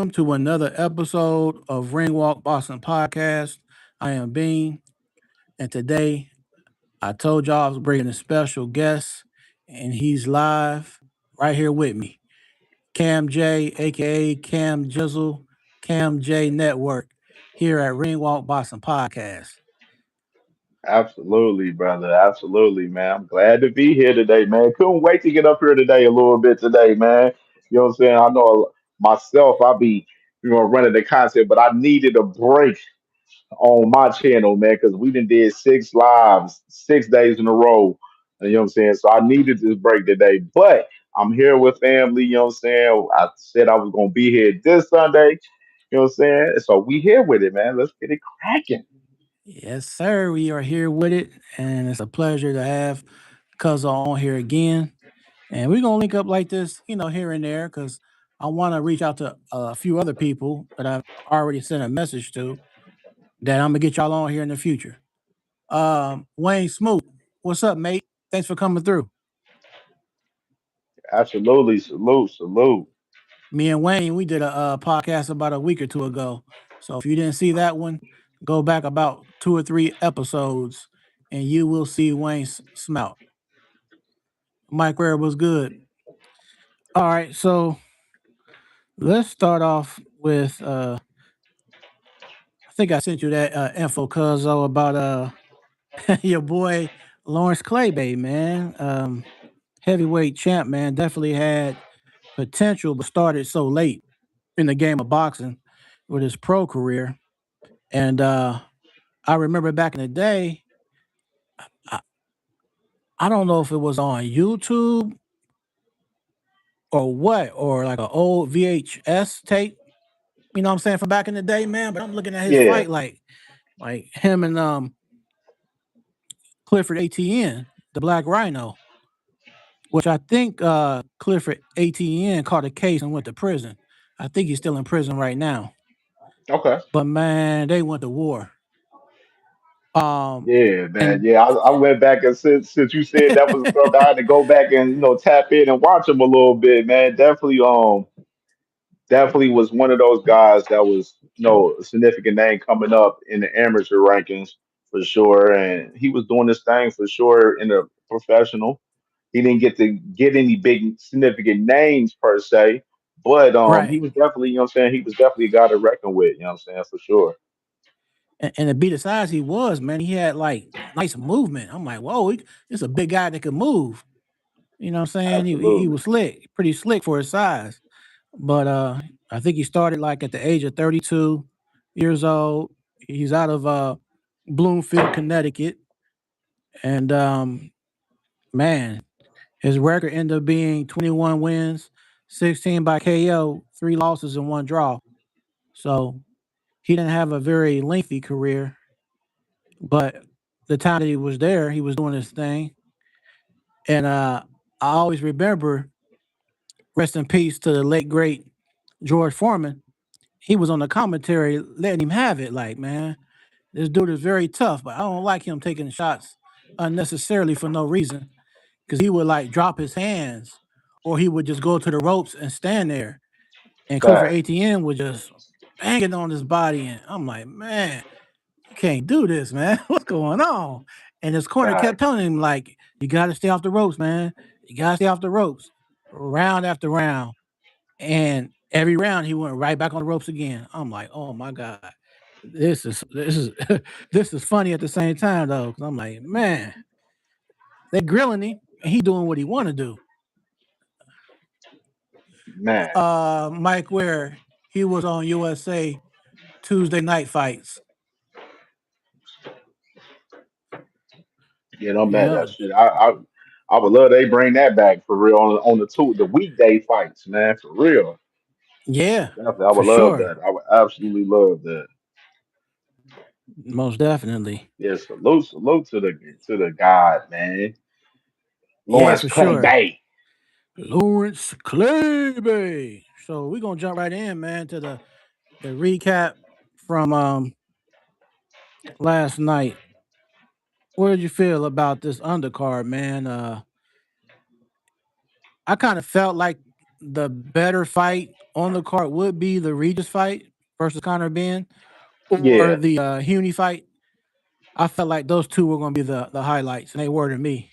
to another episode of Ring Walk Boston Podcast. I am Bean, and today I told y'all I was bringing a special guest, and he's live right here with me. Cam J, aka Cam Jizzle, Cam J Network, here at Ring Walk Boston Podcast. Absolutely, brother. Absolutely, man. I'm glad to be here today, man. Couldn't wait to get up here today a little bit today, man. You know what I'm saying? I know myself, I be, running the concept, but I needed a break on my channel, man, because we done did six lives, 6 days in a row. You know what I'm saying? So I needed this break today. But I'm here with family, you know what I'm saying? I said I was gonna be here this Sunday, you know what I'm saying? So we here with it, man. Let's get it cracking. Yes, sir. We are here with it, and it's a pleasure to have Cuzzo on here again. And we're gonna link up like this, here and there, because I want to reach out to a few other people that I've already sent a message to that I'm gonna get y'all on here in the future. Wayne Smoot, what's up, mate? Thanks for coming through. Absolutely. Salute, salute. Me and Wayne, we did a podcast about a week or two ago. So if you didn't see that one, go back about two or three episodes, and you will see Wayne's smout. Mike Ware was good. All right, so let's start off with I think I sent you that info, Cuzzo, about your boy Lawrence Claybay, man. Heavyweight champ, man. Definitely had potential, but started so late in the game of boxing with his pro career. And I remember back in the day, I, I don't know if it was on YouTube or what, or like an old VHS tape, you know what I'm saying, from back in the day, man. But I'm looking at his Yeah. fight like him and Clifford ATN, the Black Rhino, which I think Clifford ATN caught a case and went to prison. I think he's still in prison right now. Okay. But man, they went to war. Um, Yeah, man. and Yeah, I went back and since you said that was something I had to go back and tap in and watch him a little bit, man. Definitely was one of those guys that was a significant name coming up in the amateur rankings for sure, and he was doing this thing for sure in the professional. He didn't get to get any big significant names per se, but he right, was definitely, what I'm saying, he was definitely a guy to reckon with, what I'm saying, for sure. and to be the size he was, man, he had like nice movement. I'm like, whoa, this a big guy that could move. You know what I'm saying? He Absolutely. was slick, pretty slick for his size. But I think he started like at the age of 32 years old. He's out of Bloomfield, Connecticut, and man, his record ended up being 21 wins, 16 by KO, three losses and one draw. So he didn't have a very lengthy career, but the time that he was there, he was doing his thing. And I always remember, rest in peace to the late great George Foreman. He was on the commentary letting him have it. Like, man, this dude is very tough, but I don't like him taking shots unnecessarily for no reason. Because he would like drop his hands, or he would just go to the ropes and stand there. And Clifford Fact. ATN would just bang it on his body. And I'm like, man, you can't do this, man. What's going on? And his corner kept Fact. telling him, like, you got to stay off the ropes, man. You got to stay off the ropes, round after round. And every round he went right back on the ropes again. I'm like, oh my God. This is this is funny at the same time though. Cause I'm like, man, they grilling him and he doing what he want to do. Man. Mike Ware, he was on USA Tuesday night fights. I'm mad at Yep. that shit. I would love they bring that back for real on the weekday fights, man, for real. Yeah, Definitely, I for would love sure. that. I would absolutely love that. Most definitely. Yeah, salute to the god, man. Yeah, Lawrence for Clay sure. Bay. Lawrence Clay. So we're gonna jump right in, man, to the recap from last night. What did you feel about this undercard, man? I kind of felt like the better fight on the card would be the Regis fight versus Conor Ben or Yeah, the Huey fight. I felt like those two were going to be the highlights, and they were to me.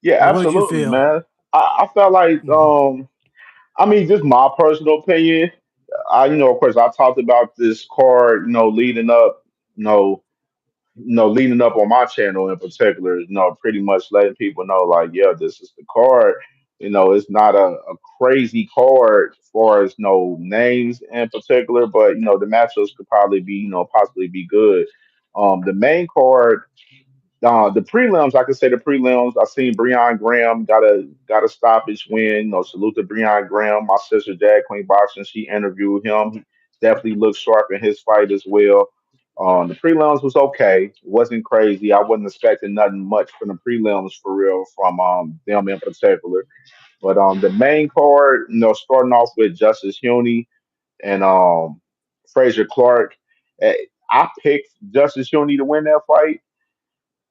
yeah, What did you absolutely, feel? man. I felt like, Mhm. I mean, just my personal opinion. Of course, I talked about this card, leading up, you know, leading up on my channel in particular, pretty much letting people know, like, yeah, this is the card. It's not a crazy card as far as no names in particular, but the matchups could probably be, possibly be good. The main card, the prelims, I could say the prelims. I seen Breon Graham got a stoppage win. Salute to Breon Graham. My sister Dad Queen Boxing, she interviewed him. He definitely looked sharp in his fight as well. The prelims was okay. It wasn't crazy. I wasn't expecting nothing much from the prelims for real from them in particular. But the main card, starting off with Justice Huey and Fraser Clark. eh, I picked Justice Huey to win that fight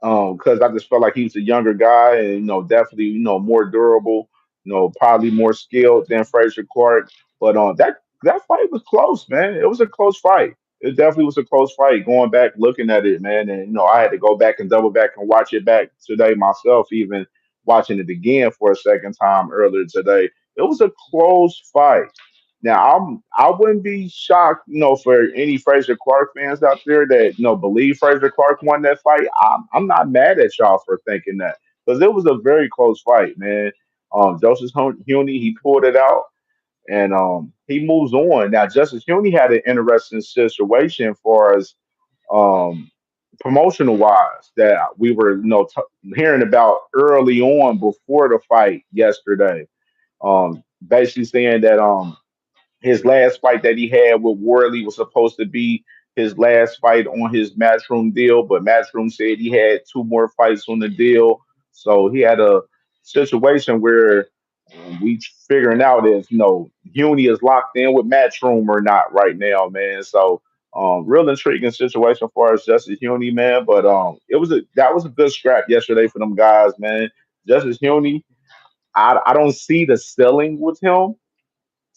because I just felt like he was a younger guy and definitely more durable, probably more skilled than Fraser Clark. But that fight was close, man. It was a close fight. It definitely was a close fight. Going back looking at it, man, and I had to go back and double back and watch it back today myself, even watching it again for a second time earlier today. It was a close fight. Now I wouldn't be shocked, for any Fraser Clark fans out there that believe Fraser Clark won that fight. I'm not mad at y'all for thinking that because it was a very close fight, man. Joseph Huey, he pulled it out and he moves on. Now Justice Huey had an interesting situation for us promotional wise that we were hearing about early on before the fight yesterday. Basically saying that his last fight that he had with Worley was supposed to be his last fight on his Matchroom deal, but Matchroom said he had two more fights on the deal. So he had a situation where we figuring out if Uni is locked in with Matchroom or not right now, man. So real intriguing situation for us, Justice Uni, man. But that was a good scrap yesterday for them guys, man. Justice Uni, I don't see the ceiling with him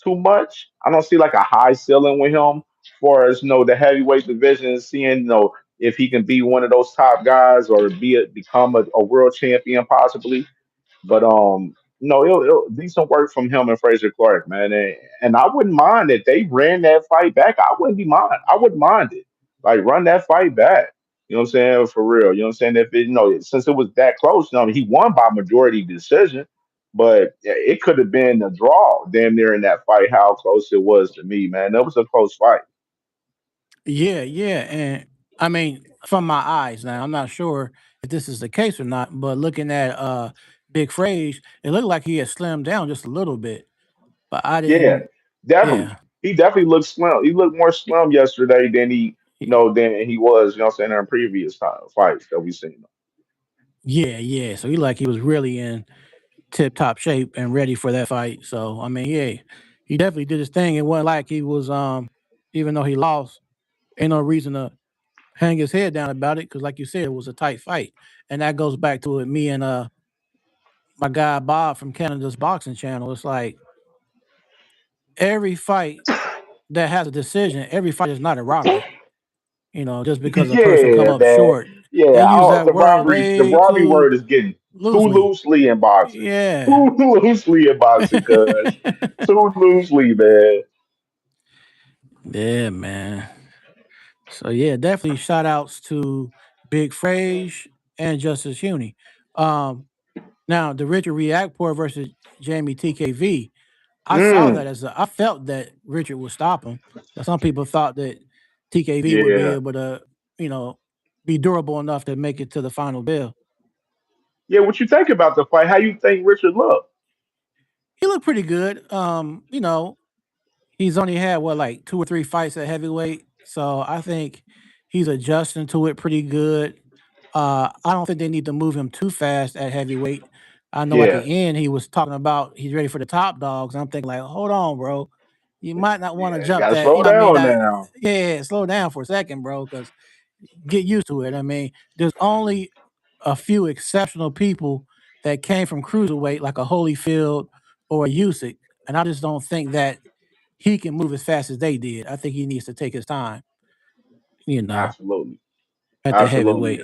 too much. I don't see like a high ceiling with him for as the heavyweight division, seeing if he can be one of those top guys or become a world champion possibly. But it'll decent work from him and Fraser Clark, man. And I wouldn't mind if they ran that fight back. I wouldn't mind it. Like run that fight back. You know what I'm saying? For real. You know what I'm saying? If it since it was that close, he won by majority decision. But yeah, it could have been a draw damn near in that fight, how close it was to me, man. That was a close fight. Yeah, yeah, and I mean, from my eyes now, I'm not sure if this is the case or not, but looking at Big Frage, it looked like he had slimmed down just a little bit, but I Yeah, didn't. definitely. Yeah, He definitely looked slim. He looked more slim yesterday than than he was, what I'm saying, in previous fights that we've seen. yeah, yeah. So he like he was really in tip top shape and ready for that fight. So I mean, yeah, he definitely did his thing. It wasn't like he was even though he lost, ain't no reason to hang his head down about it because, like you said, it was a tight fight, and that goes back to it. Me and my guy Bob from Canada's boxing channel. It's like every fight that has a decision, every fight is not a robbery. Just because a person come Yeah, up man. short, they Yeah, use that word the way robbery too word is getting too loosely. loosely in boxing. Yeah. Too loosely in boxing, cuz. Too loosely, man. Yeah, man. So yeah, definitely shout outs to Big Frage and Justice Huey. Um, Now the Richard Reactport versus Jamie TKV. I saw Mm, that I felt that Richard would stop him. But some people thought that TKV would be yeah. able to, you know, be durable enough to make it to the final bell. Yeah, what you think about the fight? How you think Richard looked? He looked pretty good. He's only had what like 2 or 3 fights at heavyweight, so I think he's adjusting to it pretty good. I don't think they need to move him too fast at heavyweight. I know at Yeah. the end he was talking about he's ready for the top dogs. I'm thinking like, hold on, bro, you might not want to Yeah, jump gotta that. slow You know what I mean? down That now. yeah, slow down for a second, bro, because get used to it. I mean, there's only a few exceptional people that came from cruiserweight, like a Holyfield or a Usyk, and I just don't think that he can move as fast as they did. I think he needs to take his time, you know, Absolutely. at the Absolutely. heavyweight.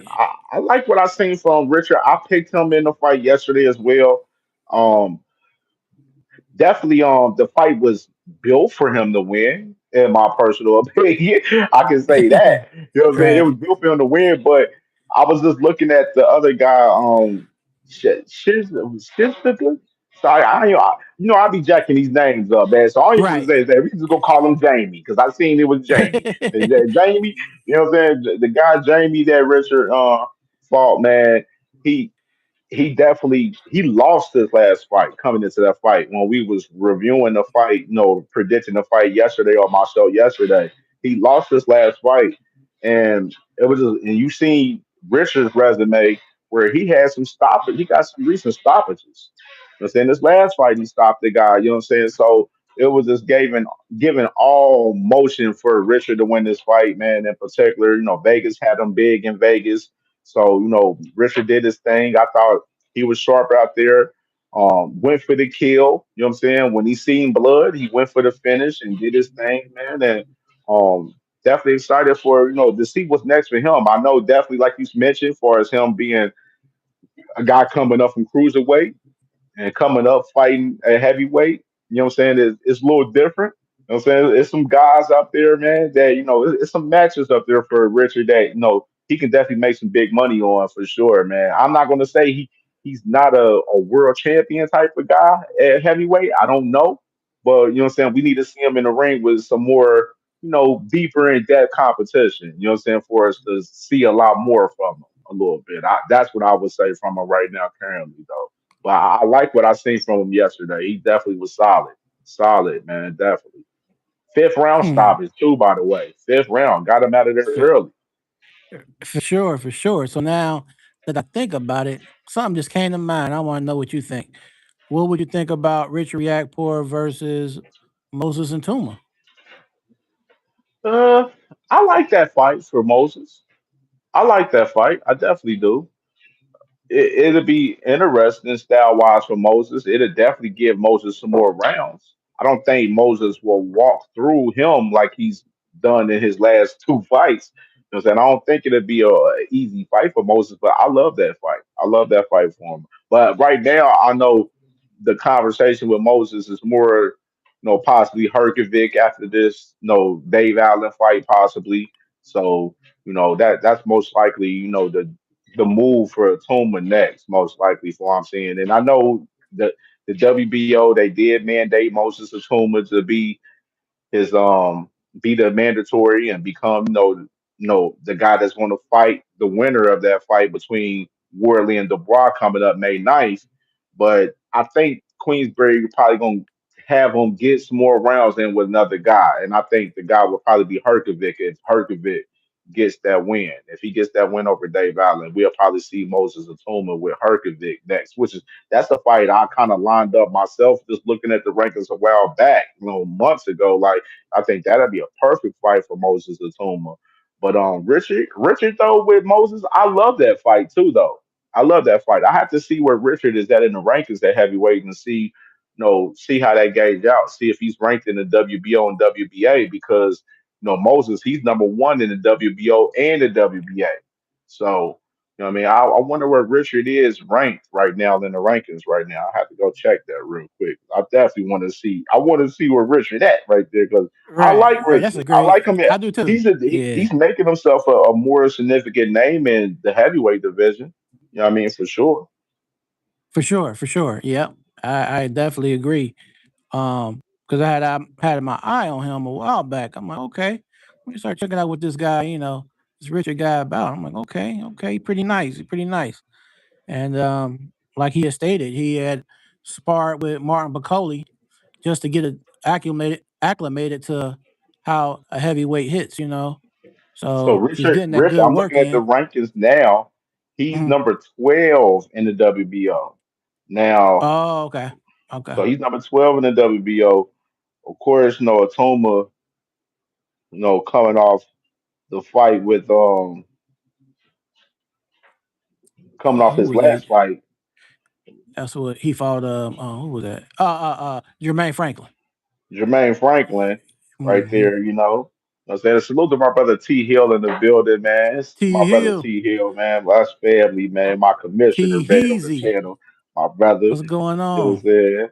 I like what I seen from Richard. I picked him in the fight yesterday as well. Um, Definitely the fight was built for him to win, in my personal opinion. I can say that. You know what I'm saying? It Right. was built for him to win, but I was just looking at the other guy, Shiz. Sorry, I be jacking these names up, man. So all you can Right. say is that we can just go call him Jamie because I seen it was Jamie. And that Jamie, you know what I'm saying? The guy Jamie that Richard fought, man. He he lost his last fight coming into that fight when we was reviewing the fight, predicting the fight yesterday on my show yesterday. He lost his last fight, and and you seen Richard's resume where he had some stoppage. He got some recent stoppages. You know what I'm saying? This last fight he stopped the guy. You know what I'm saying? So it was just giving all motion for Richard to win this fight, man. In particular, Vegas had him big in Vegas. So, Richard did his thing. I thought he was sharp out there. Went for the kill. You know what I'm saying? When he seen blood, he went for the finish and did his thing, man. And definitely excited for to see what's next for him. I know definitely like you mentioned, for as him being a guy coming up from cruiserweight and coming up fighting a heavyweight, you know what I'm saying, it's a little different. You know what I'm saying? There's some guys out there, man, that, it's some matches up there for Richard that, he can definitely make some big money on for sure, man. I'm not gonna say he's not a world champion type of guy at heavyweight. I don't know. But you know what I'm saying? We need to see him in the ring with some more, deeper in depth competition. You know what I'm saying? For us to see a lot more from him a little bit. That's what I would say from him right now, currently, though. But I like what I seen from him yesterday. He definitely was solid. Solid, man. Definitely. Fifth round Hmm. stoppage, too, by the way. Fifth round. Got him out of there For, early. for sure, for sure. So now that I think about it, something just came to mind. I want to know what you think. What would you think about Richard Riakporhe versus Moses and Tuma? Uh, I like that fight for Moses. I like that fight. I definitely do. It'll be interesting style wise for Moses. It'll definitely give Moses some more rounds. I don't think Moses will walk through him like he's done in his last two fights. You know what I'm saying? I don't think it'll be a easy fight for Moses, but I love that fight. I love that fight for him. But right now, I know the conversation with Moses is more, possibly Herkovic after this, Dave Allen fight possibly. So, that's most likely, the move for Atuma next, most likely, for what I'm seeing. And I know the WBO they did mandate Moses Atuma to be the mandatory and become the guy that's going to fight the winner of that fight between Worley and Dubois coming up May 9th. But I think Queensberry probably going to have him get some more rounds in with another guy, and I think the guy will probably be Herkovic if Herkovic gets that win. If he gets that win over Dave Allen, we'll probably see Moses Atuma with Herkovic next, which is that's the fight I kind of lined up myself just looking at the rankings a while back, months ago. Like I think that'd be a perfect fight for Moses Atuma. But Richard though with Moses, I love that fight too though. I love that fight. I have to see where Richard is at in the rankings at heavyweight and see, see how that gauge out. See if he's ranked in the WBO and WBA because Moses, he's number one in the WBO and the WBA. So, I mean, I wonder where Richard is ranked right now in the rankings right now. I have to go check that real quick. I definitely want to see. I want to see where Richard at right there because I Right, like right. That's Richard. a I like great. him. I do too. Yeah, He's making himself a more significant name in the heavyweight division. You know what I mean? For sure. for sure, for sure. Yep, I definitely agree. Because I had my eye on him a while back. I'm like, okay, let me start checking out what this guy, this Richard guy about. I'm like, okay, okay, pretty nice, pretty nice. And like he had stated, he had sparred with Martin Bacoli just to get it acclimated to how a heavyweight hits. So So he's Richard, getting that Richard, good I'm work looking at the in. rankings now. He's Mhm. number 12 in the WBO. Now, Oh, okay, okay. so he's number 12 in the WBO. Of course, Atoma, coming off the fight with coming off Who his was he? last fight. That's what he fought. Who was that? Jermaine Franklin. Jermaine Franklin, right Hmm. there, you know. I'm saying salute to my brother T Hill in the building, man. It's my T brother Hill, T Hill, man. Us family, man. My commissioner, T man, on the Heezy. channel. My brother, What's going you know what I'm on? saying?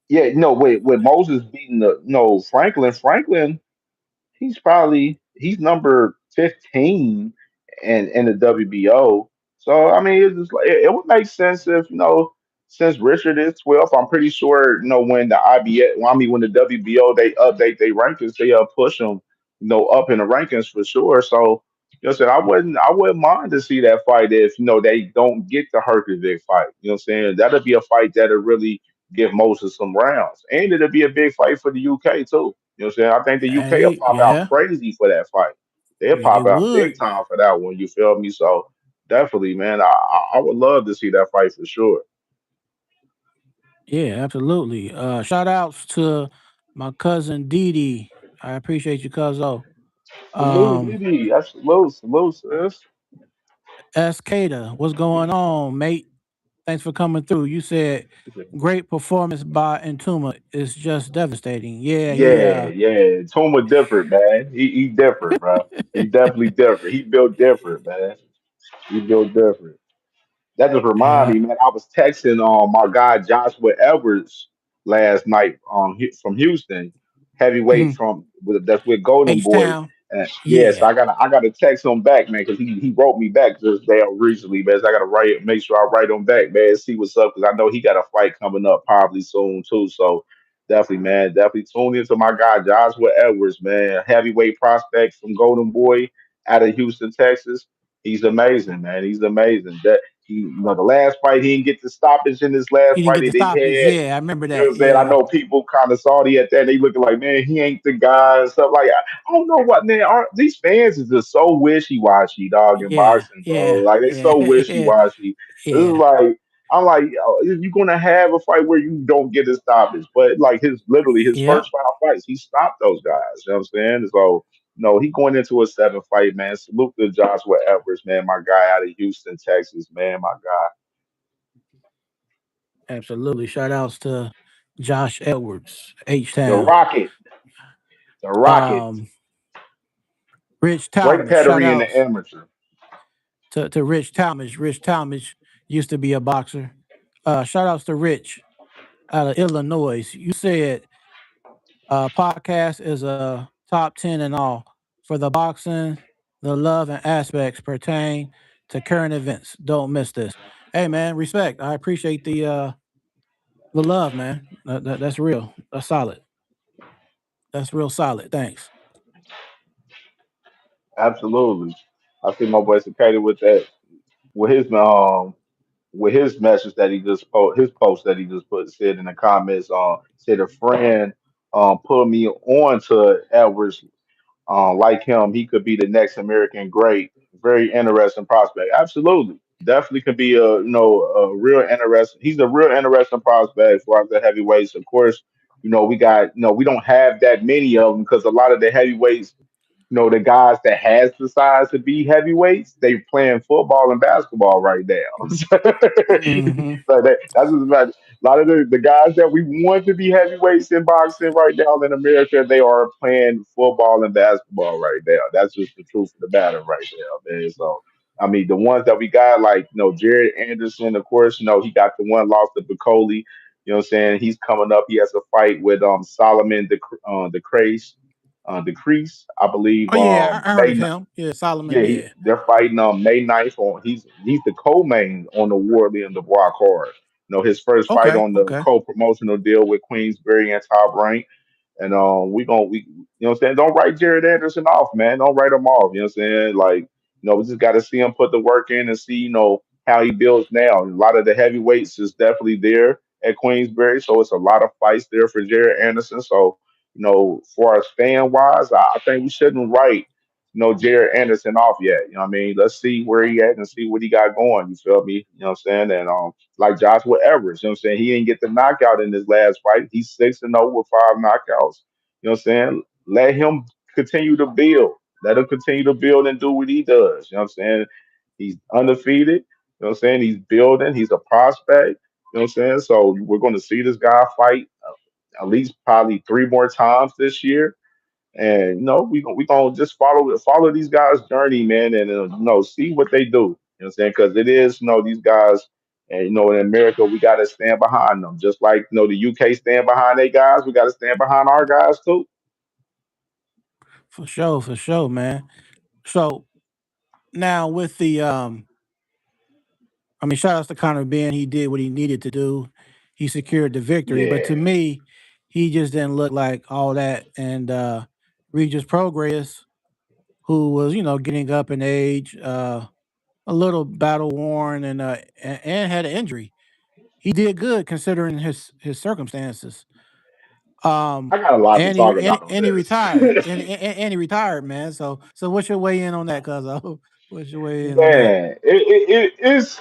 Yeah, no, with Moses beating the no Franklin, he's number 15 in the WBO. So I mean, it's just like, it would make sense if since Richard is 12th, I'm pretty sure when the IBS, well, I mean when the WBO they update their rankings, they push them up in the rankings for sure. So said I wouldn't mind to see that fight if they don't get the Hercules fight. You know what I'm saying? That'll be a fight that'll really give Moses some rounds, and it'll be a big fight for the UK too. You know what I'm saying? I think the UK will Hey, pop out yeah, crazy for that fight. They'll yeah, they pop out big would. time for that one. You feel me? So definitely, man, I would love to see that fight for sure. Yeah, absolutely. Shout outs to my cousin Dee Dee. I appreciate you, cuzzo. Salute, Um, Didi. That's salute, sis. Escada, what's going on, mate? Thanks for coming through. You said great performance by Entuma is just devastating. Yeah, he Yeah, yeah. Tuma different, man. He different, bro. He definitely different. He built different, man. He built different. That just remind yeah. me, man. I was texting my guy Joshua Edwards last night from Houston, heavyweight Mhm. that's with Golden H Boy. Town. And yes, Yeah. I gotta text him back, man, because he wrote me back just there recently, man. So I gotta make sure I write him back, man, see what's up, because I know he got a fight coming up probably soon too. So definitely, man, definitely tune into my guy Joshua Edwards, man, heavyweight prospect from Golden Boy out of Houston, Texas. He's amazing, man. He's amazing. The last fight he didn't get the stoppage in this last He didn't fight get the that they stoppage. had. Yeah, I remember You know what that. I'm saying? I Yeah. know people kind of salty at that. They looking like, man, he ain't the guy and stuff like that. I don't know what, man. These fans is just so wishy washy, dog, in Yeah. boxing, bro. Yeah. Like they Yeah. so wishy Yeah. washy. This is Yeah. like, I'm like, yo, you're gonna have a fight where you don't get a stoppage, but like literally his Yep. first 5 fights, he stopped those guys. You know what I'm saying? So no, he going into a 7 fight, man. Salute to Joshua Edwards, man, my guy out of Houston, Texas, man, my guy. Absolutely. Shout outs to Josh Edwards, H The Town. Rocket, the Rocket, Um, Rich great Talmadge. Shout pedigree in the outs amateur. to Rich Talmadge. Rich Talmadge used to be a boxer. Shout outs to Rich out of Illinois. You said podcast is a top 10 and all for the boxing, the love and aspects pertain to current events. Don't miss this. Hey man, respect. I appreciate the love, man. That's real. That's solid. That's real solid. Thanks. Absolutely. I see my boy Cicada with that, with his message that he just his post that he just put said in the comments. Said a friend put me on to Edwards. Like him, he could be the next American great. Very interesting prospect. Absolutely, definitely could be a real interesting. He's a real interesting prospect for the heavyweights. Of course, we got we don't have that many of them because a lot of the heavyweights, the guys that has the size to be heavyweights, they playing football and basketball right now. Hmm. So that's just about a lot of the guys that we want to be heavyweights in boxing right now in America, they are playing football and basketball right now. That's just the truth of the matter right now, man. So I mean, the ones that we got, like Jared Anderson, of course, he got the one loss to Bacoli. You know what I'm saying? He's coming up. He has a fight with Solomon the Craze, the Crease, I believe. Oh yeah, I heard of him. Yeah, Solomon. Yeah, Yeah. they're fighting May 9th on. He's the co-main on the Warley and the Brock card. His first fight Okay. on the Okay. co-promotional deal with Queensberry and Top Rank. And we what I'm saying, don't write Jared Anderson off, man. Don't write him off. You know what I'm saying? Like, we just gotta see him put the work in and see, how he builds now. A lot of the heavyweights is definitely there at Queensberry. So it's a lot of fights there for Jared Anderson. So, for us fan wise, I think we shouldn't write Jared Anderson off yet. You know what I mean? Let's see where he at and see what he got going. You feel me? You know what I'm saying? And like Joshua Everest, you know what I'm saying? He didn't get the knockout in his last fight. He's 6-0 with 5 knockouts. You know what I'm saying? Let him continue to build. Let him continue to build and do what he does. You know what I'm saying? He's undefeated. You know what I'm saying? He's building. He's a prospect. You know what I'm saying? So we're going to see this guy fight at least probably three more times this year. And we gonna just follow these guys' journey, man, and see what they do. You know what I'm saying? Because it is these guys, and in America we got to stand behind them, just like the UK stand behind their guys. We got to stand behind our guys too. For sure, man. So now with the I mean, shout outs to Conor Ben. He did what he needed to do. He secured the victory. But to Yeah, me, he just didn't look like all that. And Regis Prograis, who was, getting up in age, a little battle worn and had an injury. He did good considering his circumstances. I got a lot to And he talk and, about on and he this. retired. And he retired, man. So what's your way in on that, cuz? What's your way in on that? Man, it is.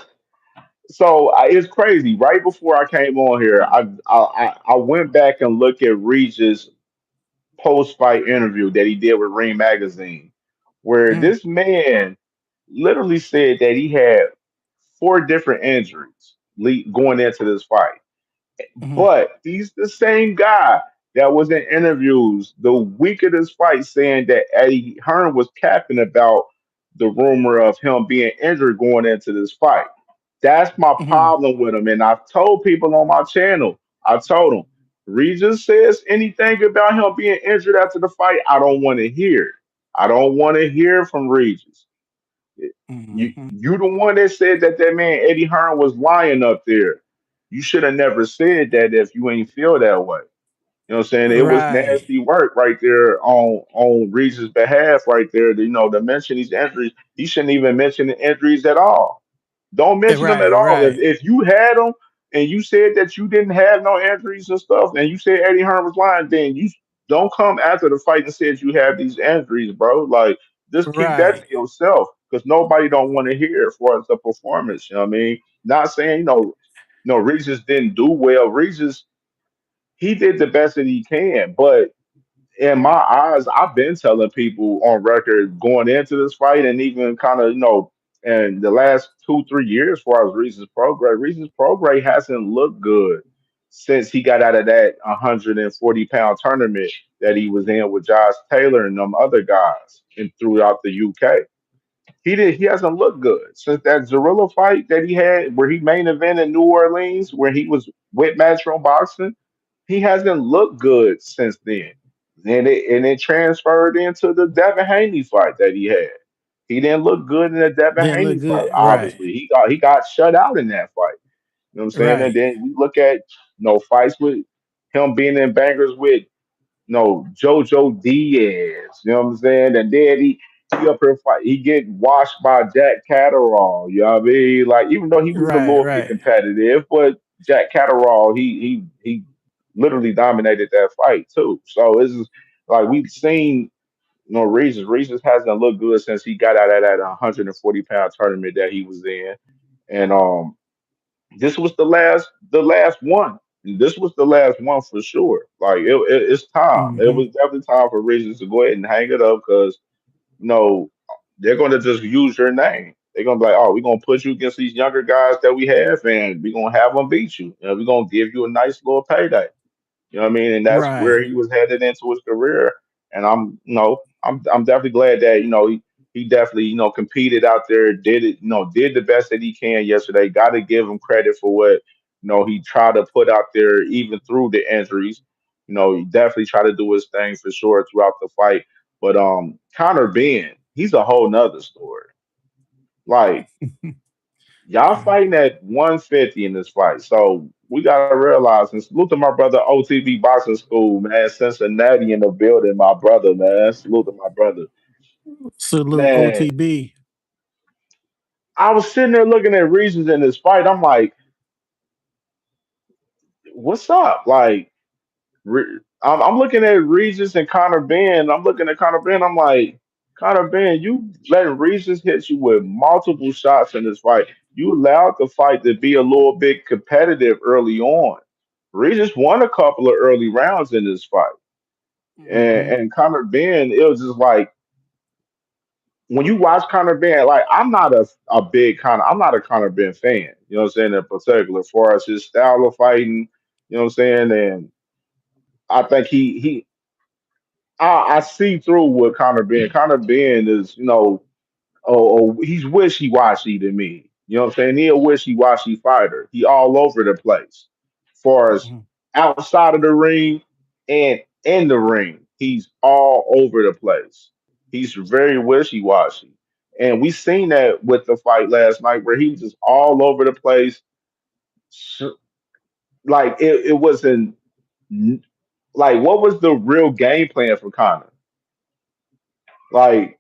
So it's crazy. Right before I came on here, I went back and looked at Regis' post fight interview that he did with Ring Magazine, where Mm, this man literally said that he had four different injuries going into this fight. mhm, But he's the same guy that was in interviews the week of this fight saying that Eddie Hearn was capping about the rumor of him being injured going into this fight. That's my mhm. problem with him. And I've told people on my channel, I told him, Regis says anything about him being injured after the fight, I don't want to hear it. I don't want to hear from Regis. Mhm. You the one that said that man Eddie Hearn was lying up there. You should have never said that if you ain't feel that way. You know what I'm saying? It was Right. nasty work right there on Reese's behalf right there. To mention these injuries. He shouldn't even mention the injuries at all. Don't mention them Right, at all. If right. if you had them and you said that you didn't have no injuries and stuff, and you said Eddie Hearn was lying, then you don't come after the fight and said you have these injuries, bro. Like just keep that Right. to yourself because nobody don't want to hear it for the performance. You know what I mean? Not saying Regis didn't do well. Regis he did the best that he can. But in my eyes, I've been telling people on record going into this fight and even kind of, in the last 2, 3 years, as far as Reason's progress hasn't looked good since he got out of that 140-pound tournament that he was in with Josh Taylor and them other guys and throughout the UK. He hasn't looked good since that Zorilla fight that he had where he main event in New Orleans where he was with Matchroom Boxing. He hasn't looked good since then. And it transferred into the Devin Haney fight that he had. He didn't look good in the Devin Didn't look Haney fight. good. Right. Obviously, he got shut out in that fight. You know what I'm saying? And Right. then we look at fights with him being in bangers with Jojo Diaz. You know what I'm saying? And then he up here fight. He get washed by Jack Catterall. You know what I mean? Like even though he was a Right. little bit Right. competitive, but Jack Catterall he literally dominated that fight too. So it's just, like we've seen. Regis. Regis hasn't looked good since he got out of that 140-pound tournament that he was in, and this was the last one. This was the last one for sure. Like it's time. It Hmm. was definitely time for Regis to go ahead and hang it up because you know they're going to just use your name. They're gonna be like, oh, we're gonna put you against these younger guys that we have, and we're gonna have them beat you. We're gonna give you a nice little payday. You know what I mean? And that's where Right. he was headed into his career. And I'm definitely glad that he definitely competed out there, did it, did the best that he can yesterday. Got to give him credit for what he tried to put out there, even through the injuries. He definitely tried to do his thing for sure throughout the fight. But Connor Ben, he's a whole nother story. Like y'all fighting at 150 in this fight. So we gotta realize and salute to my brother OTB Boxing School, man. Cincinnati in the building, my brother, man. Salute to my brother. Salute Man, OTB. I was sitting there looking at reasons in this fight. I'm like, what's up? Like, I'm looking at Regis and Conor Ben. I'm looking at Conor Ben. I'm like, Conor Ben, you letting Regis hit you with multiple shots in this fight. You allowed the fight to be a little bit competitive early on. Regis won a couple of early rounds in this fight, and Hmm. Conor Ben, it was just like when you watch Conor Ben, like I'm not a big Conor, I'm not a Conor Ben fan. You know what I'm saying? In particular, as far as his style of fighting, you know what I'm saying? And I think I see through with Conor Ben. Conor Ben is, he's wishy washy to me. You know what I'm saying? He a wishy washy fighter. He all over the place. Far as Mhm. outside of the ring and in the ring, he's all over the place. He's very wishy washy. And we seen that with the fight last night where he was just all over the place. S- Like it wasn't like what was the real game plan for Conor? Like,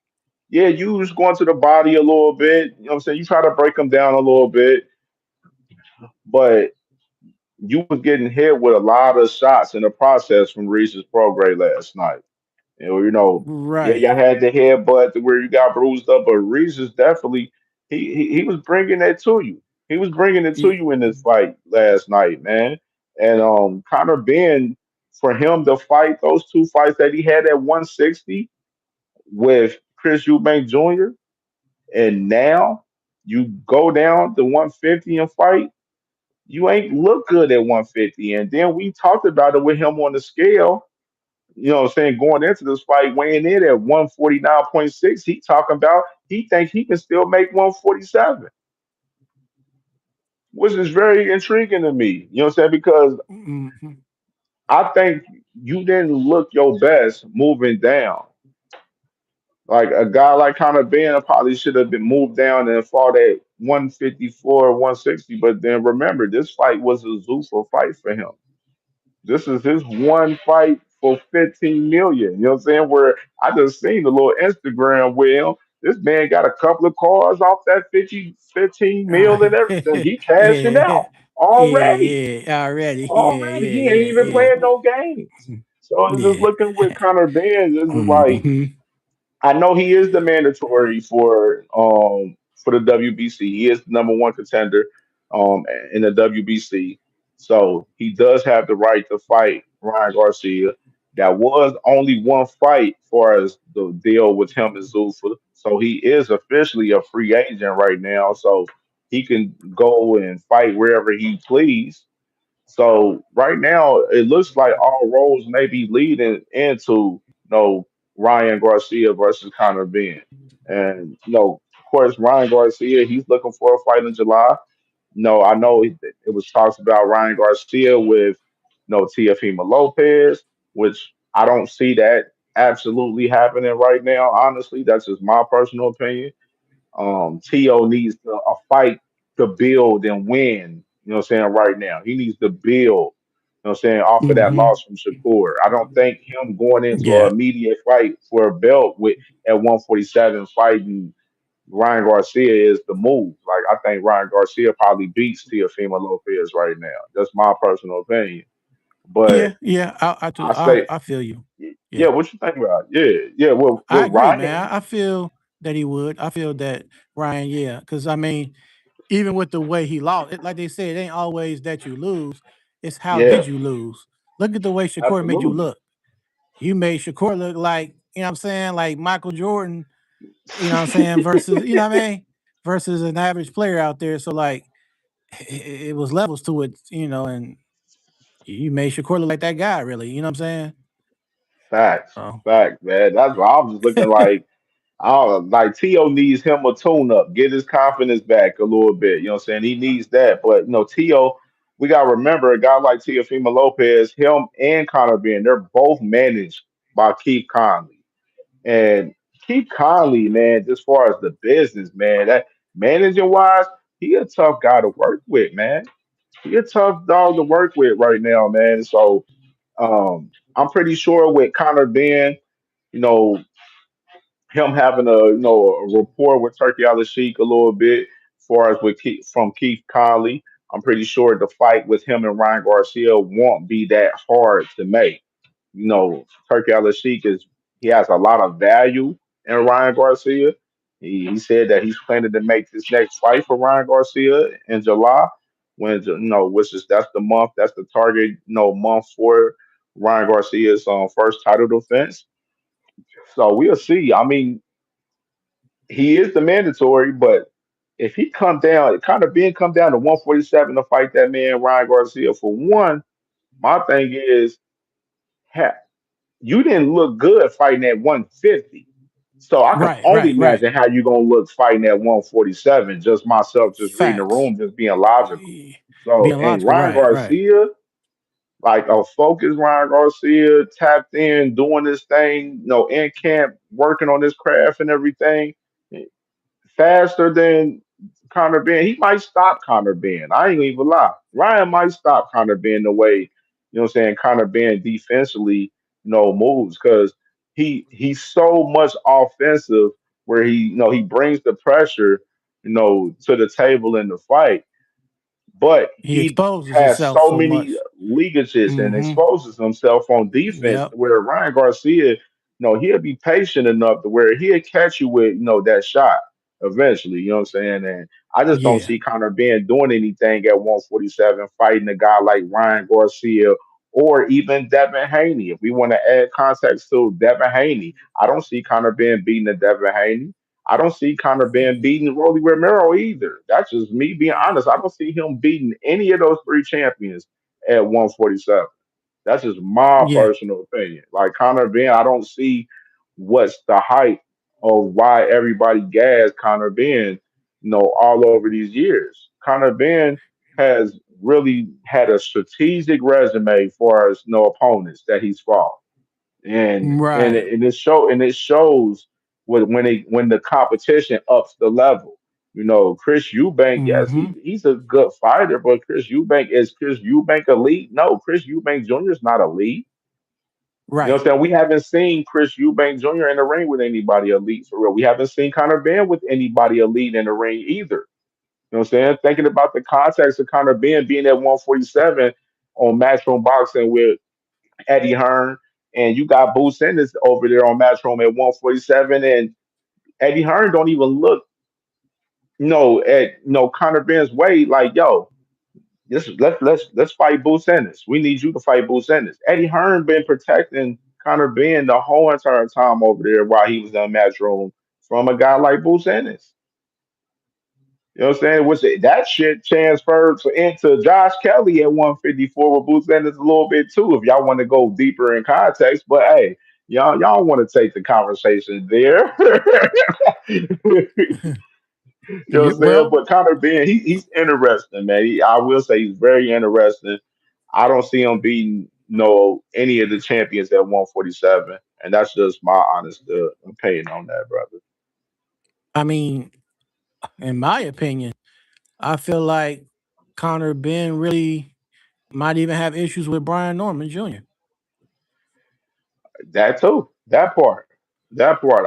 yeah, you was going to the body a little bit. You know what I'm saying? You try to break him down a little bit, but you was getting hit with a lot of shots in the process from Reese's Prograde last night. Yeah, Right. you had the headbutt to where you got bruised up, but Reese's definitely he was bringing that to you. He was bringing it to Yeah. you in this fight last night, man. And Conor Ben, for him to fight those two fights that he had at 160 with Chris Eubank Jr. and now you go down to 150 and fight, you ain't look good at 150. And then we talked about it with him on the scale, you know what I'm saying, going into this fight, weighing in at 149.6. He talking about he thinks he can still make 147, which is very intriguing to me. You know what I'm saying? Because Mhm. I think you didn't look your best moving down. Like a guy like Conor Ben probably should have been moved down and fought at 154, 160. But then remember, this fight was a Zuffa fight for him. This is his one fight for 15 million. You know what I'm saying? Where I just seen the little Instagram with him. This man got a couple of cars off that 15 mil and everything. He cashing Yeah. out Yeah. already. Yeah. Already. Yeah. Already. Yeah. He ain't Yeah. even Yeah. playing no games. So it's just Yeah. looking with Conor Ben, this is like Mhm. I know he is the mandatory for the WBC. He is the number one contender in the WBC. So he does have the right to fight Ryan Garcia. That was only one fight for as the deal with him and Zuffa. So he is officially a free agent right now. So he can go and fight wherever he please. So right now, it looks like all roads may be leading into Ryan Garcia versus Conor Ben, and of course, Ryan Garcia he's looking for a fight in July. No, I know it was talks about Ryan Garcia with Teofimo Lopez, which I don't see that absolutely happening right now. Honestly, that's just my personal opinion. Tio needs a fight to build and win. You know what I'm saying? Right now, he needs to build. You know what I'm saying? Off of that Mhm. loss from Shakur, I don't think him going into an Yeah. immediate fight for a belt with at 147 fighting Ryan Garcia is the move. Like I think Ryan Garcia probably beats Teofimo Lopez right now. That's my personal opinion. But Yeah. Yeah. I do. I say, I feel you. yeah, Yeah. what you think about? It? Yeah, yeah. I With agree, man. Ryan, I feel that he would. I feel that Ryan, yeah, because I mean, even with the way he lost, like they said, it ain't always that you lose. It's how yeah, did you lose? Look at the way Shakur made you absolutely. look. You made Shakur look like, you know what I'm saying, like Michael Jordan, you know what I'm saying, versus, you know what I mean, versus an average player out there. So like it was levels to it, and you made Shakur look like that guy, really. You know what I'm saying? Facts, So facts, man. That's why I was just looking like, oh, like Tio needs him a tune up, get his confidence back a little bit. You know what I'm saying? He needs that. But Tio, we gotta remember a guy like Teofimo Lopez, him and Conor Ben, they're both managed by Keith Conley. And Keith Conley, man, as far as the business, man, that managing wise, he a tough guy to work with, man. He a tough dog to work with right now, man. So I'm pretty sure with Conor Ben, you know, him having a rapport with Turkey Al Sheik a little bit, as far as with from Keith Conley, I'm pretty sure the fight with him and Ryan Garcia won't be that hard to make. Turkey Al Sheik he has a lot of value in Ryan Garcia. He said that he's planning to make this next fight for Ryan Garcia in July, when which is that's the month, that's the target month for Ryan Garcia's first title defense. So we'll see. I mean, he is the mandatory, but if he come down, kind of being come down to 147 to fight that man Ryan Garcia for one, my thing is, ha, you didn't look good fighting at 150. So I can Right, only right, right. imagine how you gonna look fighting at 147. Just myself, just reading the Facts. room, just being logical. Eh, So Being and logical, Ryan right, right. Garcia, like a focused Ryan Garcia, tapped in, doing this thing, in camp, working on his craft and everything faster than Conor Ben. He might stop Conor Ben. I ain't even lie. Ryan might stop Conor Ben the way, what I'm saying, Conor Ben defensively, moves because he's so much offensive where he brings the pressure, to the table in the fight, but He he exposes has himself so so many much. leakages and Mm-hmm. exposes himself on defense Yep. to where Ryan Garcia, he'll be patient enough to where he'll catch you with, that shot eventually, you know what I'm saying? And I just don't Yeah. see Conor Ben doing anything at 147, fighting a guy like Ryan Garcia or even Devin Haney. If we want to add context to Devin Haney, I don't see Conor Ben beating the Devin Haney. I don't see Conor Ben beating Rolly Romero either. That's just me being honest. I don't see him beating any of those three champions at 147. That's just my Yeah. personal opinion. Like Conor Ben, I don't see what's the hype of why everybody gassed Conor Ben, all over these years. Conor Ben has really had a strategic resume for his opponents that he's fought, Right. and it shows when the competition ups the level. Chris Eubank, yes, Mm-hmm. he's a good fighter, but Chris Eubank elite? No, Chris Eubank Jr. is not elite. You know Right. what I'm saying? We haven't seen Chris Eubank Jr. in the ring with anybody elite for real. We haven't seen Conor Ben with anybody elite in the ring either. You know what I'm saying? Thinking about the context of Conor Ben being at 147 on Matchroom Boxing with Eddie Hearn, and you got Boo Sanders over there on Matchroom at 147, and Eddie Hearn don't even look, at Conor Ben's weight like, yo, let's fight Boo Sanders. We need you to fight Boo Sanders. Eddie Hearn been protecting Conor Ben the whole entire time over there while he was in Matchroom from a guy like Boo Sanders. You know what I'm saying? That shit transferred into Josh Kelly at 154 with Boots Ennis a little bit too, if y'all want to go deeper in context. But hey, y'all want to take the conversation there. You know what Yeah. I'm saying? Well, But Conor Ben, he's interesting, man. I will say he's very interesting. I don't see him beating any of the champions at 147, and that's just my honest opinion on that, brother. I mean, in my opinion, I feel like Connor Ben really might even have issues with Brian Norman Jr. That too, that part,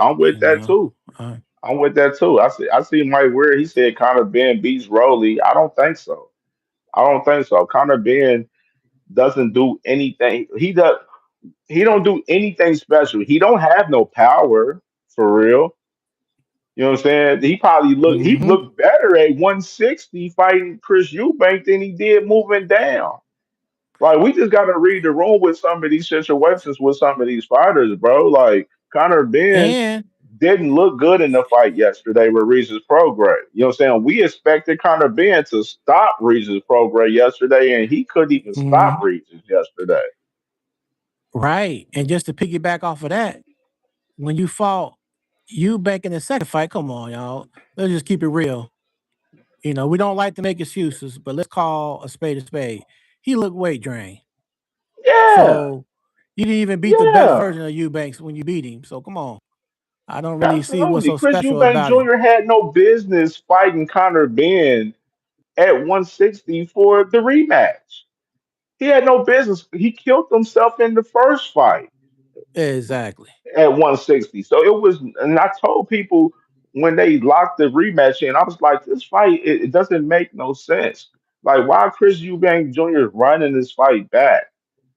I'm with You that know, too. uh, I'm with that too. I see Mike Weir. He said Conor Ben beats Rolly. I don't think so. I don't think so. Conor Ben doesn't do anything. He don't do anything special. He don't have no power for real. You know what I'm saying? He hmm looked better at 160 fighting Chris Eubank than he did moving down. Like we just gotta read the room with some of these situations with some of these fighters, bro. Like Conor Ben and didn't look good in the fight yesterday with Regis Prograis. You know what I'm saying? We expected Conor Ben to stop Regis Prograis yesterday, and he couldn't even stop mhm, Regis yesterday. right. And just to piggyback off of that, when you fought you back in the second fight, come on, y'all. Let's just keep it real. We don't like to make excuses, but let's call a spade a spade. He looked weight drained. Yeah, So you didn't even beat the best yeah, version of Eubanks when you beat him. So come on. I don't really see what's absolutely. so Chris special Eubank about him. Jr. had no business fighting Conor Ben at 160 for the rematch. He had no business. He killed himself in the first fight Exactly. at 160. So it was, and I told people when they locked the rematch in, I was like, this fight, it doesn't make no sense. Like, why Chris Eubank Jr. is running this fight back?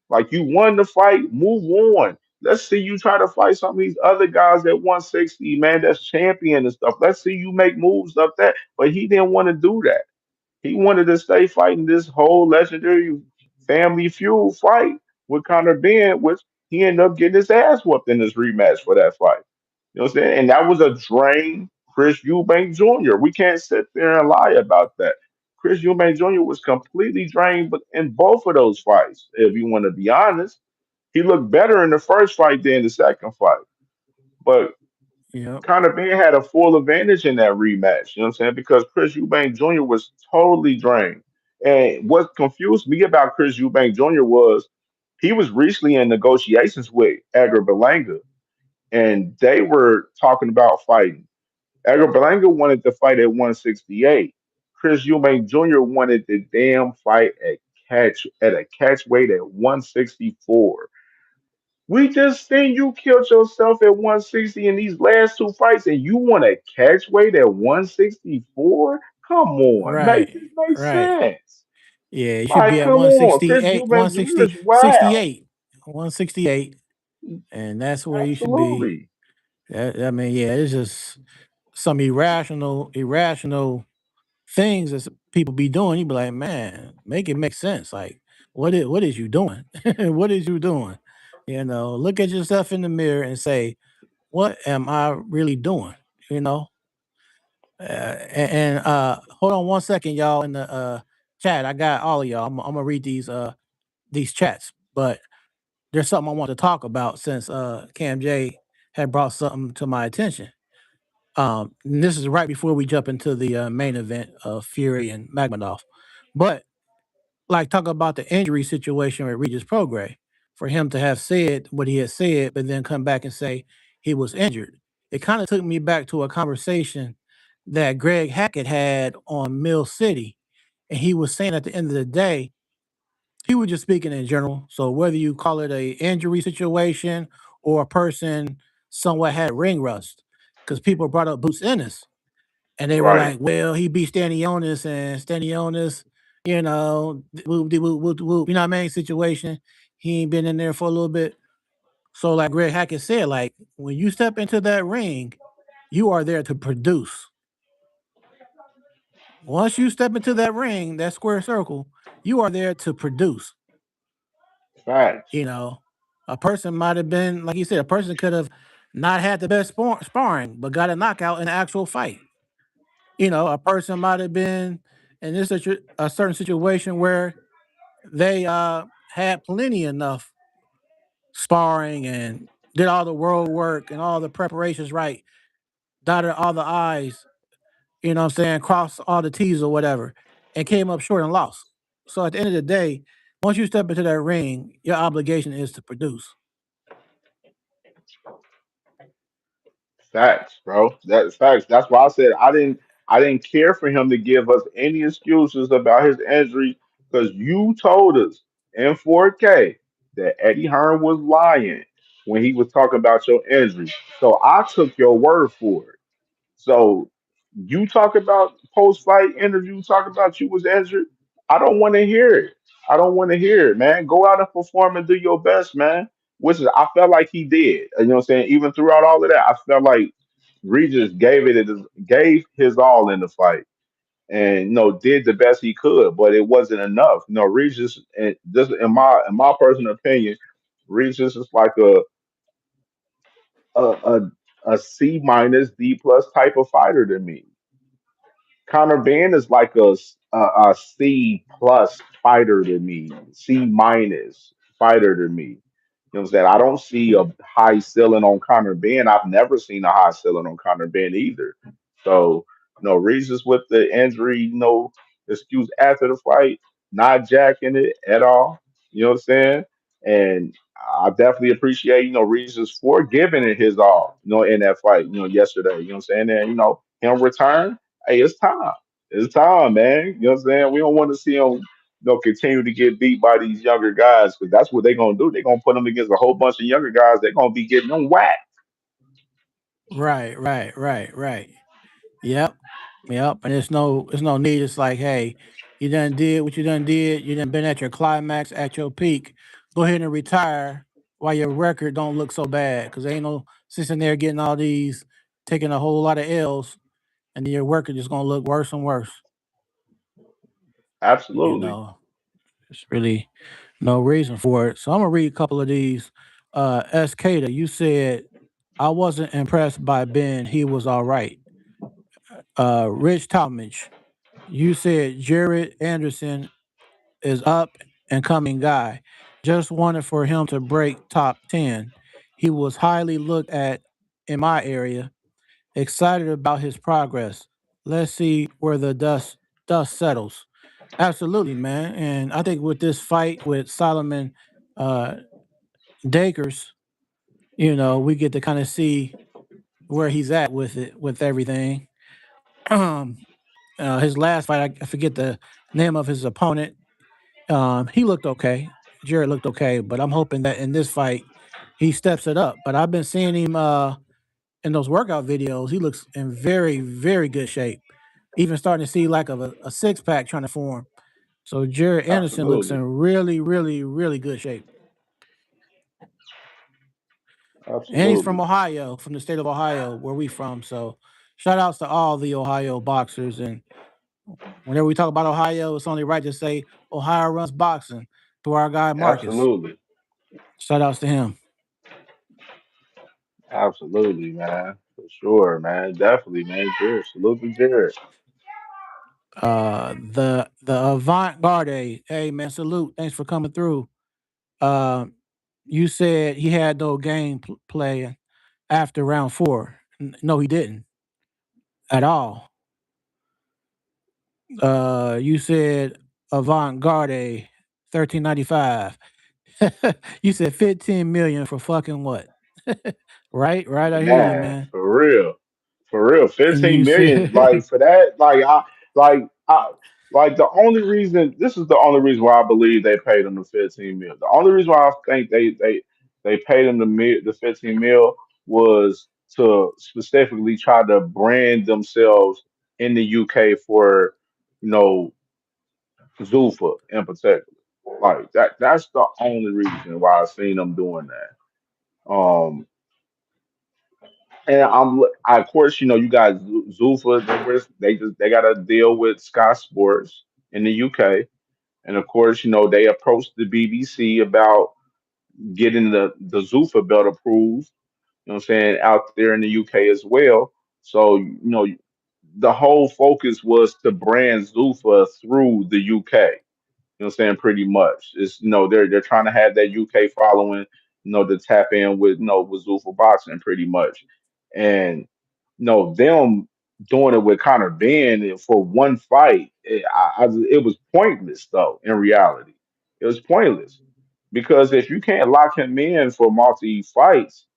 Like, you won the fight, move on. Let's see you try to fight some of these other guys at 160, man, that's champion and stuff. Let's see you make moves up that. But he didn't want to do that. He wanted to stay fighting this whole legendary family feud fight with Conor Ben, which he ended up getting his ass whooped in this rematch for that fight. You know what I'm saying? And that was a drain. Chris Eubank Jr. We can't sit there and lie about that. Chris Eubank Jr. was completely drained, but in both of those fights, if you want to be honest, he looked better in the first fight than the second fight. But Yep. Conor Ben had a full advantage in that rematch. You know what I'm saying? Because Chris Eubank Jr. was totally drained. And what confused me about Chris Eubank Jr. was he was recently in negotiations with Edgar Berlanga, and they were talking about fighting. Edgar Berlanga wanted to fight at 168. Chris Eubank Jr. wanted the damn fight at a catch weight at 164. We just seen you killed yourself at 160 in these last two fights, and you want to catch weight at 164? Come on, make Right. this make Right. sense. Yeah, you should Like, be at come on, Chris 168, Eubank Jr. 160, is wild. 68, 168, and that's where you should be. Absolutely. I mean, yeah, it's just some irrational things that people be doing. You be like, man, make it make sense. Like, what is you doing? What is you doing? Look at yourself in the mirror and say, what am I really doing? You know, and hold on one second, y'all. In the chat, I got all of y'all. I'm gonna read these chats, but there's something I want to talk about since Cam J had brought something to my attention. And this is right before we jump into the main event of Fury and Makhmadov. But like talk about the injury situation with Regis Prograis, for him to have said what he had said, but then come back and say he was injured. It kind of took me back to a conversation that Greg Hackett had on Mill City, and he was saying at the end of the day, he was just speaking in general. So whether you call it a injury situation or a person somewhat had ring rust, because people brought up Boots Ennis and they were Right. like, well, he beat Stanionis and Stanionis, whoop de whoop whoop de whoop, you know what I mean? Situation. He ain't been in there for a little bit. So like Greg Hackett said, like when you step into that ring, you are there to produce. Once you step into that ring, that square circle, you are there to produce. Facts. You know, a person might have been, like you said, a person could have not had the best sparring, but got a knockout in an actual fight. A person might have been in a certain situation where they had plenty enough sparring and did all the world work and all the preparations right, dotted all the I's, you know what I'm saying, crossed all the T's or whatever, and came up short and lost. So at the end of the day, once you step into that ring, your obligation is to produce. Facts, bro. That's facts. That's why I said I didn't care for him to give us any excuses about his injury because you told us in 4K that Eddie Hearn was lying when he was talking about your injury. So I took your word for it. So you talk about post fight interview, talk about you was injured. I don't want to hear it. I don't want to hear it, man. Go out and perform and do your best, man. Which is I felt like he did. You know what I'm saying? Even throughout all of that, I felt like Regis gave his all in the fight and did the best he could, but it wasn't enough. Regis, and just in my personal opinion, Regis is like a a, a C minus D plus type of fighter to me. Conor Ben is like a C plus fighter to me, C minus fighter to me. You know what I'm saying? I don't see a high ceiling on Conor Ben. I've never seen a high ceiling on Conor Ben either. So, reasons with the injury, excuse after the fight, not jacking it at all. You know what I'm saying? And I definitely appreciate, Reasons for giving it his all, in that fight, yesterday. You know what I'm saying? And, him return, hey, it's time. It's time, man. You know what I'm saying? We don't want to see him, continue to get beat by these younger guys because that's what they're gonna do. They're gonna put them against a whole bunch of younger guys. They're gonna be getting them whacked. Right, right, right, right. Yep. Yep. And it's no need. It's like, hey, you done did what you done did. You done been at your climax, at your peak. Go ahead and retire while your record don't look so bad. Cause ain't no sitting there getting all these, taking a whole lot of L's, and then your record just gonna look worse and worse. You Absolutely. know, it's really no reason for it. So I'm gonna read a couple of these. SK, you said I wasn't impressed by Ben. He was all right. Rich Talmadge, you said Jared Anderson is up and coming guy. Just wanted for him to break top 10. He was highly looked at in my area. Excited about his progress. Let's see where the dust settles. Absolutely, man. And I think with this fight with Solomon uh Dakers, we get to kind of see where he's at with it, with everything. Um, his last fight, I forget the name of his opponent. He looked okay. Jared looked okay, but I'm hoping that in this fight he steps it up. But I've been seeing him in those workout videos. He looks in very, very good shape. Even starting to see like a six pack trying to form. So Jared Anderson looks in Absolutely. really, really, really good shape. And he's from Absolutely. Ohio, from the state of Ohio, where we from. So shout outs to all the Ohio boxers. And whenever we talk about Ohio, it's only right to say Ohio runs boxing to our guy Marcus. Absolutely. Shout outs to him. Absolutely, man. For sure, man. Definitely, man. Jared. Salute to Jared. The avant garde. Hey man, salute. Thanks for coming through. Uh, you said he had no play after round four. No, he didn't at all. You said avant garde 1395. You said 15 million for fucking what? Right. I hear you, Man, man. for real. For real. And 15 you million. Like said for that, like I like the only reason this is the only reason why I believe they paid him the 15 mil. The only reason why I think they paid him the 15 mil was to specifically try to brand themselves in the UK for, you know, Zulfa in particular. Like that's the only reason why I've seen them doing that. And of course, you got Zulfa. They got to deal with Sky Sports in the UK, and of course, they approached the BBC about getting the Zulfa belt approved. What I'm saying, out there in the UK as well. So the whole focus was to brand Zulfa through the UK. What I'm saying, pretty much. It's they're trying to have that UK following, to tap in with with Zuffa boxing pretty much. And them doing it with Conor Ben for one fight, it was pointless though, in reality. It was pointless. Because if you can't lock him in for multi fights,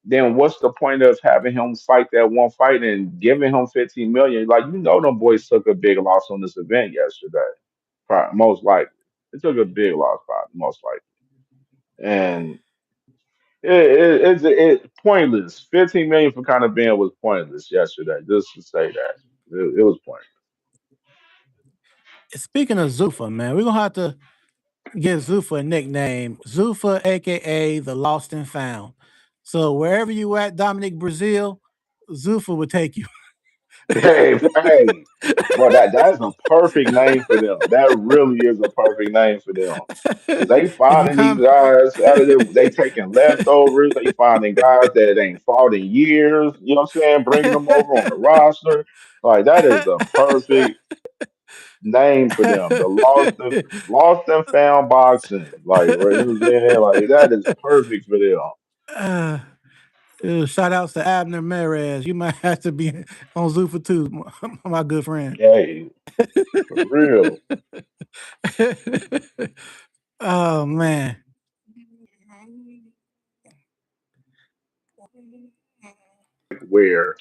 then what's the point of having him fight that one fight and giving him 15 million? Like, them boys took a big loss on this event yesterday. Probably, most likely. It took a big loss, probably, most likely. And it's pointless. 15 million for kind of being was pointless yesterday. Just to say that it was pointless. speaking of Zufa, man, we're gonna have to give Zufa a nickname. Zufa, aka the Lost and Found. So wherever you at, Dominic Brazil, Zufa would take you. Hey, hey, bro, that's a perfect name for them. That really is a perfect name for them. Cause they If you finding these come guys out of there, they taking leftovers. They finding guys that ain't fought in years. You know what I'm saying? Bringing them over on the roster. Like that is the perfect name for them. The lost and found boxing. Like, right, you know what I'm saying? Like that is perfect for them. uh, shout outs to Abner Mares. You might have to be on Zufa too, my good friend. Hey, for real. Oh man. Where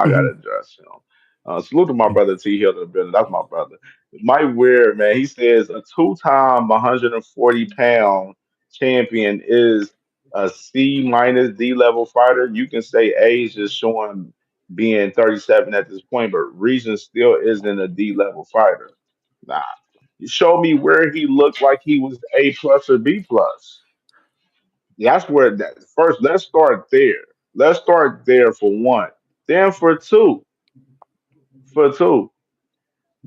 I gotta Mhm. address him. Salute to my brother T Hill in the building. That's my brother. Mike Weir, man, he says a two-time 140-pound champion is a C minus D level fighter. You can say age is showing being 37 at this point, but Reason still isn't a D level fighter. Nah. Show me where he looked like he was A plus or B plus. That's where that first. Let's start there. Let's start there for one. Then for two,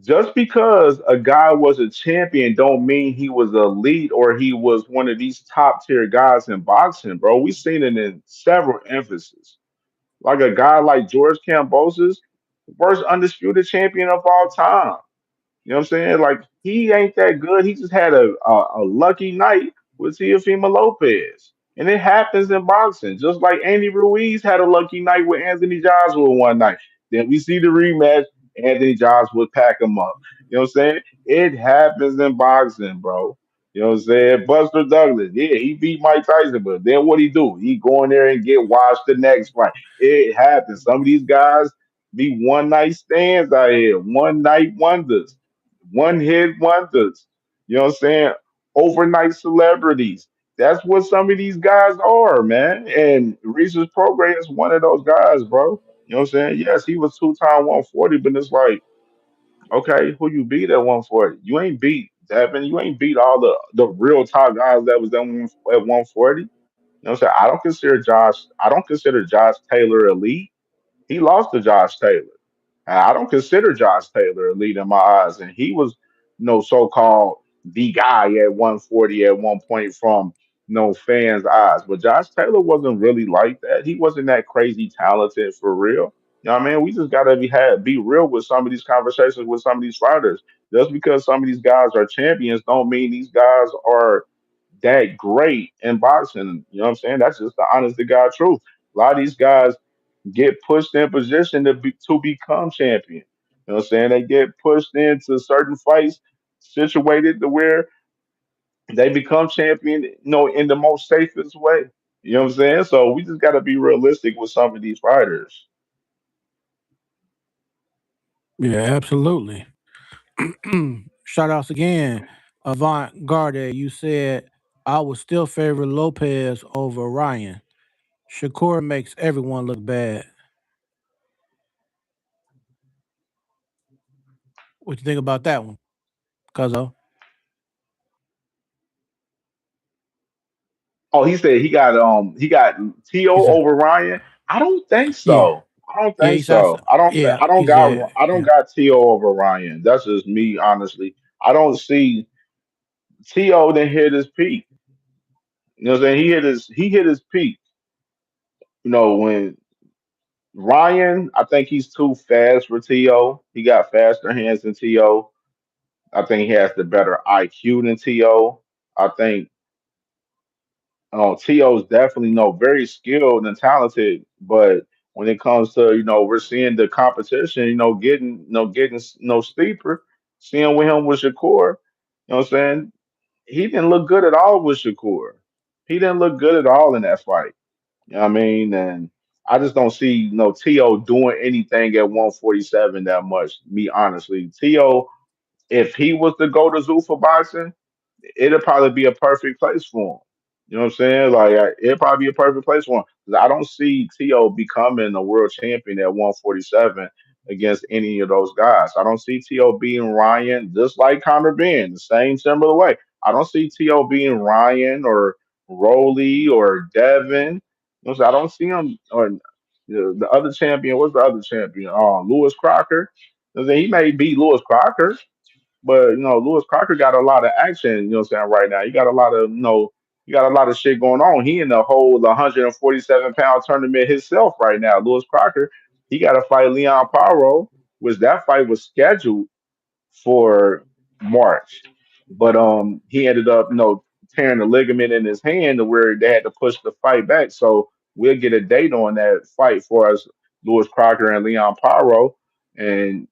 just because a guy was a champion don't mean he was elite or he was one of these top tier guys in boxing, bro. We've seen it in several emphases. Like a guy like George Kambosos. worst undisputed champion of all time. You know what I'm saying? Like he ain't that good. He just had a lucky night with Teofimo Lopez. And it happens in boxing. Just like Andy Ruiz had a lucky night with Anthony Joshua one night. Then we see the rematch, Anthony Joshua pack him up. You know what I'm saying? It happens in boxing, bro. You know what I'm saying? Buster Douglas, yeah, he beat Mike Tyson, but then what he do? He go in there and get washed the next fight. It happens. Some of these guys be one night stands out here, one night wonders, one hit wonders. You know what I'm saying? Overnight celebrities. That's what some of these guys are, man. And Reese's Program is one of those guys, bro. You know what I'm saying? Yes, he was two-time 140, but it's like, okay, who you beat at 140? You ain't beat Devin. You ain't beat all the real top guys that was at 140. You know what I'm saying? I don't consider Josh Taylor elite. He lost to Josh Taylor. I don't consider Josh Taylor a lead in my eyes, and he was no so-called the guy at 140 at one point from no fans' eyes. But Josh Taylor wasn't really like that. He wasn't that crazy talented for real. You know what I mean? We just gotta be real with some of these conversations with some of these fighters. Just because some of these guys are champions don't mean these guys are that great in boxing. You know what I'm saying? That's just the honest to God truth. A lot of these guys get pushed in position to become champion. You know what I'm saying? They get pushed into certain fights situated to where they become champion, in the most safest way. You know what I'm saying? So we just got to be realistic with some of these fighters. Yeah, absolutely. Shout outs again. Avant Garde, you said I would still favor Lopez over Ryan. Shakur makes everyone look bad. What you think about that one? Cuzzo? Oh, he got To He said, over Ryan. I don't think yeah. so. I don't Yeah, think he says, so. I don't think yeah, he said, I don't yeah. got To over Ryan. That's just me, honestly. I don't see To then hit his peak. You know what I'm saying? He hit his peak. When Ryan, I think he's too fast for To. He got faster hands than To. I think he has the better IQ than To. I think To is definitely very skilled and talented, but when it comes to we're seeing the competition, getting steeper. Seeing with him with Shakur, you know what I'm saying? He didn't look good at all with Shakur. He didn't look good at all in that fight. You know what I mean? And I just don't see To doing anything at 147 that much. Me honestly, To, if he was to go to Zoo for boxing, it'll probably be a perfect place for him. You know what I'm saying? Like it'll probably be a perfect place for him. 'Cause I don't see To becoming a world champion at 147 against any of those guys. I don't see To being Ryan, just like Conor being the same similar way. I don't see To being Ryan or Rolly or Devin. You know, so I don't see him or the other champion. What's the other champion? Lewis Crocker. You know, he may beat Lewis Crocker, but Lewis Crocker got a lot of action, what I'm saying, right now. You got a lot of shit going on. He in the whole 147-pound tournament himself right now. Lewis Crocker, he got to fight Leon Paro, which that fight was scheduled for March. But he ended up, tearing the ligament in his hand to where they had to push the fight back. So we'll get a date on that fight for us, Lewis Crocker and Leon Paro. And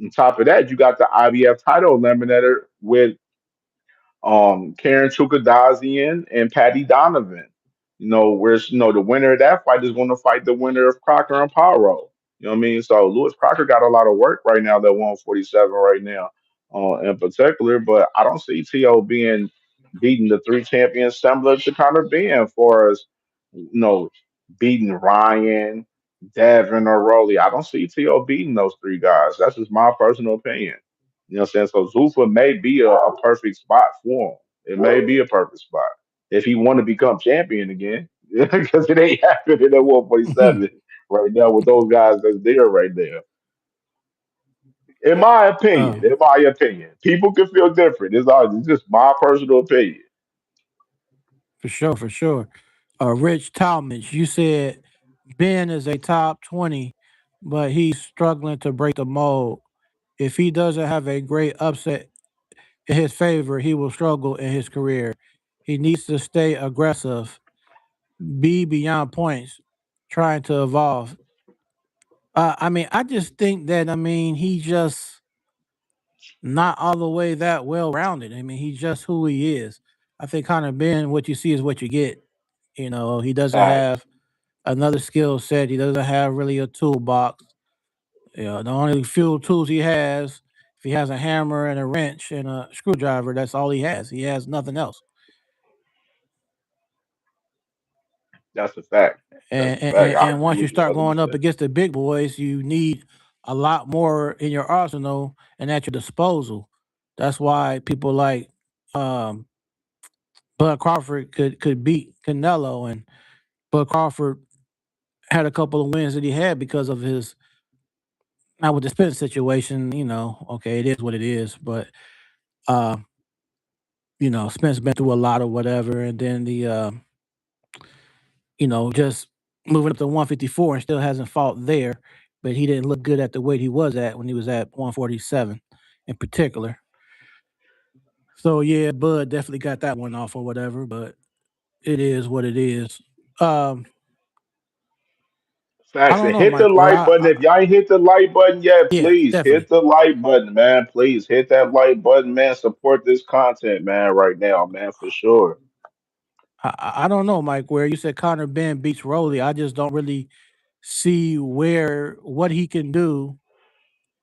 on top of that, you got the IBF title eliminator with Karen Chukadazian and Patty Donovan. Where the winner of that fight is going to fight the winner of Crocker and Paro. You know what I mean? So Lewis Crocker got a lot of work right now, that 147 right now, in particular. But I don't see To beating the three champions similar to Conor being for us, beating Ryan, Devin, or Rolly. I don't see To beating those three guys. That's just my personal opinion. You know what I'm saying? So Zuffa may be a perfect spot for him. It may be a perfect spot if he want to become champion again, because it ain't happening at 147 right now with those guys that's there right there. uh, In my opinion, people can feel different. It's just my personal opinion. for sure, for sure. Rich Talmadge, you said Ben is a top 20 but he's struggling to break the mold. If he doesn't have a great upset in his favor, he will struggle in his career. He needs to stay aggressive, be beyond points, trying to evolve. I mean, I just think that he just not all the way that well rounded. I mean, he's just who he is. I think Conor Ben, what you see is what you get. He doesn't Facts. have another skill set. He doesn't have really a toolbox. The only few tools he has, if he has a hammer and a wrench and a screwdriver, that's all he has. He has nothing else. That's a fact. That's And, a fact. and, I and agree once you with you start going up 100%. against the big boys, you need a lot more in your arsenal and at your disposal. That's why people like um, Bud Crawford could beat Canelo, and Bud Crawford had a couple of wins that he had because of his not with the Spence situation. Okay, it is what it is, but uh, Spence been through a lot or whatever, and then just moving up to 154 and still hasn't fought there, but he didn't look good at the weight he was at when he was at 147 in particular. So yeah, Bud definitely got that one off or whatever, but it is what it is. Um, I Facts. don't And know, hit the Mike. Where like button. If y'all ain't hit the like button yet, yeah, please hit definitely. the like button, man. Please hit that like button, man. Support this content, man, right now, man, for sure. I don't know, Mike. Where you said Connor Ben beats Rolly, I just don't really see where what he can do,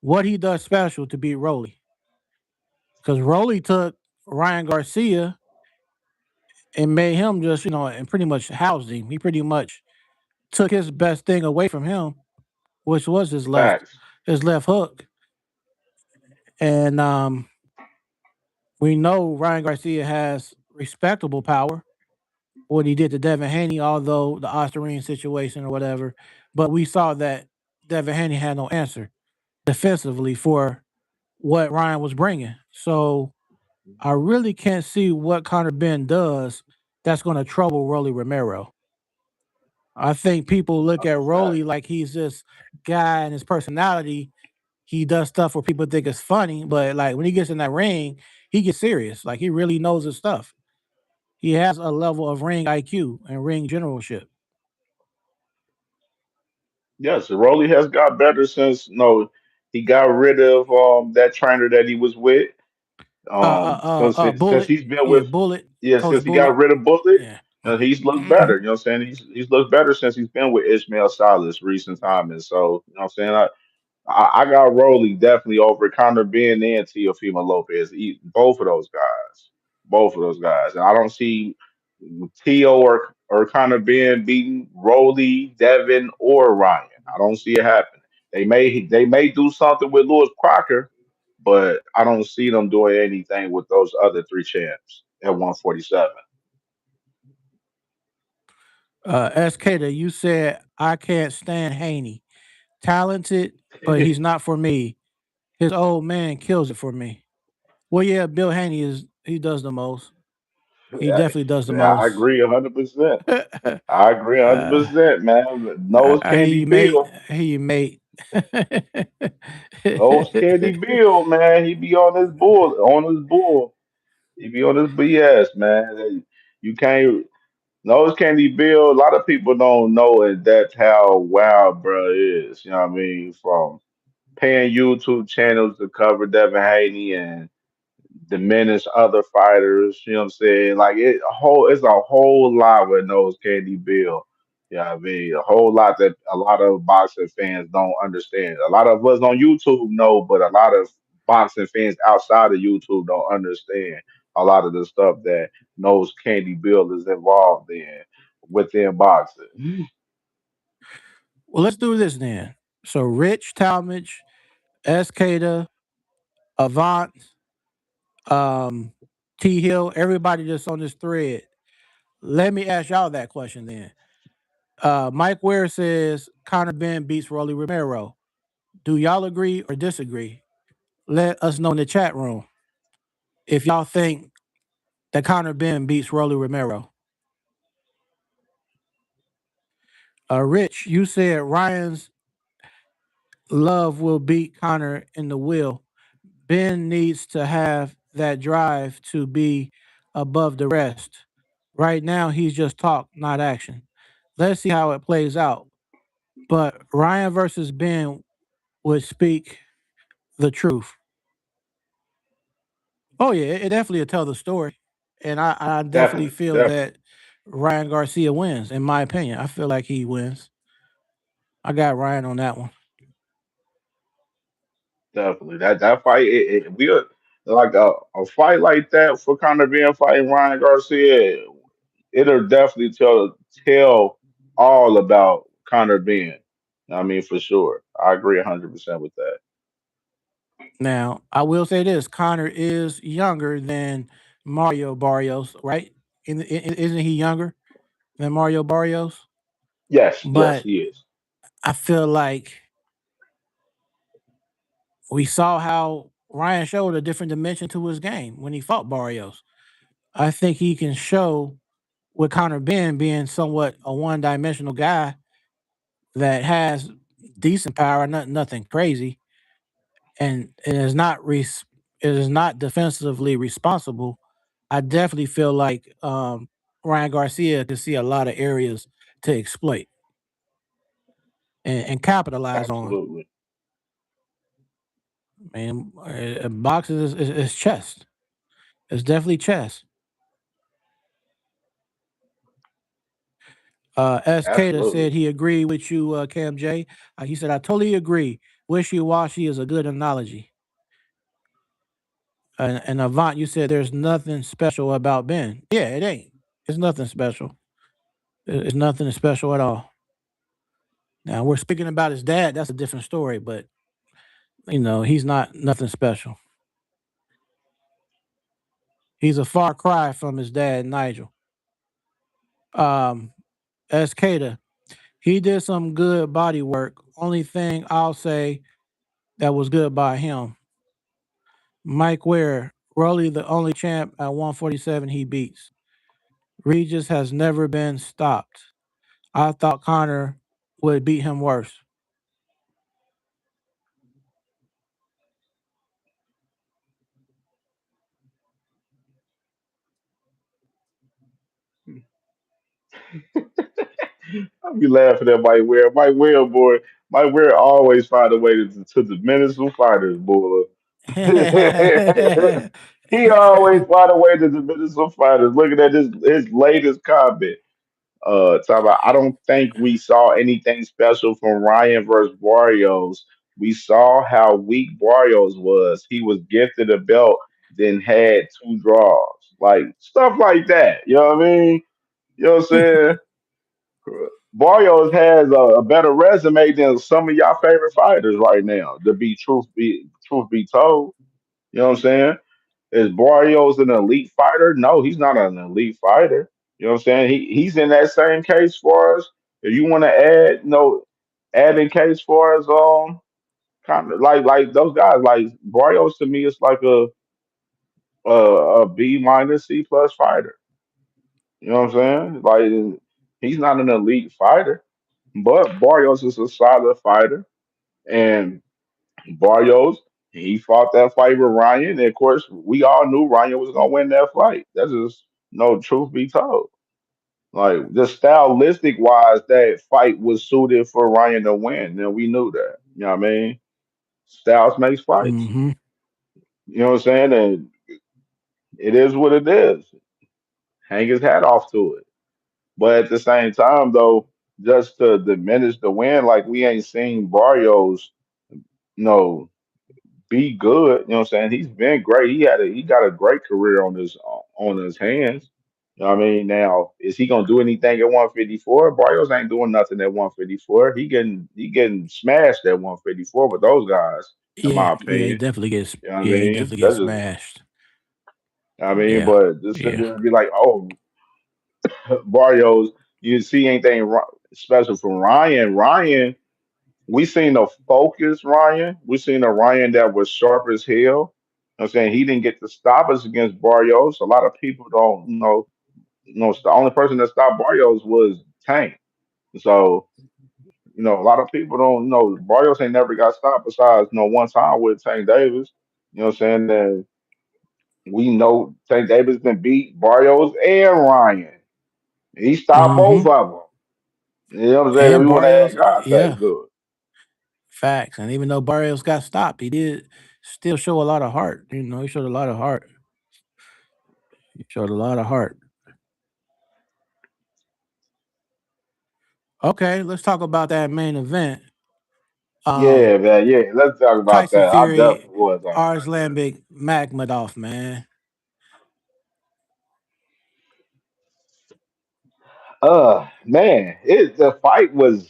what he does special to beat Rolly. Because Rolly took Ryan Garcia and made him just, and pretty much housed him. He pretty much took his best thing away from him, which was Facts. his left hook. And we know Ryan Garcia has respectable power. What he did to Devin Haney, although the Ostarine situation or whatever, but we saw that Devin Haney had no answer defensively for what Ryan was bringing. So I really can't see what Conor Ben does that's going to trouble Rolly Romero. I think people look That's at a fact. Rolly like he's this guy and his personality. He does stuff where people think it's funny, but like when he gets in that ring, he gets serious. Like he really knows his stuff. He has a level of ring IQ and ring generalship. Yes, Rolly has got better since no, he got rid of that trainer that he was with. Since Bullet. he's been Yeah, with, Bullet. yeah, Coach since he got Bullet. rid of Bullet, Yeah. he's looked better. You know what I'm saying? He's looked better since he's been with Ishmael Salas recent time. And so, you know what I'm saying? I got Rolly definitely over Conor Ben and Teofimo Lopez. Both of those guys. Both of those guys. And I don't see Tio or Conor Ben beating Rolly, Devin, or Ryan. I don't see it happening. They may do something with Lewis Crocker, but I don't see them doing anything with those other three champs at 147. SK, you said I can't stand Haney. Talented, but he's not for me. His old man kills it for me. Well, yeah, Bill Haney he does the most. He Yeah, definitely does the I most. agree 100%. I I agree 100%, man. Nose I hear Candy you, mate. Bill. I hear you, mate. Nose Candy Bill, man. He be on his bull, on his bull. He be on his BS, man. You can't Nose Candy Bill. A lot of people don't know it. That's how wild, bro, is. You know what I mean? From paying YouTube channels to cover Devin Haney and diminish other fighters. You know what I'm saying? Like it's a whole lot with those Candy Bill. Yeah, I mean, a whole lot that a lot of boxing fans don't understand. A lot of us on YouTube know, but a lot of boxing fans outside of YouTube don't understand a lot of the stuff that knows Candy Bill is involved in within boxing. Well, let's do this then. So, Rich Talmadge, Skada, Avant, um, T Hill, everybody that's on this thread. Let me ask y'all that question then. Mike Ware says Conor Ben beats Rolly Romero. Do y'all agree or disagree? Let us know in the chat room if y'all think that Conor Ben beats Rolly Romero. Rich, you said Ryan's Love will beat Connor in the will. Ben needs to have that drive to be above the rest. Right now, he's just talk, not action. Let's see how it plays out. But Ryan versus Ben would speak the truth. Oh yeah, it definitely will tell the story, and I definitely Definitely, feel definitely, that Ryan Garcia wins. In my opinion, I feel like he wins. I got Ryan on that one. definitely. That fight, we like a fight like that for Conor being fighting Ryan Garcia. It'll definitely tell all about Conor being. I mean, for sure. I agree 100% with that. Now, I will say this: Connor is younger than Mario Barrios, right? Isn't he younger than Mario Barrios? Yes, yes, But he is. I feel like we saw how Ryan showed a different dimension to his game when he fought Barrios. I think he can show with Connor Ben being somewhat a one-dimensional guy that has decent power, nothing crazy, and it is not defensively responsible. I definitely feel like Ryan Garcia could see a lot of areas to exploit and capitalize on. Absolutely. Man, boxing is chess. It's definitely chess. SK Absolutely. said he agreed with you, Cam J. He said, I totally agree. Wishy washy is a good analogy. And Avant, you said there's nothing special about Ben. Yeah, it ain't. It's nothing special. It's nothing special at all. Now we're speaking about his dad. That's a different story, but he's not nothing special. He's a far cry from his dad, Nigel. Um, Skata, he did some good body work. Only thing I'll say that was good by him. Mike Ware, Rolly, the only champ at 147 he beats. Regis has never been stopped. I thought Connor would beat him worse. I'll be laughing at Mike Ware. Mike Ware, boy. Mike Ware always find a way to diminish some fighters, boy. He always find a way to diminish some fighters. Looking at his latest comment. Talking about, I don't think we saw anything special from Ryan versus Barrios. We saw how weak Barrios was. He was gifted a belt, then had two draws. Like stuff like that. You know what I mean? You know what I'm saying? Barrios has a better resume than some of y'all favorite fighters right now. To be truth be told, you know what I'm saying? Is Barrios an elite fighter? No, he's not an elite fighter. You know what I'm saying? He's in that same case for us. If you want to add, add in case for us, kind of like those guys, like Barrios to me is like a B minus C plus fighter. You know what I'm saying? Like he's not an elite fighter, but Barrios is a solid fighter, and Barrios, he fought that fight with Ryan. And of course, we all knew Ryan was gonna win that fight. That's just no truth be told. Like just stylistic wise, that fight was suited for Ryan to win, and we knew that. You know what I mean? Styles makes fights. hmm You know what I'm saying? And it is what it is. Hang his hat off to it. But at the same time, though, just to diminish the win, like we ain't seen Barrios, no be good. You know what I'm saying? He's been great. He got a great career on his hands. You know what I mean? Now, is he gonna do anything at 154? Barrios ain't doing nothing at 154. He getting smashed at 154 with those guys, in my opinion. You know what I He mean? definitely gets That's just smashed. I mean, Yeah, but just sit yeah, there and be like, oh, Barrios, you see anything special from Ryan? Ryan, we seen a focused Ryan. We seen a Ryan that was sharp as hell. You know what I'm saying? He didn't get to stop us against Barrios. A lot of people don't know. The only person that stopped Barrios was Tank. So, A lot of people don't know Barrios ain't never got stopped besides one time with Tank Davis. You know what I'm saying? And we know Tank Davis can beat Barrios and Ryan. He stopped both Mm-hmm. of them. You know what I'm saying? And We want to Barrios, have contact. yeah, Good. facts. And even though Barrios got stopped, he did still show a lot of heart. He showed a lot of heart. He showed a lot of heart. Okay, let's talk about that main event. Yeah, Um, man. Yeah, let's talk about Tyson that. I Fury, definitely was talking about that. Arslanbek, Makhmadov, man. Man, the fight was.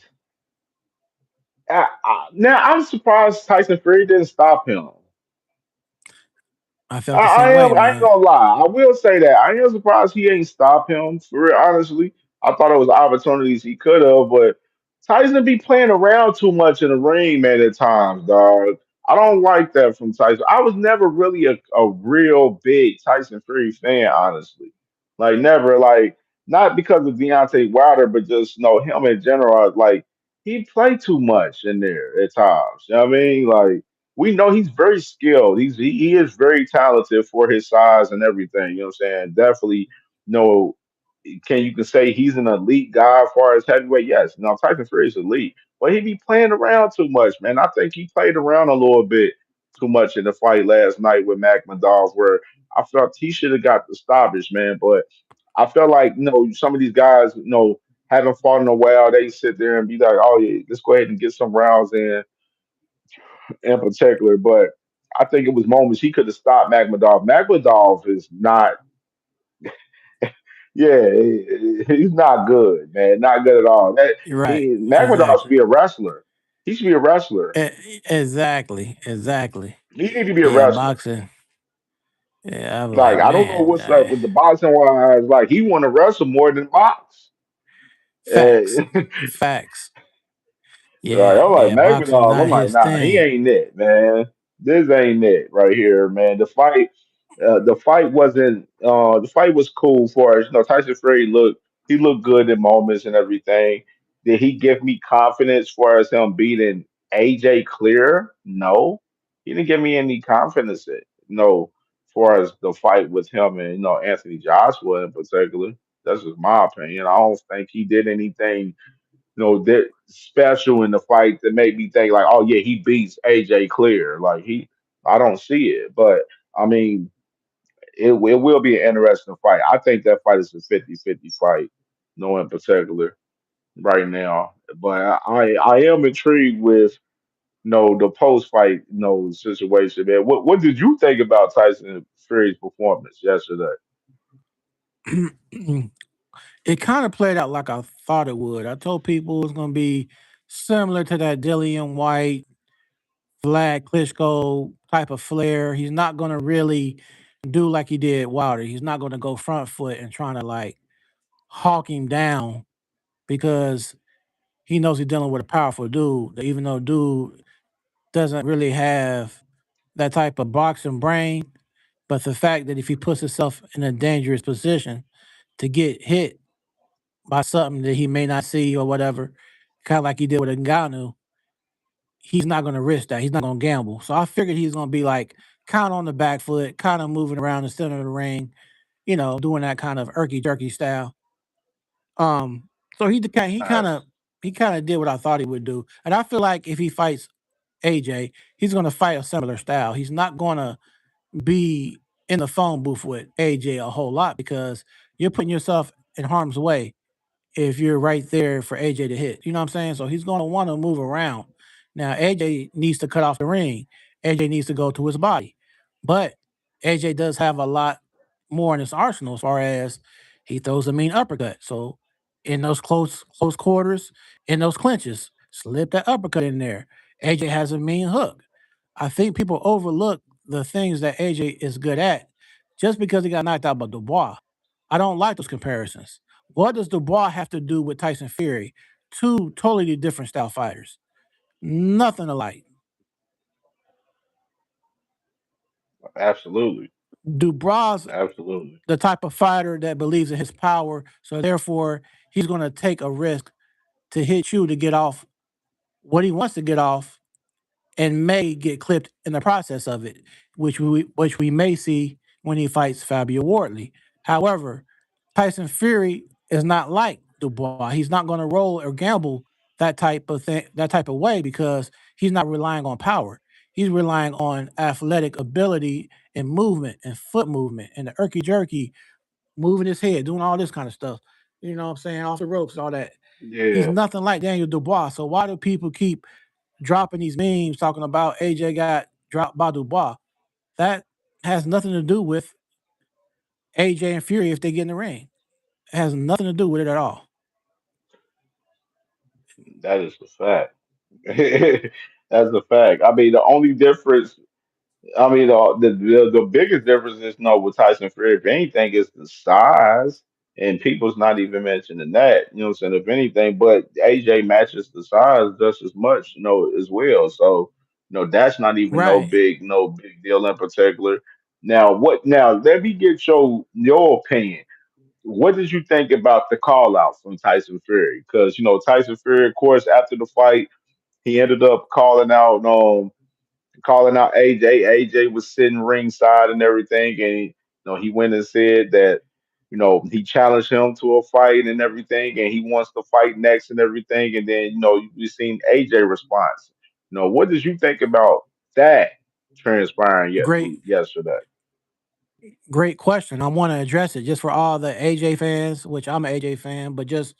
Now I'm surprised Tyson Fury didn't stop him. I felt the I same way, am. I ain't man. gonna lie. I will say that I am surprised he ain't stop him. For real, honestly, I thought it was opportunities he could have, but Tyson be playing around too much in the ring, man. At times, dog. I don't like that from Tyson. I was never really a real big Tyson Fury fan, honestly. Like never, like not because of Deontay Wilder, but just him in general. Like he played too much in there at times. You know what I mean? Like we know he's very skilled. He is very talented for his size and everything. You know what I'm saying? Definitely, no. You can say he's an elite guy as far as heavyweight? Yes. No, Tyson Fury is elite, but he be playing around too much, man. I think he played around a little bit too much in the fight last night with Makhmadov, where I felt he should have got the stoppage, man. But I felt like some of these guys, haven't fought in a while. They sit there and be like, "Oh yeah, let's go ahead and get some rounds in particular." But I think it was moments he could have stopped Makhmadov. Makhmadov is not, yeah, he's not good, man. Not good at all. You're right. Makhmadov should Exactly. be a wrestler. He should be a wrestler. Exactly. Exactly. He need to be a Yeah, wrestler. boxing. Yeah, I'm Like like, I don't know man, what's up with the boxing wise. Like he want to wrestle more than box. facts. And Facts. Like Yeah, I'm like yeah, boxing Makhmadov. I'm not like, his nah, he thing. ain't it, man. This ain't it right here, man. The fight wasn't. The fight was cool for us. Tyson Fury he looked good in moments and everything. Did he give me confidence for us him beating AJ Clear? No, he didn't give me any confidence. No, for as the fight with him and Anthony Joshua in particular. That's just my opinion. I don't think he did anything that special in the fight that made me think like, oh yeah, he beats AJ Clear. Like I don't see it, but I mean, it will be an interesting fight. I think that fight is a 50-50 fight, no in particular right now. But I am intrigued with the post fight situation, man. What did you think about Tyson Fury's performance yesterday? It kind of played out like I thought it would. I told people it was going to be similar to that Dillian White, Vlad Klitschko type of flair. He's not going to really do like he did Wilder. He's not going to go front foot and trying to like hawk him down because he knows he's dealing with a powerful dude. Even though dude doesn't really have that type of boxing brain, but the fact that if he puts himself in a dangerous position to get hit by something that he may not see or whatever, kind of like he did with Ngannou, he's not going to risk that. He's not going to gamble. So I figured he's going to be like kind of on the back foot, kind of moving around the center of the ring, doing that kind of irky jerky style. Um, so Nice. he kind of did what I thought he would do, and I feel like if he fights AJ, he's going to fight a similar style. He's not going to be in the phone booth with AJ a whole lot because you're putting yourself in harm's way if you're right there for AJ to hit. You know what I'm saying? So he's going to want to move around. Now, AJ needs to cut off the ring. AJ needs to go to his body. But AJ does have a lot more in his arsenal as far as he throws a mean uppercut. So in those close quarters, in those clinches, slip that uppercut in there. AJ has a mean hook. I think people overlook the things that AJ is good at just because he got knocked out by Dubois. I don't like those comparisons. What does Dubois have to do with Tyson Fury? Two totally different style fighters. Nothing alike. Absolutely. Dubois, Absolutely. the type of fighter that believes in his power, so therefore he's going to take a risk to hit you to get off what he wants to get off and may get clipped in the process of it, which we may see when he fights Fabio Wardley. However, Tyson Fury is not like Dubois. He's not going to roll or gamble that type of way because he's not relying on power. He's relying on athletic ability and movement and foot movement and the irky jerky, moving his head, doing all this kind of stuff. You know what I'm saying? Off the ropes, all that. He's Yeah, nothing like Daniel Dubois. So why do people keep dropping these memes talking about AJ got dropped by Dubois? That has nothing to do with AJ and Fury if they get in the ring. It has nothing to do with it at all. that is a fact. That's a fact. I mean, the only difference, I mean, the biggest difference is no with Tyson Fury. If anything, is the size, and people's not even mentioning that. You know what I'm saying? If anything, but AJ matches the size just as much, as well. So, that's not even Right. no big deal in particular. Now, what? Now, let me get your opinion. What did you think about the call out from Tyson Fury? Because Tyson Fury, of course, after the fight, he ended up calling out AJ. AJ was sitting ringside and everything, and he went and said that he challenged him to a fight and everything, and he wants to fight next and everything. And then you seen AJ response. What did you think about that transpiring yet Great, yesterday? great question. I want to address it just for all the AJ fans, which I'm an AJ fan, but just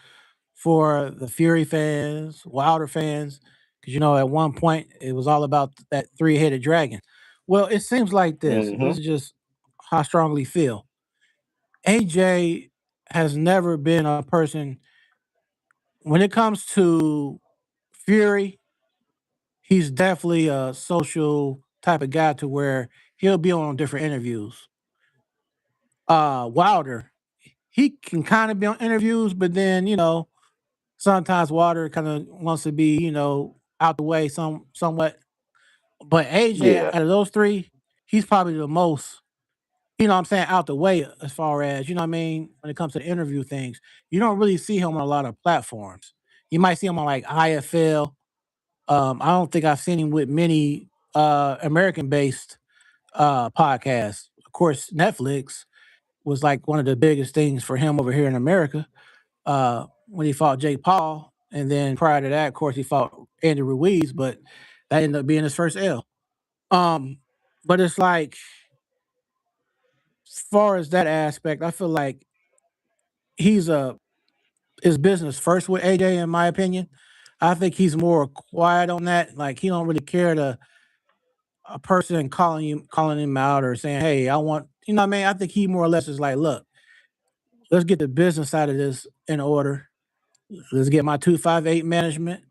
for the Fury fans, Wilder fans, because at one point it was all about that three-headed dragon. Well, it seems like this. This Hmm. is just how I strongly feel. AJ has never been a person when it comes to Fury. He's definitely a social type of guy to where he'll be on different interviews. Wilder, he can kind of be on interviews, but then sometimes Wilder kind of wants to be out the way somewhat. But AJ, Yeah, out of those three, he's probably the most what I'm saying, out the way as far as, what I mean, when it comes to interview things. You don't really see him on a lot of platforms. You might see him on like IFL. I don't think I've seen him with many American based podcasts. Of course, Netflix was like one of the biggest things for him over here in America when he fought Jake Paul. And then prior to that, of course, he fought Andy Ruiz, but that ended up being his first L. Um, but it's like, as far as that aspect, I feel like he's a is business first with AJ, in my opinion. I think he's more quiet on that. Like he don't really care to a person calling him out or saying, "Hey, I want," what I mean. I think he more or less is like, "Look, let's get the business side of this in order. Let's get my 258 management,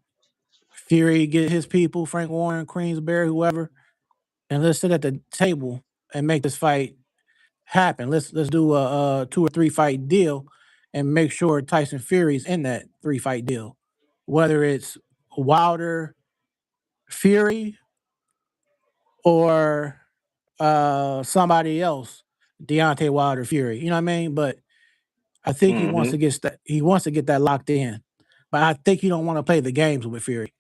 Fury, get his people, Frank Warren, Queensberry, whoever, and let's sit at the table and make this fight happen. Let's do a two or three fight deal and make sure Tyson Fury's in that three fight deal, whether it's Wilder Fury or somebody else, Deontay Wilder Fury. You know what I mean? But I think hmm he wants to get that locked in. But I think he don't want to play the games with Fury.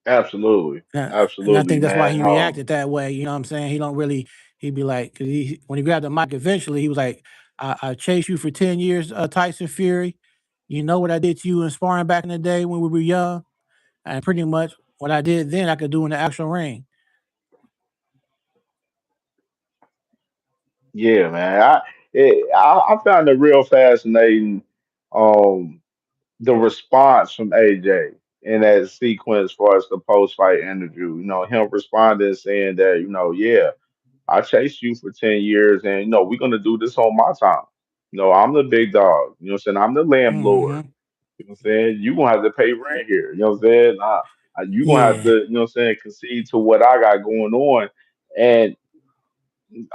absolutely, And I absolutely, think that's why man. he reacted that way. You know what I'm saying? He don't really. He'd be like, 'cause when he grabbed the mic, eventually he was like, "I chased you for 10 years, Tyson Fury. You know what I did to you in sparring back in the day when we were young, and pretty much what I did then I could do in the actual ring." Yeah, man. I found it real fascinating. Um, the response from AJ in that sequence, as far as the post fight interview. Him responding saying that, yeah, I chased you for 10 years, and we're gonna do this on my time. I'm the big dog. You know what I'm saying? I'm the landlord. Hmm. You know what I'm saying? You gonna have to pay rent here. You know what I'm saying? You gonna have to, Yeah, you know what I'm saying, concede to what I got going on. And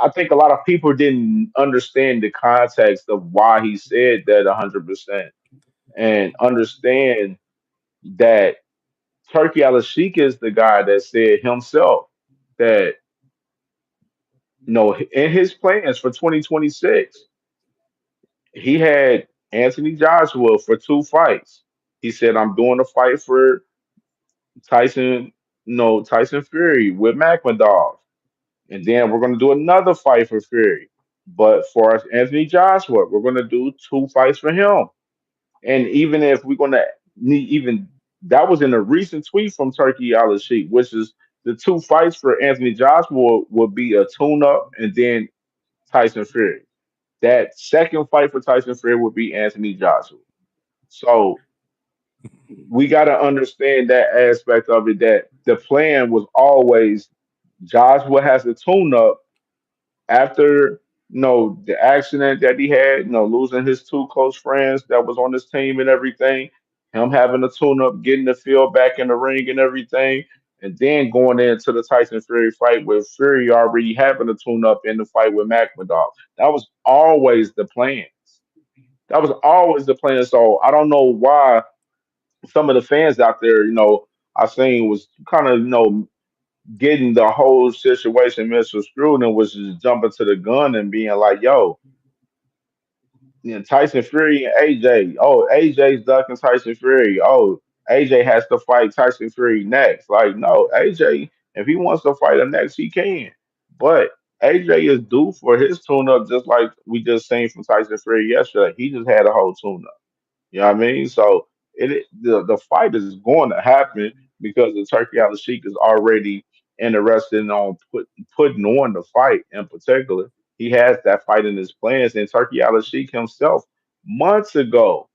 I think a lot of people didn't understand the context of why he said that 100%, and understand that Turkey Al is the guy that said himself that in his plans for 2026, he had Anthony Joshua for two fights. He said, I'm doing a fight for Tyson, no, Tyson Fury with Makhmadov. And then we're going to do another fight for Fury. But for us, Anthony Joshua, we're going to do two fights for him. And even if we're going to need, even that was in a recent tweet from Turkey Al Sheikh, which is the two fights for Anthony Joshua would be a tune up and then Tyson Fury. That second fight for Tyson Fury would be Anthony Joshua. So we got to understand that aspect of it, that the plan was always Joshua has a tune up after the accident that he had, losing his two close friends that was on his team and everything, him having a tune up, getting the field back in the ring and everything, and then going into the Tyson Fury fight with Fury already having a tune up in the fight with Makhmadov. That was always the plan. That was always the plan. So I don't know why some of the fans out there, I seen was kind of, getting the whole situation misconstrued and was just jumping to the gun and being like, yo, Tyson Fury and AJ. Oh, AJ's ducking Tyson Fury. Oh, AJ has to fight Tyson Fury next. Like, no, AJ, if he wants to fight him next, he can. But AJ is due for his tune up just like we just seen from Tyson Fury yesterday. He just had a whole tune up. You know what I mean? So the fight is going to happen because the Turkey Al Sheikh is already interested in putting on the fight in particular. He has that fight in his plans, and Turkey Al Sheikh himself months ago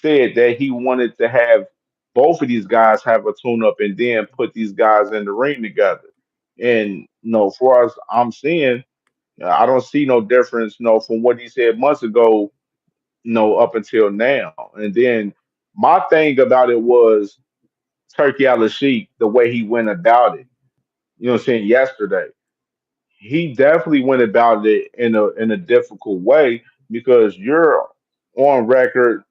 said that he wanted to have both of these guys have a tune up and then put these guys in the ring together. And for us, I'm seeing I don't see no difference, from what he said months ago, up until now. And then my thing about it was Turkey Al Sheikh, the way he went about it. You know what I'm saying? Yesterday, he definitely went about it in a difficult way because you're on record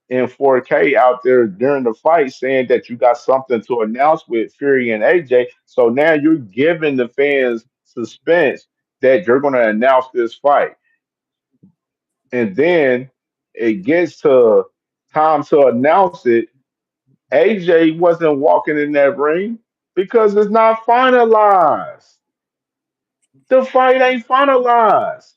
in 4K out there during the fight saying that you got something to announce with Fury and AJ. So now you're giving the fans suspense that you're going to announce this fight. And then it gets to time to announce it. AJ wasn't walking in that ring because it's not finalized. The fight ain't finalized.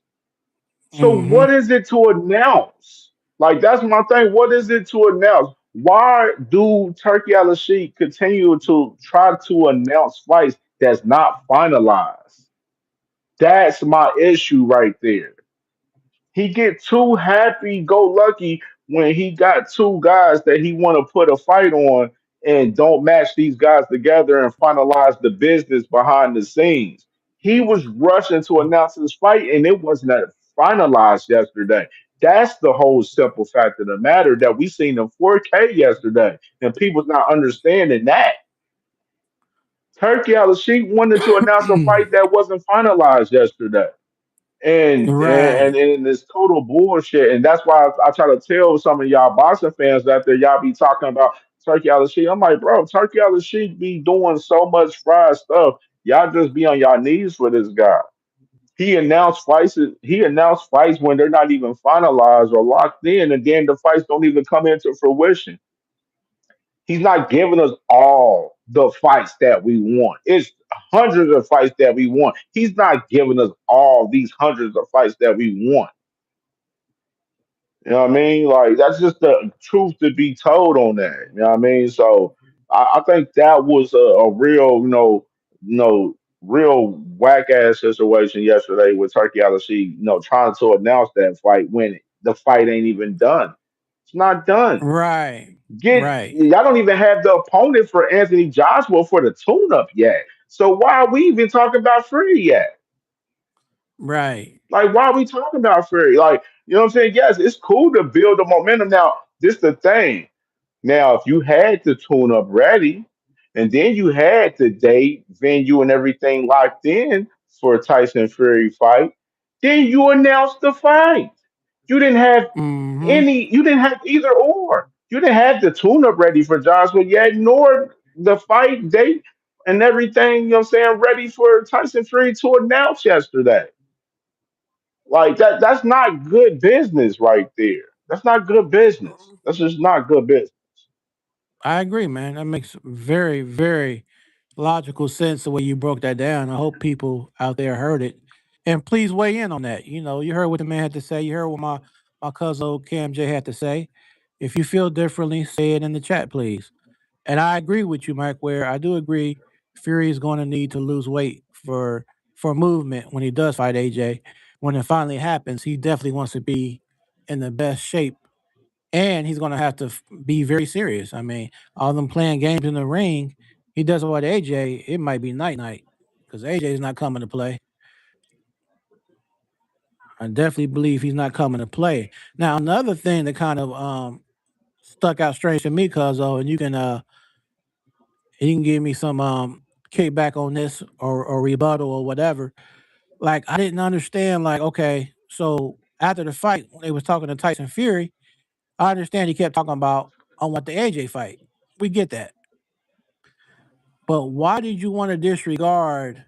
So Mm-hmm. what is it to announce? Like that's my thing. What is it to announce? Why do Turkey Al Sheikh continue to try to announce fights that's not finalized? That's my issue right there. He get too happy go lucky when he got two guys that he want to put a fight on and don't match these guys together and finalize the business behind the scenes. He was rushing to announce his fight and it wasn't finalized yesterday. That's the whole simple fact of the matter that we seen in 4K yesterday, and people's not understanding that. Turkey Al Sheikh wanted to announce a fight that wasn't finalized yesterday, and Right. it's total bullshit. And that's why I try to tell some of y'all boxing fans out there, y'all be talking about Turkey Al Sheikh. I'm like, bro, Turkey Al Sheikh be doing so much fried stuff. Y'all just be on y'all knees for this guy. He announced fights. He announced fights when they're not even finalized or locked in, and then the fights don't even come into fruition. He's not giving us all the fights that we want. It's hundreds of fights that we want. He's not giving us all these hundreds of fights that we want. You know what I mean? Like that's just the truth to be told on that. You know what I mean? So I think that was a real, real whack ass situation yesterday with Turkey Al Sheikh, trying to announce that fight when the fight ain't even done. It's not done. Right. Get Right. y'all don't even have the opponent for Anthony Joshua for the tune up yet. So why are we even talking about Fury yet? Right. Like why are we talking about Fury? Like, you know what I'm saying? Yes, it's cool to build the momentum. Now, this the thing. Now, if you had the tune up ready, and then you had the date, venue, and everything locked in for a Tyson Fury fight, then you announced the fight. You didn't have Mm-hmm. you didn't have either or. You didn't have the tune up ready for Joshua yet, nor the fight date and everything, you know what I'm saying, ready for Tyson Fury to announce yesterday. Like that's not good business right there. That's not good business. That's just not good business. I agree, man. That makes very, very logical sense the way you broke that down. I hope people out there heard it. And please weigh in on that. You know, you heard what the man had to say. You heard what my cousin Cam J had to say. If you feel differently, say it in the chat, please. And I agree with you, Mike, where I do agree Fury is going to need to lose weight for movement when he does fight AJ. When it finally happens, he definitely wants to be in the best shape, and he's going to have to be very serious. I mean, all them playing games in the ring, he does it with AJ, it might be night night because AJ is not coming to play. I definitely believe he's not coming to play. Now, another thing that kind of stuck out strange to me, cuz and you can give me some kickback on this or rebuttal or whatever. Like I didn't understand. Like okay, so after the fight when they was talking to Tyson Fury, I understand he kept talking about I want the AJ fight. We get that, but why did you want to disregard?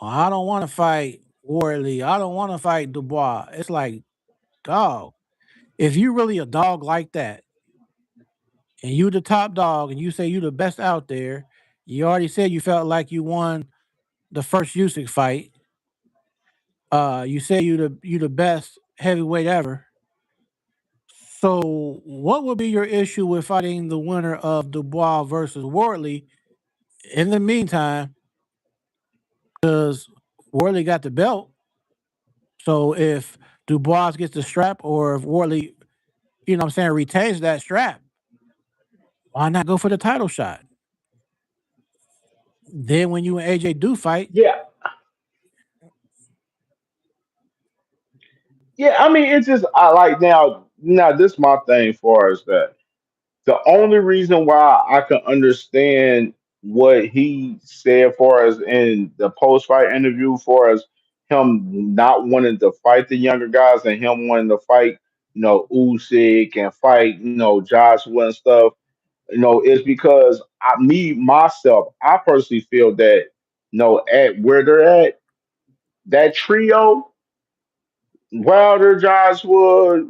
"Oh, I don't want to fight Wardley. I don't want to fight Dubois. It's like dog. If you really a dog like that, and you the top dog, and you say you the best out there, you already said you felt like you won the first Usyk fight. You say you the best heavyweight ever. So, what would be your issue with fighting the winner of Dubois versus Wardley? In the meantime, because Wardley got the belt, so if Dubois gets the strap, or if Wardley, what I'm saying, retains that strap, why not go for the title shot? Then when you and AJ do fight, Yeah, yeah. I mean, it's just I like now. Now, this my thing for is that the only reason why I can understand what he said for us in the post fight interview for us him not wanting to fight the younger guys and him wanting to fight, Usyk and fight, Joshua and stuff, is because me myself, I personally feel that, at where they're at, that trio, Wilder, Joshua,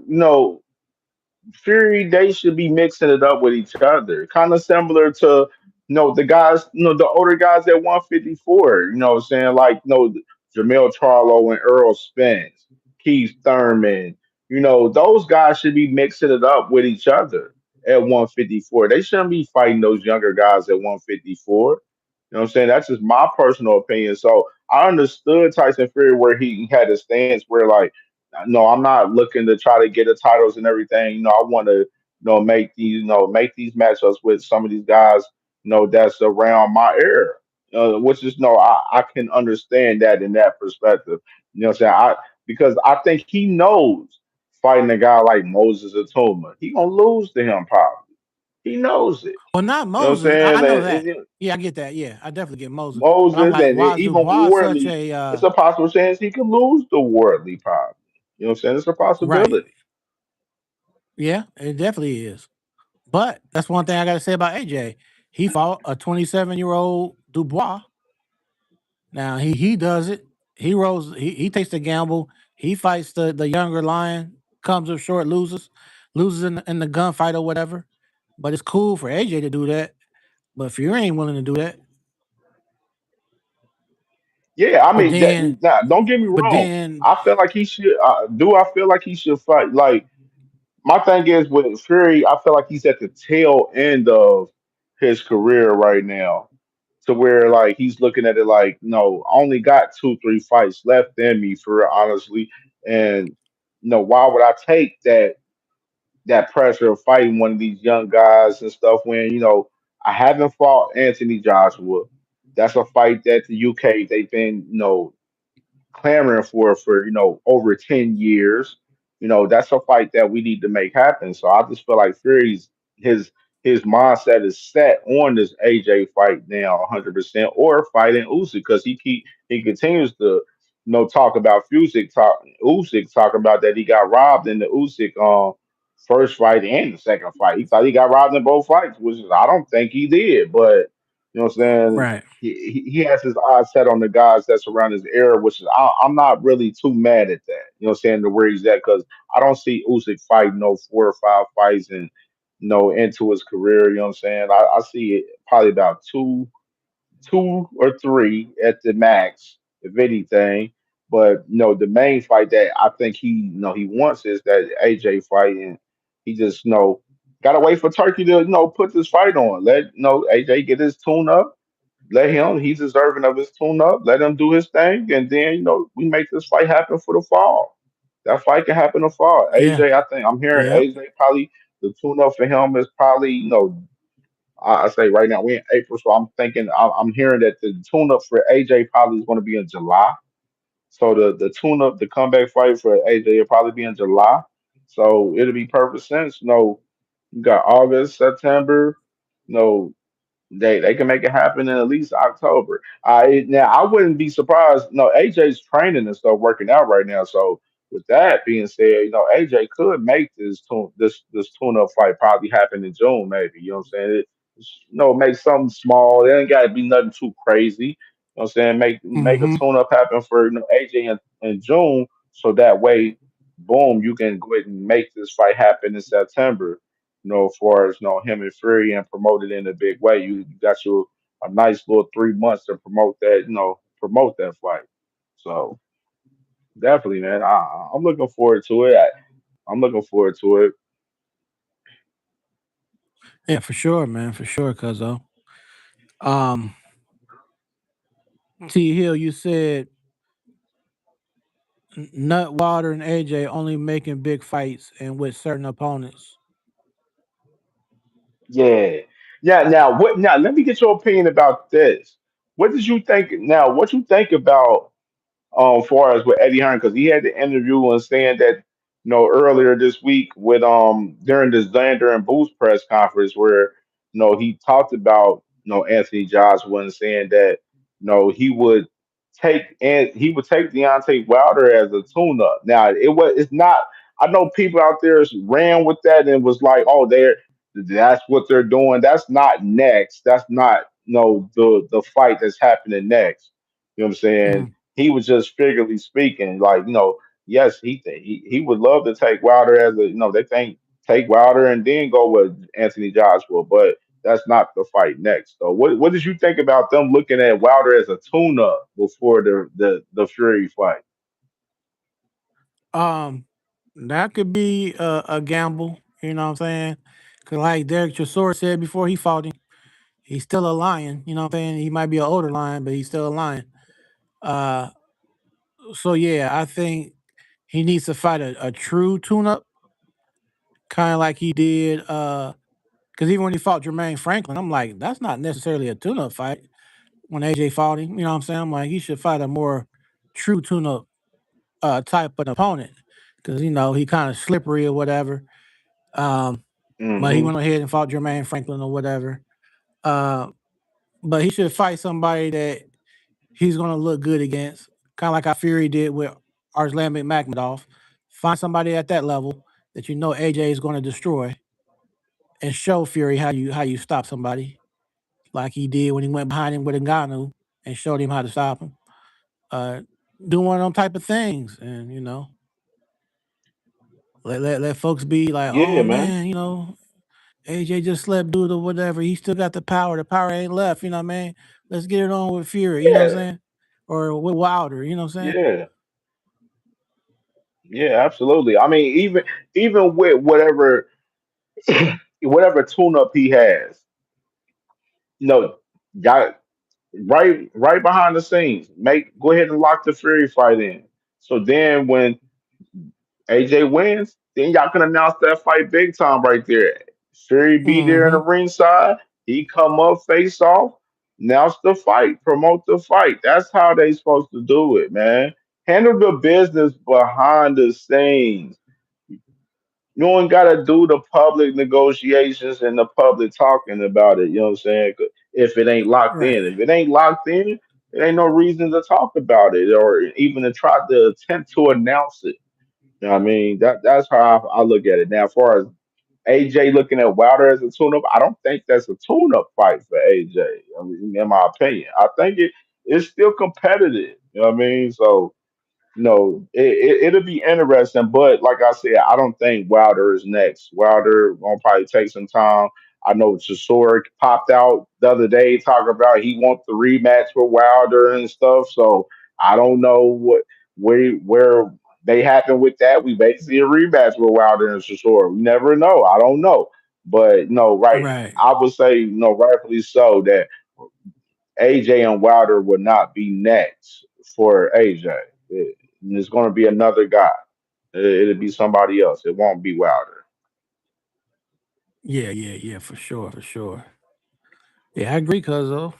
Fury, they should be mixing it up with each other. Kind of similar to, the guys, the older guys at 154, what I'm saying? Like, Jamel Charlo and Earl Spence, Keith Thurman, those guys should be mixing it up with each other at 154. They shouldn't be fighting those younger guys at 154. You know what I'm saying? That's just my personal opinion. So I understood Tyson Fury where he had a stance where, like, no, I'm not looking to try to get the titles and everything. I want to, make these matchups with some of these guys, that's around my era. Which is no, I can understand that in that perspective. You know what I'm saying? Because I think he knows fighting a guy like Moses Atuma, he gonna lose to him probably. He knows it. well, not You know what I'm Moses. I saying? know that. Yeah, I get that. Yeah, I definitely get Moses. But I'm Moses like, and why is even Dubois such Wardley, a it's a possible chance he could lose to Wardley probably. You know what I'm saying? It's a right? possibility. Yeah, it definitely is. But that's one thing I got to say about AJ. He fought a 27-year-old Dubois. Now he does it. He rolls. He takes the gamble. He fights the younger lion. Comes up short, loses in the gunfight or whatever. But it's cool for AJ to do that. But Fury ain't willing to do that. Yeah, I But mean, then, nah, don't get me but wrong. then, I feel like he should. Do I feel like he should fight? Like, my thing is with Fury, I feel like he's at the tail end of his career right now, to where like he's looking at it like, no, I only got two, three fights left in me for real, honestly, and why would I take that pressure of fighting one of these young guys and stuff when I haven't fought Anthony Joshua. That's a fight that the UK they've been clamoring for over 10 years. That's a fight that we need to make happen. So I just feel like Fury's his his mindset is set on this AJ fight now 100%, or fighting Usyk, because he continues to talk about Usyk talking about that he got robbed in the Usyk first fight and the second fight. He thought he got robbed in both fights, which is, I don't think he did, but You know what I'm saying? Right. He has his eyes set on the guys that's around his era, which is I'm not really too mad at that. You know what I'm saying? To where he's at, because I don't see Usyk fighting no 4 or 5 fights and into his career. You know what I'm saying? I see it probably about two or three at the max, if anything. But the main fight that I think he wants is that AJ fight, and he just gotta wait for Turkey to put this fight on. Let AJ get his tune up. Let him. He's deserving of his tune up. Let him do his thing, and then we make this fight happen for the fall. That fight can happen in the fall. Yeah. AJ, I think I'm hearing Yep. AJ probably the tune up for him is probably I say right now we're in April, so I'm thinking I'm hearing that the tune up for AJ probably is going to be in July. So the tune up, the comeback fight for AJ will probably be in July. So it'll be perfect sense. You got August, September. No, they can make it happen in at least October. I wouldn't be surprised. No, AJ's training and stuff working out right now. So with that being said, AJ could make this tune up fight probably happen in June, maybe. You know what I'm saying? Make something small. It ain't got to be nothing too crazy. You know what I'm saying? Make a Mm-hmm. tune up happen for AJ in June, so that way, boom, you can go ahead and make this fight happen in September. As far as him and Fury and promote it in a big way. You got you a nice little 3 months to promote that, promote that fight. So definitely, man, I'm looking forward to it. I'm looking forward to it. Yeah, for sure, man. For sure, cuzzo. Um, T Hill, you said Nut Wilder and AJ only making big fights and with certain opponents. Yeah, yeah. Now, what? Now, let me get your opinion about this. What did you think? Now, what you think about far as with Eddie Hearn, because he had the interview and saying that earlier this week with during the Xander and Boost press conference where he talked about Anthony Joshua and saying that he would take Deontay Wilder as a tune-up. Now it's not. I know people out there ran with that and was like, oh, that's what they're doing. That's not next. That's not the fight that's happening next. You know what I'm saying? Mm. He was just figuratively speaking, like yes, he would love to take Wilder as a they think take Wilder and then go with Anthony Joshua, but that's not the fight next. So what did you think about them looking at Wilder as a tune up before the Fury fight? Um, that could be a gamble. You know what I'm saying? Cause like Derek Chisora said before he fought him, he's still a lion. You know what I'm saying? He might be an older lion, but he's still a lion. Uh, so yeah, I think he needs to fight a true tune-up, kind of like he did. Because even when he fought Jermaine Franklin, I'm like, that's not necessarily a tune-up fight. When AJ fought him, you know what I'm saying? I'm like, he should fight a more true tune-up type of opponent, because he kind of slippery or whatever. Um, but he Hmm. went ahead and fought Jermaine Franklin or whatever. Uh, but he should fight somebody that he's gonna look good against, kind of like how Fury did with Arslan Makhmadov. Find somebody at that level that AJ is going to destroy, and show Fury how you stop somebody, like he did when he went behind him with Ngannou and showed him how to stop him. Uh, do one of them type of things, and let folks be like, Yeah, oh man. man, AJ just slept dude or whatever. He still got the power. The power ain't left. You know what I mean? Let's get it on with Fury. You know what I'm Yeah, saying? Or with Wilder. You know what I'm saying? yeah, yeah. Absolutely. I mean, even with whatever tune up he has, got right behind the scenes. Go ahead and lock the Fury fight in. So then when AJ wins, then y'all can announce that fight big time right there. Fury be there in the Mm-hmm. ringside. He come up face off. Announce the fight. Promote the fight. That's how they supposed to do it, man. Handle the business behind the scenes. You don't gotta do the public negotiations and the public talking about it. You know what I'm saying? 'Cause if it ain't locked Right. in, if it ain't locked in, there ain't no reason to talk about it or even to try to attempt to announce it. You know what I mean? That's how I look at it. Now, as far as AJ looking at Wilder as a tune-up. I don't think that's a tune-up fight for AJ. I mean, in my opinion, I think it's still competitive. You know what I mean? So no, it'll be interesting, but like I said, I don't think Wilder is next. Wilder gonna probably take some time. I know Chisora popped out the other day talking about he wants the rematch with Wilder and stuff. So I don't know where they happen with that. We may see a rematch with Wilder and Chisora. We never know. I don't know, but no, right. Right. I would say no, rightfully so that AJ and Wilder would not be next for AJ. It's going to be another guy. It'll be somebody else. It won't be Wilder. Yeah, yeah, yeah, for sure, for sure. Yeah, I agree, Cuzzo.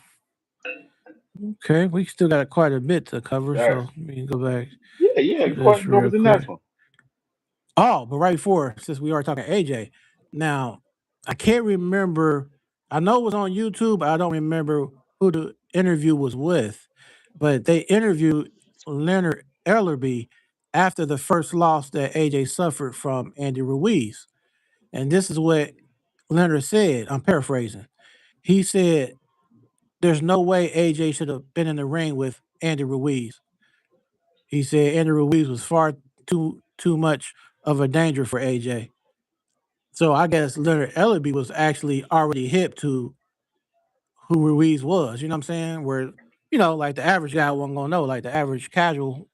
Okay, we still got quite a bit to cover, Yeah, so we can go back yeah, yeah. to Go ahead this and go real with the quick. next one. Oh, but right before, since we are talking AJ, now I can't remember. I know it was on YouTube, but I don't remember who the interview was with. But they interviewed Leonard Ellerby after the first loss that AJ suffered from Andy Ruiz. And this is what Leonard said. I'm paraphrasing. He said, "There's no way AJ should have been in the ring with Andy Ruiz." He said Andy Ruiz was far too much of a danger for AJ. So I guess Leonard Ellerby was actually already hip to who Ruiz was. You know what I'm saying? Where like the average guy wasn't gonna know, like the average casual,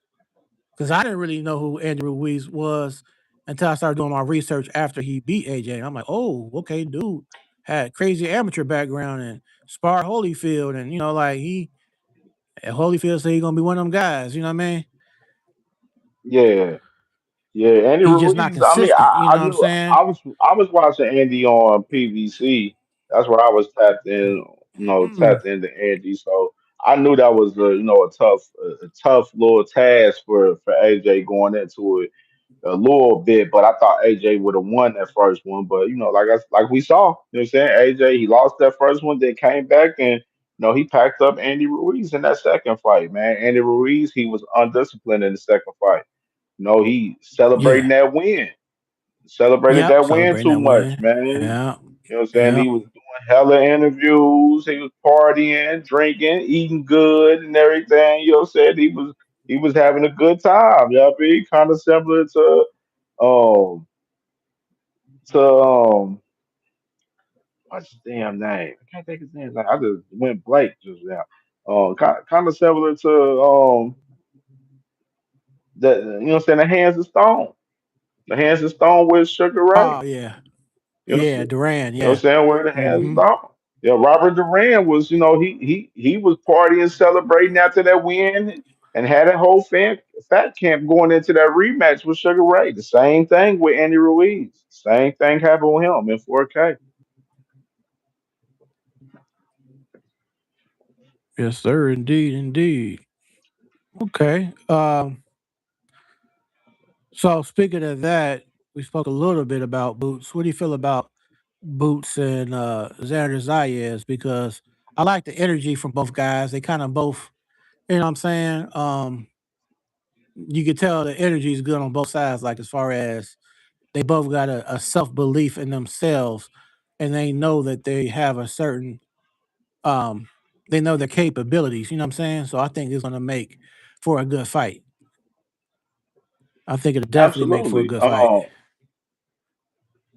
because I didn't really know who Andy Ruiz was until I started doing my research after he beat AJ. And I'm like, oh, okay, dude had crazy amateur background and sparred Holyfield, and like he at Holyfield said he gonna be one of them guys. You know what I mean? Yeah, yeah. Andy He's just not Ruiz. I mean, consistent. You I know what I'm knew saying? I was watching Andy on PVC. That's where I was tapped in. Mm, Tapped into Andy. So I knew that was a tough little task for AJ going into it a little bit, but I thought AJ would have won that first one. But like we saw, you know what I'm saying? AJ he lost that first one, then came back and he packed up Andy Ruiz in that second fight, man. Andy Ruiz, he was undisciplined in the second fight. He yeah. celebrating that win. Celebrated Yep. that win Celebrating too that much, win. man. Yeah. You know what I'm saying? Yeah. He was doing hella interviews, he was partying, drinking, eating good and everything. You know what I'm saying? He was having a good time, you know what I mean? Kind of similar um to what's his damn name? I can't think of his name. Like, I just went blank just now. Kind of similar to you know what I'm saying, the Hands of Stone. The Hands of Stone with Sugar Ray. Oh yeah. You know what I'm Yeah. saying? Duran. You know what I'm Yeah. saying? Where the Hands of Hmm. Stone. Yeah, Robert Duran was, he was partying, celebrating after that win, and had a whole fat camp going into that rematch with Sugar Ray. The same thing with Andy Ruiz. Same thing happened with him in 4K. Yes, sir. Indeed. Indeed. Okay. So speaking of that, we spoke a little bit about Boots. What do you feel about Boots and Xander Zayas? Because I like the energy from both guys. They kind of both, you know what I'm saying? You could tell the energy is good on both sides, like as far as they both got a self belief in themselves and they know that they have a certain um they know their capabilities, you know what I'm saying? So I think it's gonna make for a good fight. I think it'll definitely make for a Absolutely. good fight.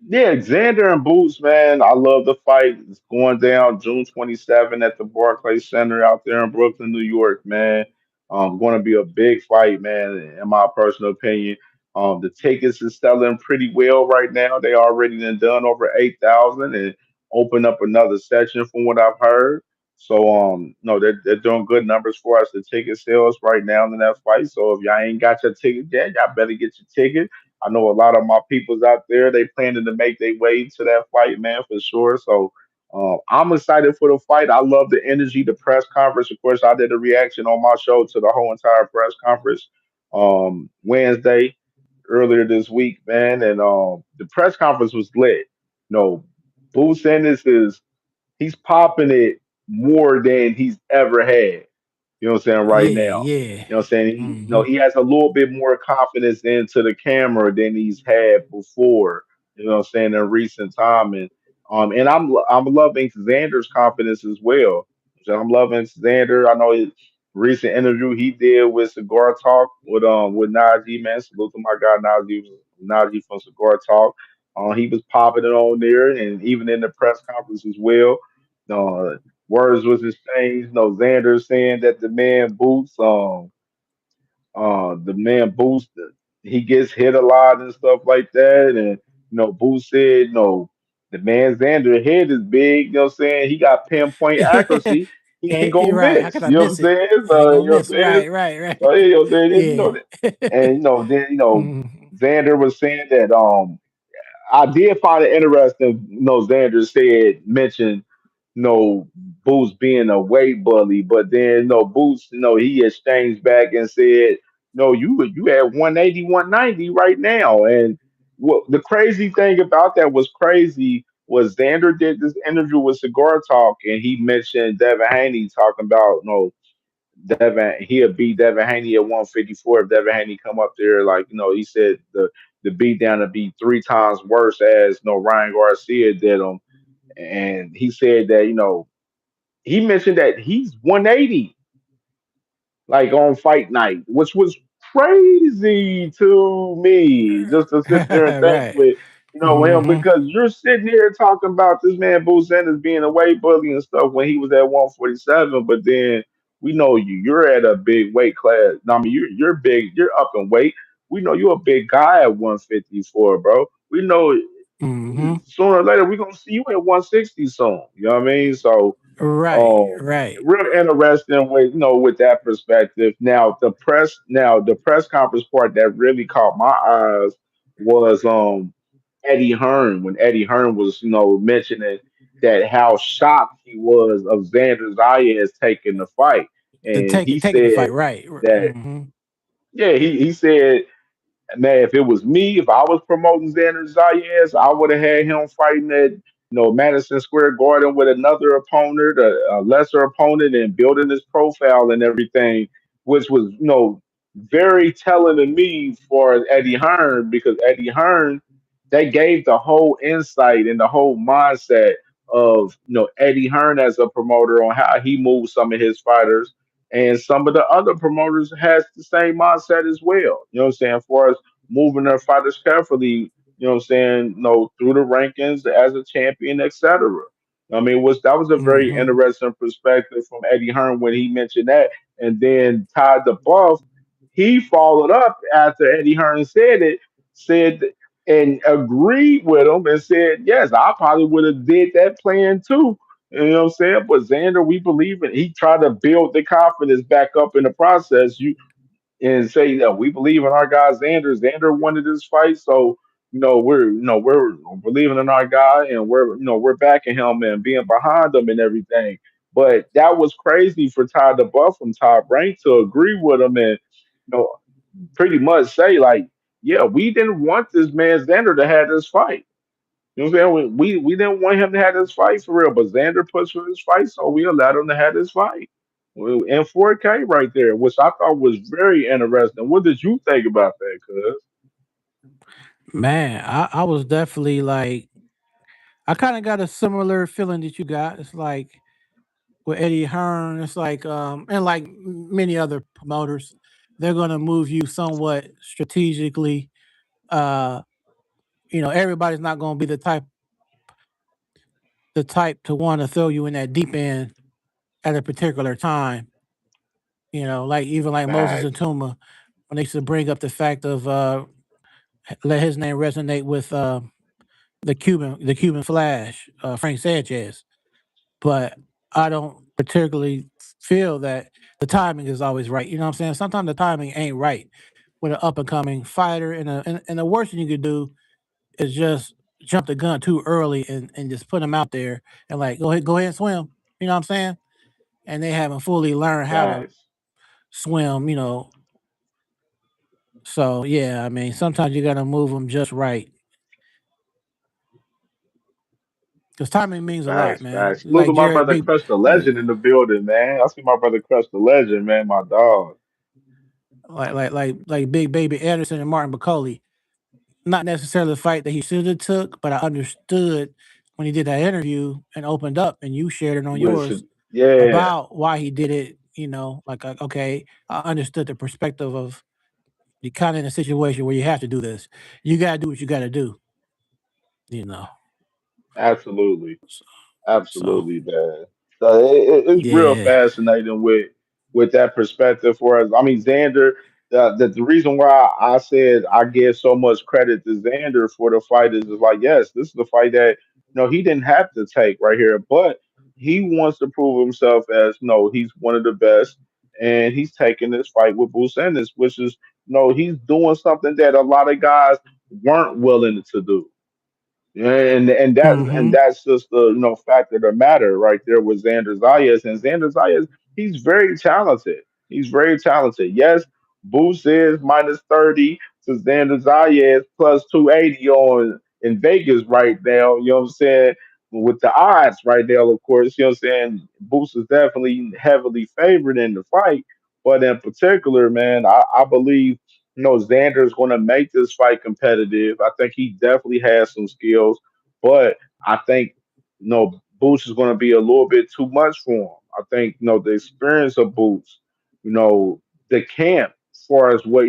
Yeah, Xander and Boots, man. I love the fight. It's going down June 27 at the Barclays Center out there in Brooklyn, New York, man. Going to be a big fight, man. In my personal opinion, the tickets is selling pretty well right now. They already done over 8,000 and open up another section from what I've heard. So, no, they're doing good numbers for us. The ticket sales right now in that fight. So if y'all ain't got your ticket yet, y'all better get your ticket. I know a lot of my peoples out there, they planning to make their way to that fight, man, for sure. So I'm excited for the fight. I love the energy, the press conference. Of course, I did a reaction on my show to the whole entire press conference Wednesday earlier this week, man. And the press conference was lit. No, Boo Sanders he's popping it more than he's ever had. You know what I'm saying, right Yeah, now. yeah. You know what I'm saying? Hmm. He has a little bit more confidence into the camera than he's had before. You know what I'm saying, in recent time. And I'm loving Xander's confidence as well. So I'm loving Xander. I know his recent interview he did with Cigar Talk with Najee, man. Salute to my guy Najee from Cigar Talk. He was popping it on there and even in the press conference as well. Uh, words was exchanged. Xander saying that the man Boost, he gets hit a lot and stuff like that. And, Boost said, the man Xander head is big. You know what I'm saying? He got pinpoint accuracy. He ain't You're gonna right. How miss. can I You know what I'm miss it? saying? I ain't So, you gonna know what miss. I'm saying? Right, right, right. So, you know, Yeah. and, then, Mhm. Xander was saying that, I did find it interesting, Xander mentioned, Boots being a weight bully, but then, Boots, he exchanged back and said, no, you at 180, 190 right now. And what the crazy thing about that was crazy was Xander did this interview with Cigar Talk and he mentioned Devin Haney talking about, Devin, he'll beat Devin Haney at 154 if Devin Haney come up there. Like, he said the beat down to be three times worse as Ryan Garcia did him. And he said that, he mentioned that he's 180 like on fight night, which was crazy to me just to sit there and think Right. with, him Hmm. because you're sitting here talking about this man Boo Sanders being a weight bully and stuff when he was at 147, but then we know you're at a big weight class. No, I mean you're big, you're up in weight. We know you're a big guy at 154, bro. We know Hmm. sooner or later we're gonna see you at 160 soon. You know what I mean? So Right, um, right. real interesting with with that perspective. Now the press conference part that really caught my eyes was Eddie Hearn when Eddie Hearn was mentioning that how shocked he was of Xander Zayas taking the fight, The and he taking the said fight. Right. that Hmm. yeah he said man, if it was me, if I was promoting Xander Zayas, I would have had him fighting at Madison Square Garden with another opponent, a lesser opponent, and building his profile and everything, which was very telling to me for Eddie Hearn because Eddie Hearn they gave the whole insight and the whole mindset of Eddie Hearn as a promoter on how he moves some of his fighters. And some of the other promoters has the same mindset as well. You know what I'm saying? For us moving their fighters carefully, through the rankings as a champion, etc. I mean, that was a very Hmm. interesting perspective from Eddie Hearn when he mentioned that. And then Todd DeBuff, he followed up after Eddie Hearn said and agreed with him and said, yes, I probably would have did that plan too. You know what I'm saying? But Xander, we believe in. He tried to build the confidence back up in the process. And say that we believe in our guy Xander. Xander wanted this fight, so we're believing in our guy, and we're backing him and being behind him and everything. But that was crazy for Todd DeBuff from Top Rank to agree with him and pretty much say like, yeah, we didn't want this man Xander to have this fight. You know what I'm saying? We didn't want him to have this fight for real, but Xander pushed for this fight, so we allowed him to have this fight. Well, in 4K right there, which I thought was very interesting. What did you think about that, cuz? Man, I was definitely like, I kind of got a similar feeling that you got. It's like with Eddie Hearn, it's like, and like many other promoters, they're gonna move you somewhat strategically. Uh, everybody's not gonna be the type to want to throw you in that deep end at a particular time. Like even like Moses and Facts. Tuma, when they used to bring up the fact of let his name resonate with the Cuban Flash, Frank Sanchez. But I don't particularly feel that the timing is always right. You know what I'm saying? Sometimes the timing ain't right with an up and coming fighter, and the worst thing you could do is just jump the gun too early and just put them out there and like go ahead and swim. You know what I'm saying? And they haven't fully learned how to Facts. swim. So yeah, I mean sometimes you gotta move them just right because timing means a lot, Facts. man. Facts. Salute to Like my Jared brother Big, Crush the Legend in the building, man. I see my brother Crush the Legend, man, my dog. like Big Baby Anderson and Martin McCauley. not necessarily the fight that he should have took, but I understood when he did that interview and opened up, and you shared it on Which yours yeah, about why he did it. Like okay, I understood the perspective of you kind of in a situation where you have to do this. You got to do what you got to do. You know. absolutely. So, so Absolutely, man. So it's real yeah. fascinating with that perspective for us. I mean, Xander. The reason why I said I give so much credit to Xander for the fight is like, yes, this is the fight that he didn't have to take right here, but he wants to prove himself as he's one of the best, and he's taking this fight with Bruce Ennis, which is he's doing something that a lot of guys weren't willing to do. Yeah, and Mm-hmm. that's just the fact of the matter right there with Xander Zayas. And Xander Zayas, he's very talented. He's very talented. Yes, Boost is -30 to Xander Zayas plus 280 on in Vegas right now. You know what I'm saying? With the odds right there, of course, you know what I'm saying? Boost is definitely heavily favored in the fight. But in particular, man, I believe Xander's going to make this fight competitive. I think he definitely has some skills, but I think Boots is going to be a little bit too much for him. I think the experience of Boots, you know, the camp, as far as what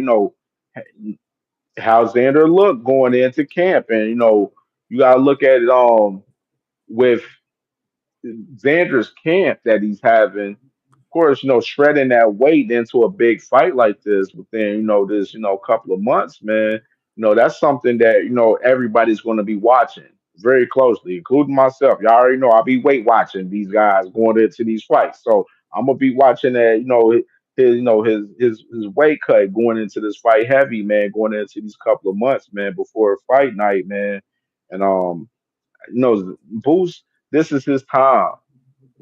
how Xander looked going into camp, and you got to look at it with Xander's camp that he's having, of course, shredding that weight into a big fight like this within, this, couple of months, man, that's something that, everybody's going to be watching very closely, including myself. Y'all already know I'll be weight watching these guys going into these fights. So I'm gonna be watching that, his weight cut going into this fight heavy, man, going into these couple of months, man, before fight night, man. And Boost, this is his time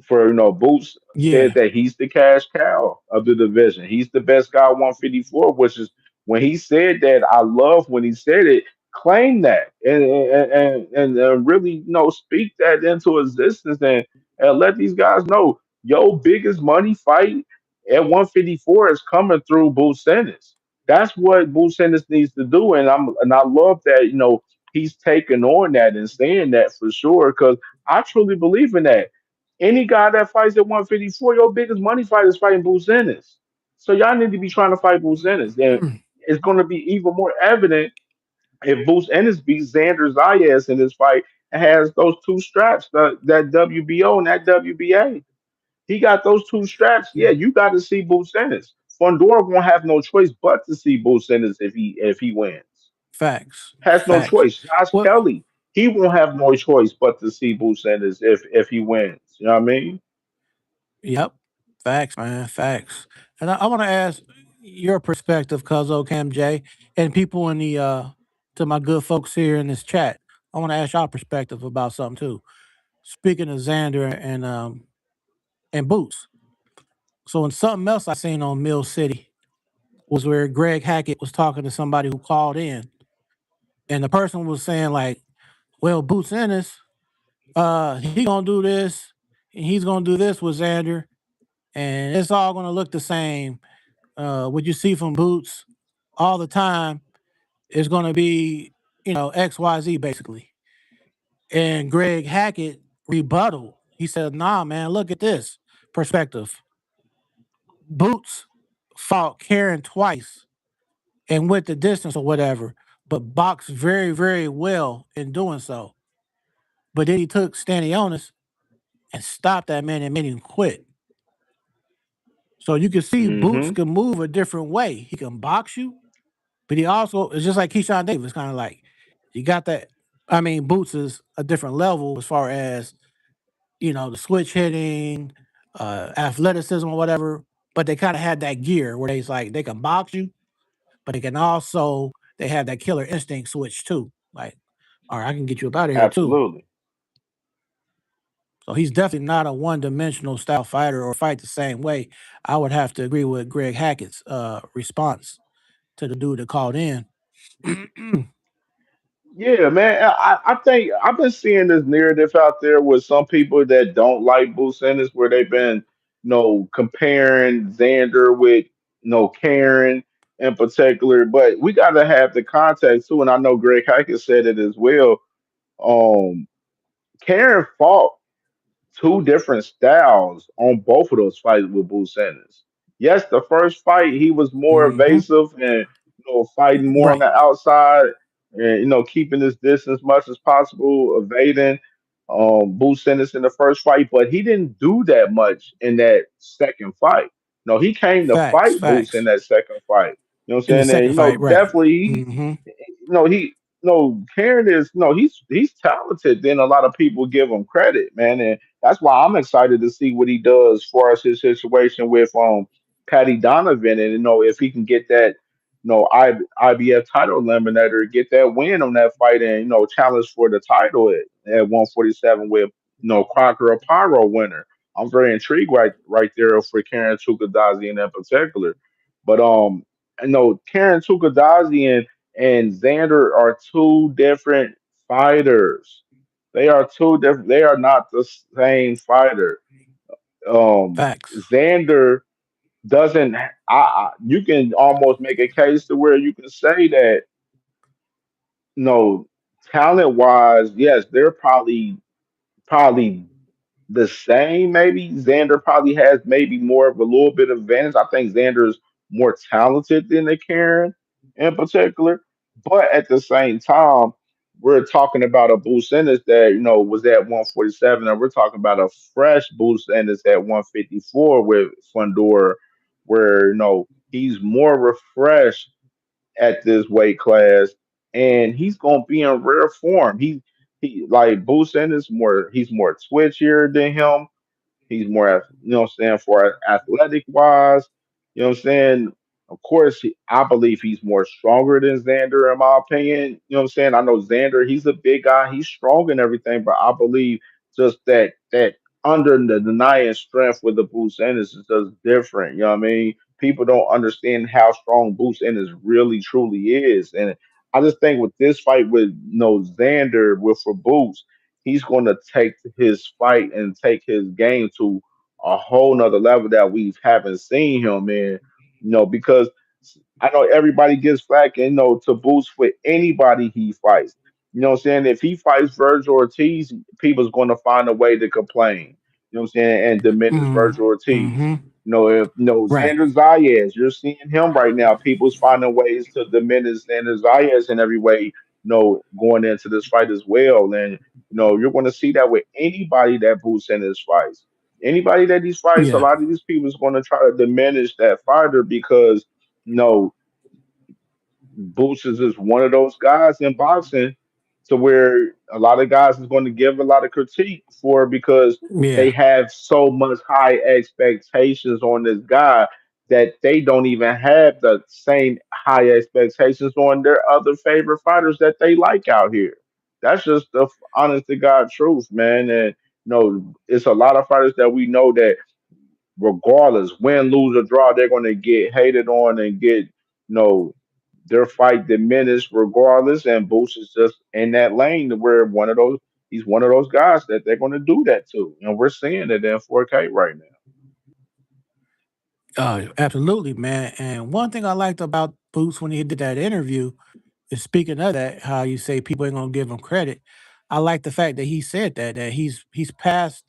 for Boots said Yeah. that he's the cash cow of the division. He's the best guy 154, which is when he said that. I love when he said it. Claim that and really speak that into existence and let these guys know your biggest money fight at 154 is coming through Boots Ennis. That's what Boots Ennis needs to do, and I love that he's taking on that and saying that for sure because I truly believe in that. Any guy that fights at 154, your biggest money fight is fighting Boots Ennis. So y'all need to be trying to fight Boots Ennis. And it's going to be even more evident if Boots Ennis beats Xander Zayas in this fight and has those two straps, that WBO and that WBA. He got those two straps. Yeah, you got to see Boots Ennis. Fundora won't have no choice but to see Boots Ennis if he wins. Facts. Has no Facts. choice. Josh Well, Kelly, he won't have no choice but to see Boots Ennis if he wins. You know what I mean? yep. Facts, man. Facts. And I want to ask your perspective, Cuzzo, Cam J, and people in the to my good folks here in this chat. I want to ask y'all perspective about something too. Speaking of Xander and Boots. So in something else I seen on Mill City was where Greg Hackett was talking to somebody who called in, and the person was saying like, "Well, Boots Ennis, he gonna do this, and he's gonna do this with Xander, and it's all gonna look the same. What you see from Boots all the time is gonna be, XYZ basically." And Greg Hackett rebutted. He said, "Nah, man, look at this perspective. Boots fought Karen twice and went the distance or whatever, but boxed very, very well in doing so. But then he took Stanionis and stopped that man and made him quit. So you can see Boots Hmm. can move a different way. He can box you, but he also it's just like Keyshawn Davis, kind of like you got that. I mean, Boots is a different level as far as the switch hitting, athleticism or whatever. But they kind of had that gear where they's like they can box you, but they have that killer instinct switch too. Like, all right, I can get you up out of here too. Absolutely. So he's definitely not a one-dimensional style fighter or fight the same way. I would have to agree with Greg Hackett's response to the dude that called in. Yeah, man. I think I've been seeing this narrative out there with some people that don't like Boots Ennis, where they've been, comparing Xander with, Karen, in particular. But we got to have the context too, and I know Greg Hackett said it as well. Um, Karen fought two different styles on both of those fights with Boo Sanders. Yes, the first fight he was more Mm-hmm. evasive and fighting more on Right. the outside and keeping his distance much as possible, evading Boo Sanders in the first fight, but he didn't do that much in that second fight. No, he came to Facts. fight Boots in Facts. that second fight. You know what In the I'm saying? And second fight, right. definitely Mm-hmm. he Karen is he's talented than a lot of people give him credit, man. And that's why I'm excited to see what he does for us his situation with Patty Donovan and if he can get that IBF title eliminator, get that win on that fight and challenge for the title at 147 with Crocker or Pyro winner. I'm very intrigued right there for Karen Tukadazi in that particular. But I know Karen Tukadazi and Xander are two different fighters. They are two different. They are not the same fighter. Facts. Xander doesn't. You can almost make a case to where you can say that no, talent wise, yes, they're probably the same. Maybe Xander probably has maybe more of a little bit of advantage. I think Xander's more talented than the Karen in particular, but at the same time, we're talking about a Bruce Ennis that was at 147, and we're talking about a fresh Bruce Ennis at 154 with Fundora, where he's more refreshed at this weight class, and he's gonna be in rare form. He like Bruce Ennis he's more twitchier than him. He's more, what I'm saying, for athletic wise. You know what I'm saying? Of course, I believe he's more stronger than Xander, in my opinion. You know what I'm saying? I know Xander, he's a big guy, he's strong and everything, but I believe just that under the denying strength with the Bruce Ennis is just different. You know what I mean? People don't understand how strong Bruce Ennis really truly is. And I just think with this fight with Xander with for Boots, he's going to take his fight and take his game to a whole nother level that we haven't seen him in. Because I know everybody gets flack and to boost for anybody he fights. You know what I'm saying? If he fights Virgil Ortiz, people's going to find a way to complain. You know what I'm saying? And diminish Virgil Ortiz. Mm-hmm. If Right. Xander Zayas, you're seeing him right now. People's finding ways to diminish Xander Zayas in every way. Going into this fight as well, and you're going to see that with anybody that boosts in his fights. Anybody that these fights, a Yeah. lot of these people is going to try to diminish that fighter because you know Boots is just one of those guys in boxing to where a lot of guys is going to give a lot of critique for because they Yeah. have so much high expectations on this guy that they don't even have the same high expectations on their other favorite fighters that they like out here. That's just the honest to God truth, man. And it's a lot of fighters that we know that regardless, win, lose, or draw, they're going to get hated on and get, their fight diminished regardless. And Boots is just in that lane to where he's one of those guys that they're going to do that to. And we're seeing it in 4K right now. Absolutely, man. And one thing I liked about Boots when he did that interview is speaking of that, how you say people ain't gonna give him credit. I like the fact that he said that he's past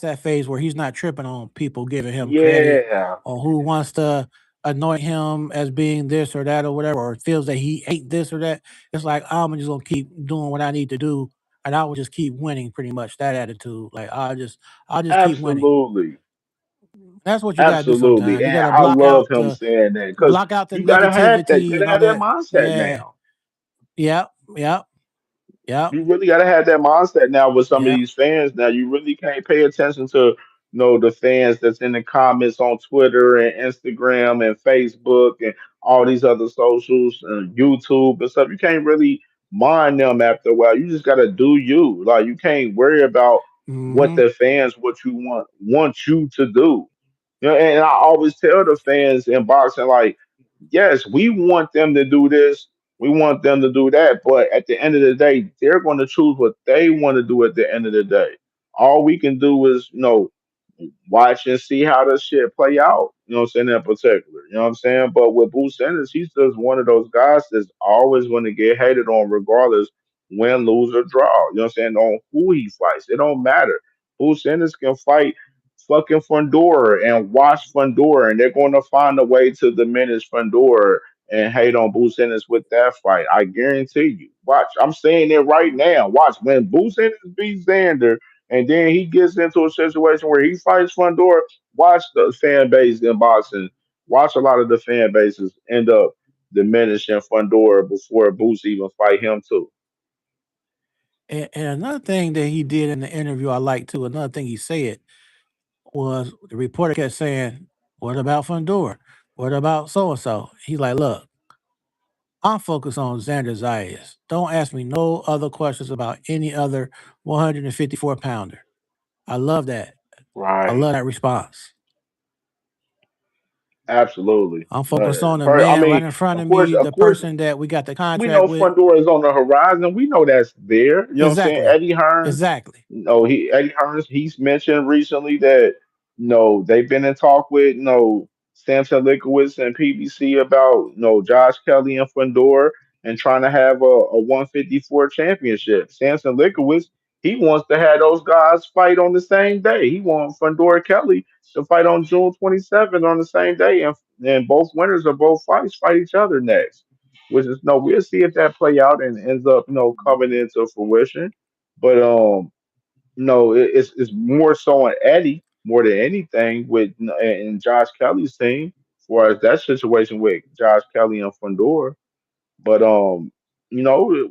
that phase where he's not tripping on people giving him credit Yeah, or who wants to anoint him as being this or that or whatever, or feels that he ain't this or that. It's like I'm just gonna keep doing what I need to do, and I will just keep winning. Pretty much that attitude. Like I'll just keep winning. absolutely. That's what you gotta do Absolutely. sometimes. You And gotta I love him saying that because block out the you got to have that. You negativity got and to all have that that. mindset Yeah. now. Yep. Yep. Yep. You really got to have that mindset now with some of Yep. these fans. Now you really can't pay attention to the fans that's in the comments on Twitter and Instagram and Facebook and all these other socials and YouTube and stuff. You can't really mind them after a while. You just got to do you. Like you can't worry about what Mm-hmm. the fans what you want you to do. And I always tell the fans in boxing like yes, we want them to do this, we want them to do that, but at the end of the day, they're going to choose what they want to do at the end of the day. All we can do is, watch and see how this shit play out. You know what I'm saying, in particular. You know what I'm saying? But with Boo Sanders, he's just one of those guys that's always going to get hated on regardless win, lose, or draw. You know what I'm saying? On who he fights. It don't matter. Boo Sanders can fight fucking Fundora and watch Fundora, and they're going to find a way to diminish Fundora and hate on Boo Sanders with that fight. I guarantee you. Watch. I'm saying it right now. Watch. When Boo Sanders beats Xander, and then he gets into a situation where he fights Fundora, watch the fan base in boxing. Watch a lot of the fan bases end up diminishing Fundora before Boots even fight him too. And another thing that he did in the interview I liked too, another thing he said was the reporter kept saying, "What about Fundora? What about so and so?" He's like, "Look, I'm focused on Xander Zayas. Don't ask me no other questions about any other 154 pounder." I love that. I Right. love that response. Absolutely. I'm focused on the I man right mean, in front of me, of the course, person that we got the we contract know with. Fundora is on the horizon. We know that's there. You know what I'm saying? Exactly. Eddie Hearns. Exactly. No, he Eddie Hearns. He's mentioned recently that they've been in talk with Samson Likowitz and PBC about Josh Kelly and Fundora and trying to have a 154 championship. Samson Likowitz, he wants to have those guys fight on the same day. He wants Fundora Kelly to fight on June 27th on the same day, and both winners of both fights fight each other next. Which is no, we'll see if that play out and ends up coming into fruition. But no, it's more so on Eddie more than anything with and Josh Kelly's team, as far as that situation with Josh Kelly and Fundora. But you know,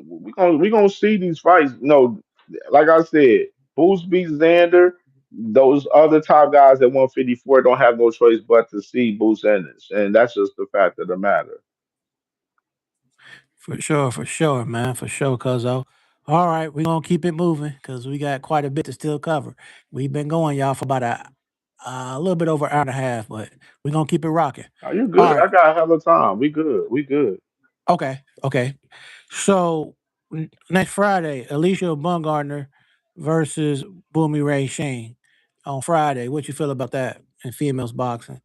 we gonna see these fights. Like I said, Boots beats Xander. Those other top guys at 154 don't have no choice but to see Boots Ennis, and that's just the fact of the matter. For sure, man, for sure, Cuzzo. All right, we're gonna keep it moving because we got quite a bit to still cover. We've been going, y'all, for about a little bit over an hour and a half, but we're gonna keep it rocking. Are you All good? right, I got a hell of time. We good. We good. okay, okay. So next Friday, Alicia Bungardner versus Boomy Ray Shane on Friday. What you feel about that in females boxing?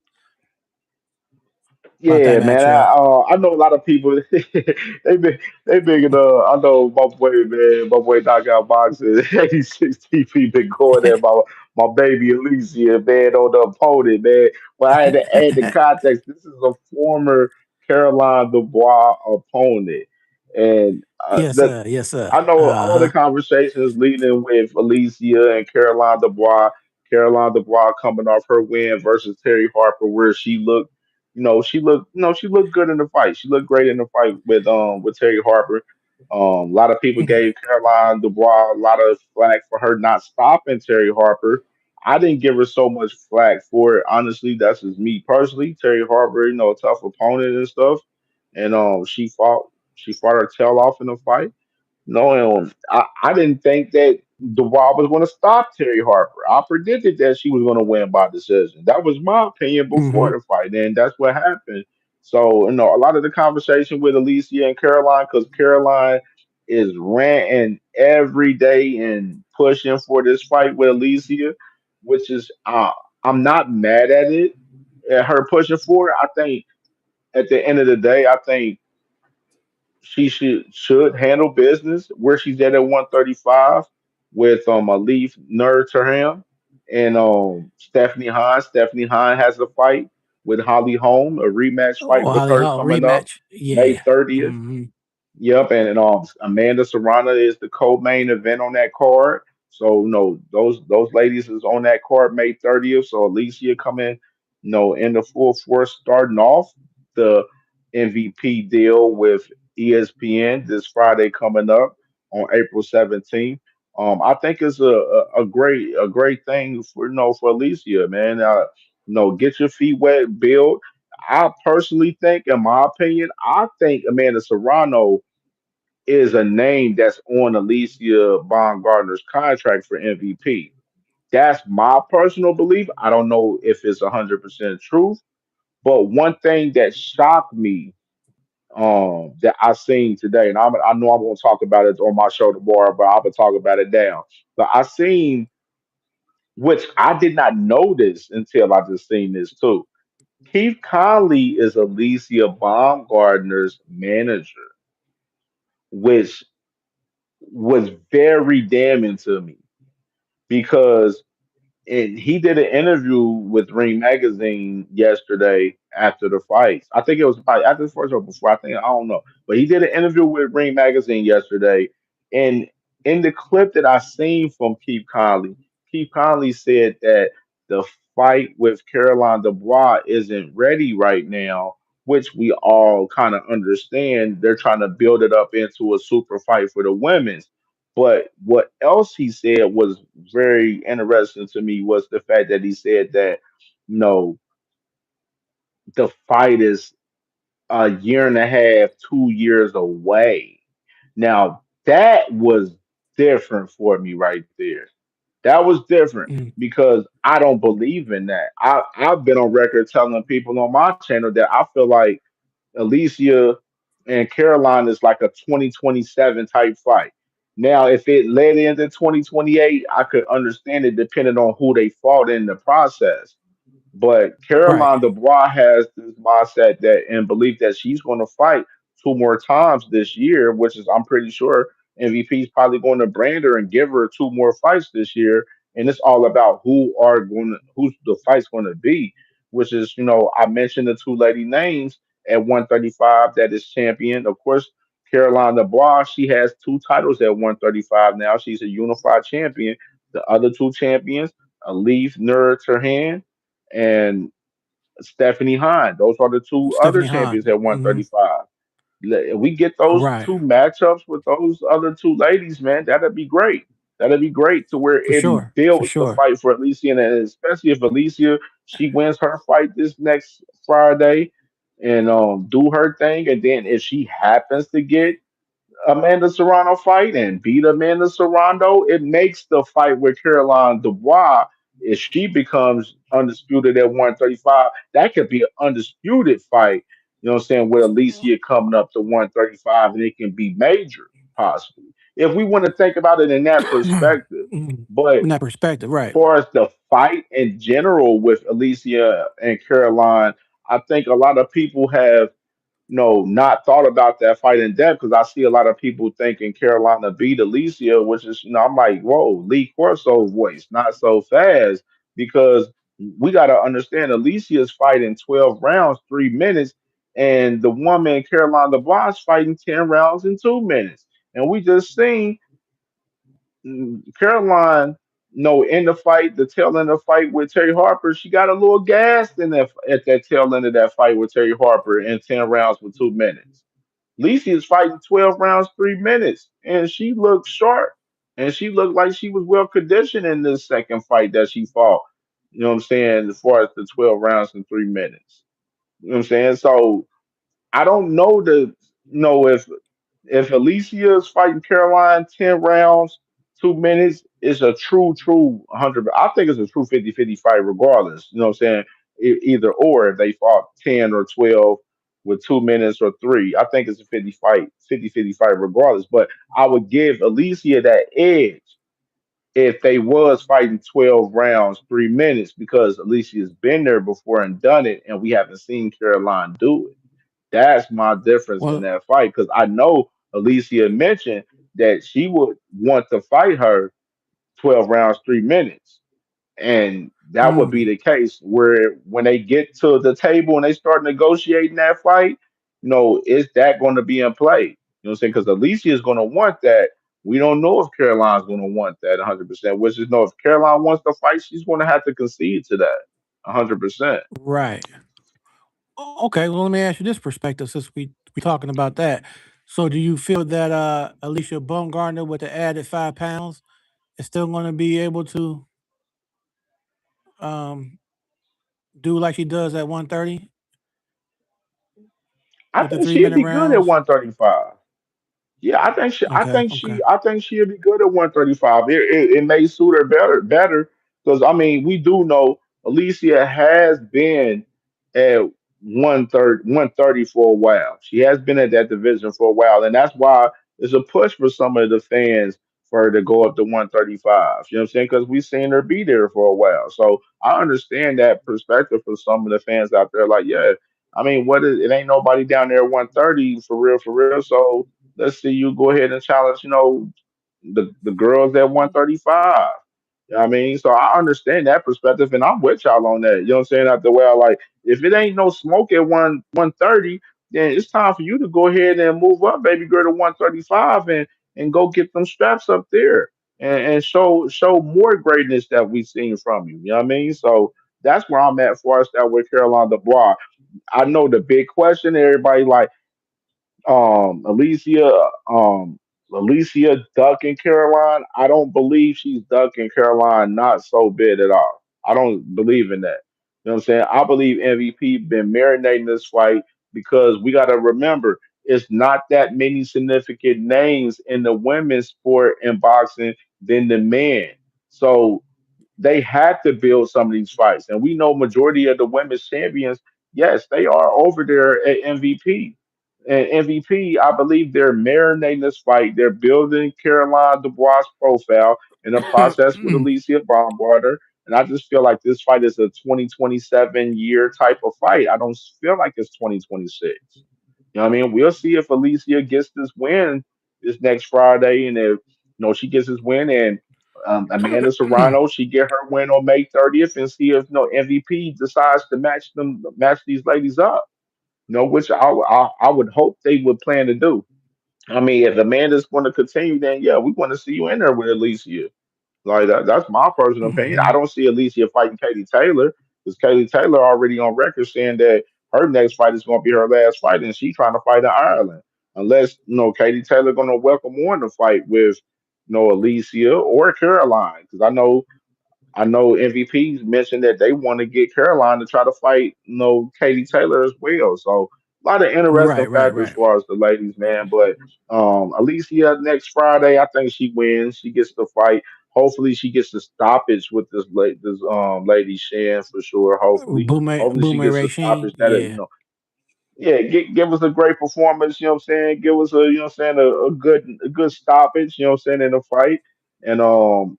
About that Yeah, man. matchup? I know a lot of people. They been I know my boy knockout boxing. 86 TP been going there. My baby Alicia, man, on the opponent, man. But I had to add the context. This is a former Caroline Dubois opponent, and Yes, the sir. Yes, sir. I know Uh all the huh. conversations leading with Alicia and Caroline Dubois. Caroline Dubois coming off her win versus Terry Harper, where she looked, she looked good in the fight. She looked great in the fight with Terry Harper. A lot of people gave Caroline Dubois a lot of flack for her not stopping Terry Harper. I didn't give her so much flack for it. Honestly, that's just me personally. Terry Harper, a tough opponent and stuff, and she fought her tail off in the fight. No, I didn't think that Dubois was going to stop Terry Harper. I predicted that she was going to win by decision. That was my opinion before Mm-hmm. the fight, and that's what happened. So, a lot of the conversation with Alicia and Caroline, because Caroline is ranting every day and pushing for this fight with Alicia, which is, I'm not mad at it, at her pushing for it. I think at the end of the day, I think she should handle business where she's at 135 with Alif Nur Terham and Stephanie Hahn. Stephanie Hahn has a fight with Holly Holm, a rematch fight Oh, with Holly her Hall coming up rematch. May Yeah. 30th. Mm-hmm. Yep, and Amanda Serrano is the co-main event on that card. So no, those ladies is on that card May 30th. So Alicia coming, in the full force, starting off the MVP deal with ESPN this Friday coming up on April 17th. I think it's a great thing for for Alicia, man. Get your feet wet, build. I personally think, in my opinion, I think Amanda Serrano is a name that's on Alicia Baumgartner's contract for MVP. That's my personal belief. I don't know if it's 100% truth, but one thing that shocked me that I seen today, and I know I'm going to talk about it on my show tomorrow, but I'm going to talk about it now. But I seen which I did not know this until I just seen this too. Keith Conley is Alicia Baumgartner's manager, which was very damning to me because he did an interview with Ring Magazine yesterday after the fights. I think it was probably after the first or before. I don't know, but he did an interview with Ring Magazine yesterday, and in the clip that I seen from Keith Conley said that the fight with Caroline Dubois isn't ready right now, which we all kind of understand. They're trying to build it up into a super fight for the women's. But what else he said was very interesting to me was the fact that he said that no, the fight is a year and a half, 2 years away. Now that was different for me right there. That was different Mm, because I don't believe in that. I've been on record telling people on my channel that I feel like Alicia and Caroline is like a 2027 type fight. Now, if it led into 2028, I could understand it depending on who they fought in the process. But right. Caroline Dubois has this mindset that and belief that she's going to fight two more times this year, which is I'm pretty sure MVP is probably going to brand her and give her two more fights this year. And it's all about who's the fight's going to be, which is I mentioned the two lady names at 135 that is champion. Of course, Caroline Dubois, she has two titles at 135 now. She's a unified champion. The other two champions, Alif Nur Turhan and Stephanie Hahn. Those are the two other Stephanie champions Hahn. at Hmm. 135. If we get those Right. two matchups with those other two ladies, man, that'd be great. That'd be great to where For it sure. For builds the sure. fight for Alicia, and especially if Alicia she wins her fight this next Friday and do her thing, and then if she happens to get Amanda Serrano fight and beat Amanda Serrano, it makes the fight with Caroline Dubois, if she becomes undisputed at 135, that could be an undisputed fight. You know what I'm saying? With Alicia coming up to 135, and it can be major, possibly. If we want to think about it in that perspective. Mm, But from that perspective, right. far as the fight in general with Alicia and Caroline, I think a lot of people have not thought about that fight in depth because I see a lot of people thinking Carolina beat Alicia, which is, I'm like, whoa, Lee Corso voice, not so fast. Because we got to understand Alicia's fighting 12 rounds, 3 minutes, and the woman, Carolina Boss, fighting 10 rounds in 2 minutes. And we just seen Caroline, in the fight, the tail end of the fight with Terry Harper, she got a little gassed in that at that tail end of that fight with Terry Harper in 10 rounds for 2 minutes. Lacey is fighting 12 rounds, 3 minutes, and she looked sharp. And she looked like she was well conditioned in this second fight that she fought. You know what I'm saying? As far as the 12 rounds in 3 minutes. You know what I'm saying? So I don't know if Alicia is fighting Caroline 10 rounds, 2 minutes, it's a true 100. I think it's a true 50-50 fight, regardless. You know what I'm saying? Either or, if they fought 10 or 12 with 2 minutes or three, I think it's a 50-50 fight, regardless. But I would give Alicia that edge if they was fighting 12 rounds, 3 minutes, because Alicia's been there before and done it, and we haven't seen Caroline do it. That's my difference in Well, that fight because I know Alicia mentioned that she would want to fight her 12 rounds, 3 minutes. And that would be mm, the case where when they get to the table and they start negotiating that fight, is that going to be in play? You know what I'm saying? Because Alicia is going to want that. We don't know if Caroline's going to want that 100%, which is if Caroline wants to fight, she's going to have to concede to that 100%. right. Okay, well, let me ask you this perspective since we talking about that. So, do you feel that Alicia Baumgartner, with the added 5 pounds, is still going to be able to um, do like she does at 130 I with the think 3 minute she'd be good at rounds? 135. Yeah, I think she, I Okay, think okay. she, I think she'll be good at 135. It may suit her better because I mean we do know Alicia has been at 130 for a while. She has been at that division for a while, and that's why it's a push for some of the fans for her to go up to 135. You know what I'm saying? Because we've seen her be there for a while. So I understand that perspective for some of the fans out there. Like, yeah, I mean, what is it? Ain't nobody down there at 130 for real, for real. So let's see you go ahead and challenge, the girls at 135. You know what I mean? So I understand that perspective and I'm with y'all on that. You know what I'm saying? After well, like if it ain't no smoke at 130, then it's time for you to go ahead and move up, baby girl, to 135 and go get them straps up there and show more greatness that we've seen from you. You know what I mean? So that's where I'm at for us that with Caroline Dubois. I know the big question, everybody like Alicia, Alicia ducking Caroline. I don't believe she's ducking Caroline not so bad at all. I don't believe in that. You know what I'm saying? I believe MVP been marinating this fight because we got to remember it's not that many significant names in the women's sport in boxing than the men. So they had to build some of these fights. And we know majority of the women's champions, yes, they are over there at MVP. And MVP, I believe they're marinating this fight. They're building Caroline Dubois' profile in the process with Alicia Baumgartner. And I just feel like this fight is a 2027 year type of fight. I don't feel like it's 2026. You know what I mean? We'll see if Alicia gets this win this next Friday, and if she gets this win, and Amanda Serrano she get her win on May 30th, and see if MVP decides to match these ladies up. Which I would hope they would plan to do. I mean, if Amanda's going to continue, then yeah, we want to see you in there with Alicia. Like that's my personal opinion. I don't see Alicia fighting Katie Taylor because Katie Taylor already on record saying that her next fight is going to be her last fight, and she's trying to fight in Ireland. Unless Katie Taylor going to welcome on the fight with Alicia or Caroline, because I know MVP's mentioned that they want to get Caroline to try to fight, Katie Taylor as well. So a lot of interesting Right, right, factors right. as far as the ladies, man. But Alicia next Friday, I think she wins. She gets the fight. Hopefully she gets the stoppage with this lady Shan for sure. Hopefully she gets Boomerang the Sheen. stoppage that Yeah. yeah, give us a great performance, you know what I'm saying? Give us a good stoppage, you know what I'm saying, in the fight. And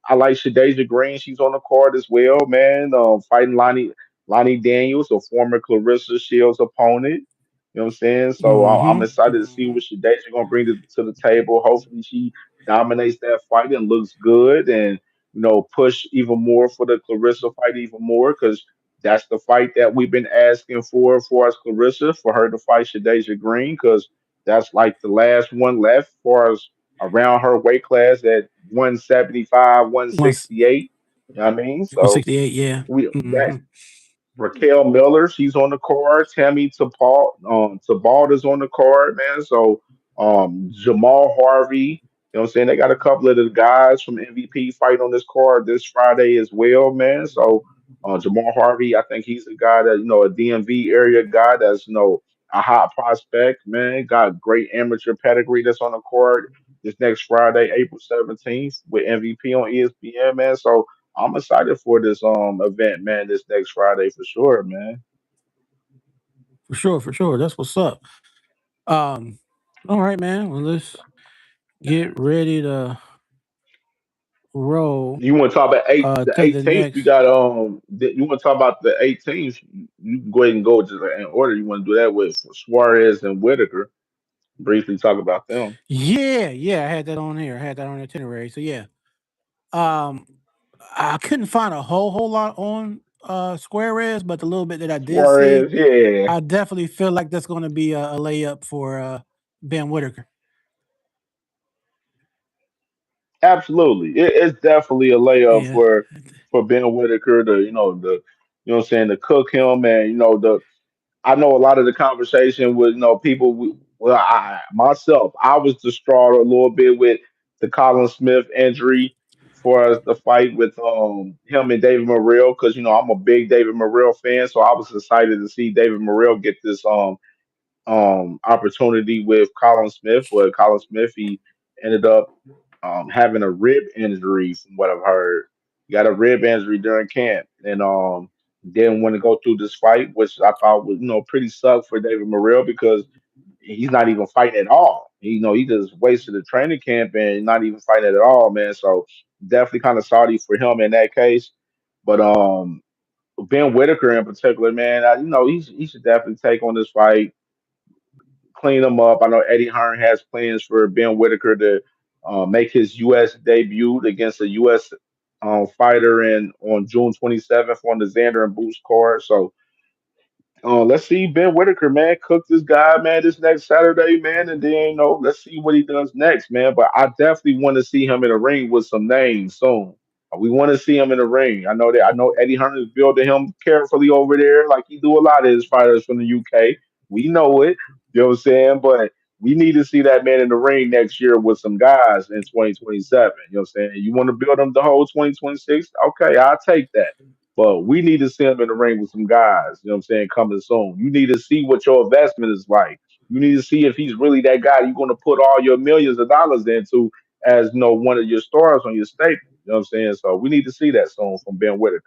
I like Shadeja Green, she's on the card as well, man. Fighting Lonnie Daniels, a former Clarissa Shields opponent. You know what I'm saying? So I'm Mm-hmm. excited to see Mm-hmm. what Shadeja gonna bring to the table. Hopefully she dominates that fight and looks good and push even more for the Clarissa fight even more because that's the fight that we've been asking for us Clarissa for her to fight Shadeja Green because that's like the last one left for us around her weight class at 175, Once 168. You know what I mean? So 168. Yeah. we that Mm-hmm. Raquel Miller, she's on the card. Tammy Tabald is on the card, man. So Jamal Harvey, you know what I'm saying? They got a couple of the guys from MVP fight on this card this Friday as well, man. So Jamal Harvey, I think he's a guy that, a DMV area guy that's, a hot prospect, man. Got great amateur pedigree that's on the card this next Friday, April 17th, with MVP on ESPN, man. So I'm excited for this event, man, this next Friday for sure, man. For sure, for sure. That's what's up. Um, all right, man. Well, let's get ready to roll You want to talk about the to the 18th? We next. got you want to talk about the 18th? You can go ahead and go just in order. You want to do that with Suarez and Whitaker? Briefly talk about them. Yeah, yeah. I had that on here. I had that on the itinerary. So yeah. Um, I couldn't find a whole lot on Square, but the little bit that I did see, Suarez, yeah, I definitely feel like that's going to be a layup for Ben Whitaker. absolutely. It's definitely a layup Yeah. for Ben Whitaker to what I'm saying, to cook him and the I know a lot of the conversation with people. Well, I myself, I was distraught a little bit with the Colin Smith injury for us the fight with him and David Morrell because I'm a big David Morrell fan, so I was excited to see David Morrell get this opportunity with Colin Smith, but Colin Smith he ended up having a rib injury from what I've heard. He got a rib injury during camp and didn't want to go through this fight, which I thought was pretty suck for David Morrell because he's not even fighting at all. He just wasted the training camp and not even fighting at all, man. So definitely kind of salty for him in that case. But Ben Whitaker in particular, man, he should definitely take on this fight, clean him up. I know Eddie Hearn has plans for Ben Whitaker to make his U.S. debut against a U.S. Fighter in on June 27th on the Xander and Boost card. So let's see Ben Whitaker, man, cook this guy, man, this next Saturday, man, and then let's see what he does next, man. But I definitely want to see him in a ring with some names soon. We want to see him in the ring. I know that. I know Eddie Hearn is building him carefully over there, like he do a lot of his fighters from the UK. We know it. You know what I'm saying? But we need to see that man in the ring next year with some guys in 2027. You know what I'm saying? You want to build him the whole 2026? Okay, I'll take that. But we need to see him in the ring with some guys, you know what I'm saying, coming soon. You need to see what your investment is like. You need to see if he's really that guy you're going to put all your millions of dollars into as one of your stars on your staple. You know what I'm saying? So we need to see that soon from Ben Whitaker.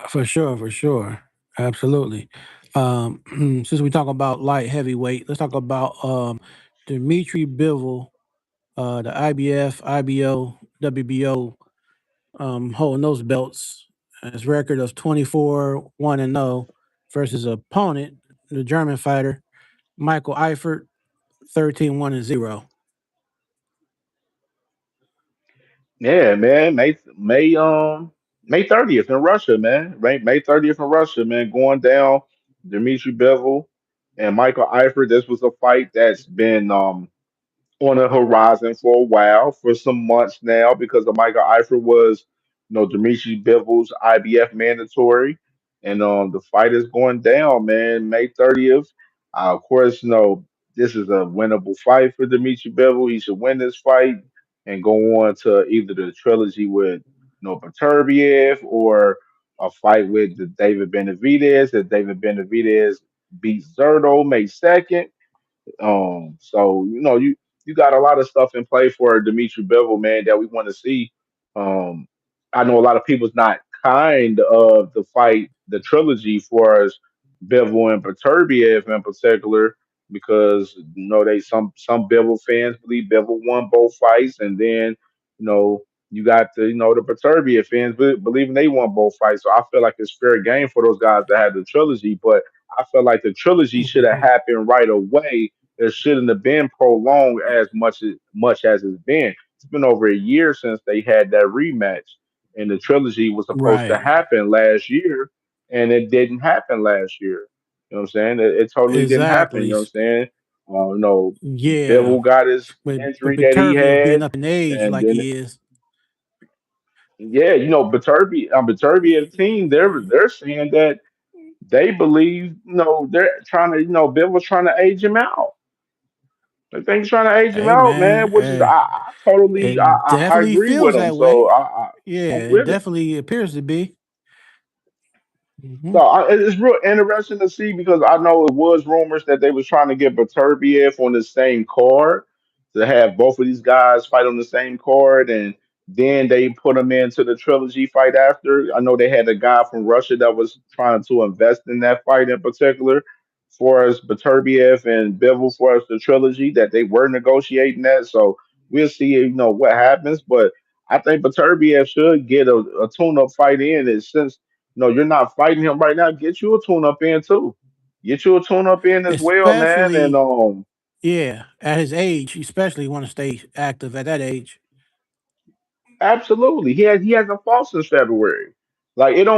For sure, for sure. Absolutely. Since we talk about light heavyweight, let's talk about Dimitri Bivol, the IBF, IBO, WBO, holding those belts. His record of 24-1-0 versus opponent, the German fighter, Michael Eifert, 13-1-0. Yeah, man. May 30th in Russia, man. May 30th in Russia, man. Going down Dimitri Bivol and Michael Eifert. This was a fight that's been on the horizon for a while, for some months now, because of Michael Eifert was, Dimitri Bivol's IBF mandatory, and the fight is going down, man, May 30th. Of course, this is a winnable fight for Dimitri Bivol. He should win this fight and go on to either the trilogy with Beterbiev or a fight with the David Benavidez. If David Benavidez beats Zerto May 2nd, so you got a lot of stuff in play for Dimitri Bivol, man, that we want to see. Um, I know a lot of people's not kind of the fight, the trilogy for us, Bivol and Beterbiev in particular, because they some Bivol fans believe Bivol won both fights, and then you got the Beterbiev fans believing they won both fights. So I feel like it's fair game for those guys to have the trilogy, but I feel like the trilogy should have Mhm. happened right away. It shouldn't have been prolonged as much as it's been. It's been over a year since they had that rematch, and the trilogy was supposed to Right. happen last year, and it didn't happen last year. You know what I'm saying? It totally didn't happen. You Exactly. know what I'm saying? Yeah. Bivel got his With injury that he Beterbiev being had, up in age and like then he is. yeah, Beterbiev team, they're saying that they believe, they're trying to, Bivel's trying to age him out. I think he's trying to age him Hey out, man, man. Which is I totally it I definitely agree feels with him. that So way. I'm Yeah, it with him. definitely appears to be. So Hmm. it's real interesting to see because I know it was rumors that they was trying to get Beterbiev on the same card to have both of these guys fight on the same card, and then they put them into the trilogy fight after. I know they had a guy from Russia that was trying to invest in that fight in particular for us Beterbiev and Bivol for us the trilogy that they were negotiating that. So we'll see, what happens, but I think Beterbiev should get a tune-up fight in, and since no, you're not fighting him right now. Get you a tune up in too. Get you a tune up in as well, man. And Especially, yeah, at his age, especially want to stay active at that age. absolutely. He hasn't fought since February. Like it's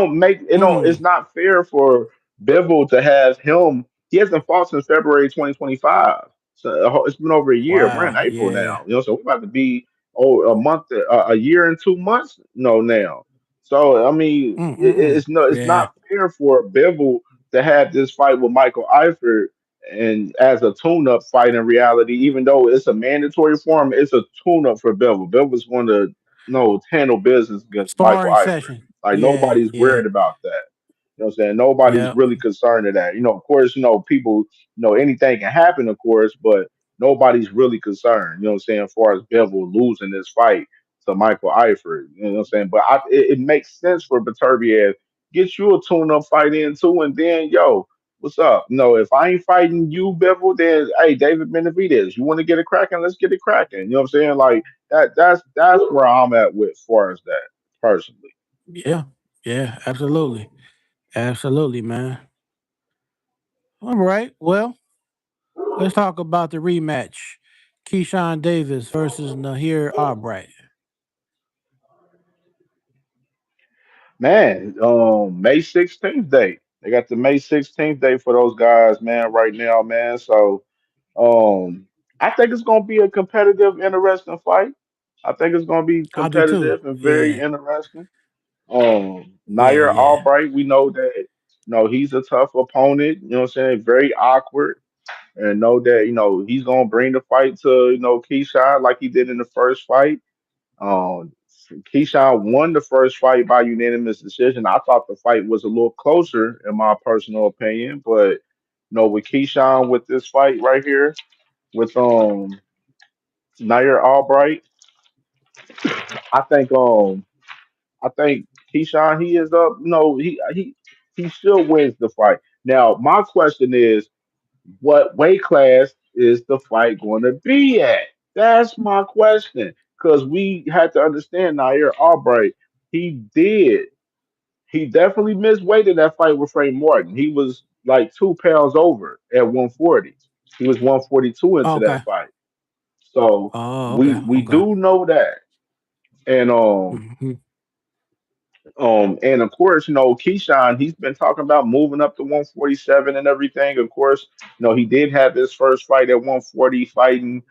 Mm, not fair for Bivol to have him. He hasn't fought since February 2025. So it's been over a year. We're in wow, April yeah. now. So we're about to be a month, a year and 2 months. No, now. So I mean, Mm. it's Yeah. not fair for Bivol to have this fight with Michael Eifert and as a tune-up fight in reality, even though it's a mandatory form, it's a tune-up for Bivol. Bivol going to handle business against Michael Sparring Eifert. session. Like Yeah, nobody's yeah. worried about that. You know what I'm saying? Nobody's Yep. really concerned of that. Of course, people, anything can happen, of course, but nobody's really concerned, you know what I'm saying, as far as Bevel losing this fight to Michael Eifert. You know what I'm saying? But it makes sense for Beterbiev. Get you a tune up fight in too, and then What's up? No, if I ain't fighting you, Bevel, then hey, David Benavidez, you want to get it cracking? Let's get it cracking. You know what I'm saying? Like that's where I'm at with far as that personally. Yeah, yeah, absolutely, absolutely, man. All right, well, let's talk about the rematch: Keyshawn Davis versus Nahir Albright. Man, May 16th date. They got the May 16th date for those guys, man, right now, man. So I think it's gonna be a competitive, interesting fight. I think it's gonna be I do too. competitive and very Yeah, interesting. yeah, Nair yeah. Albright, we know that he's a tough opponent, you know what I'm saying? Very awkward. And know that, he's gonna bring the fight to, Keyshawn like he did in the first fight. Um, Keyshawn won the first fight by unanimous decision. I thought the fight was a little closer, in my personal opinion, but with Keyshawn with this fight right here with Nair Albright, I think I think Keyshawn he is up. No, he still wins the fight. Now my question is, what weight class is the fight going to be at? That's my question. Because we had to understand Nair Albright. He did. He definitely missed weight in that fight with Frank Martin. He was like 2 pounds over at 140. He was 142 into that Okay. fight. So Oh, we okay, we okay. do know that. And Hmm. and of course, Keyshawn, he's been talking about moving up to 147 and everything. Of course, he did have his first fight at 140 fighting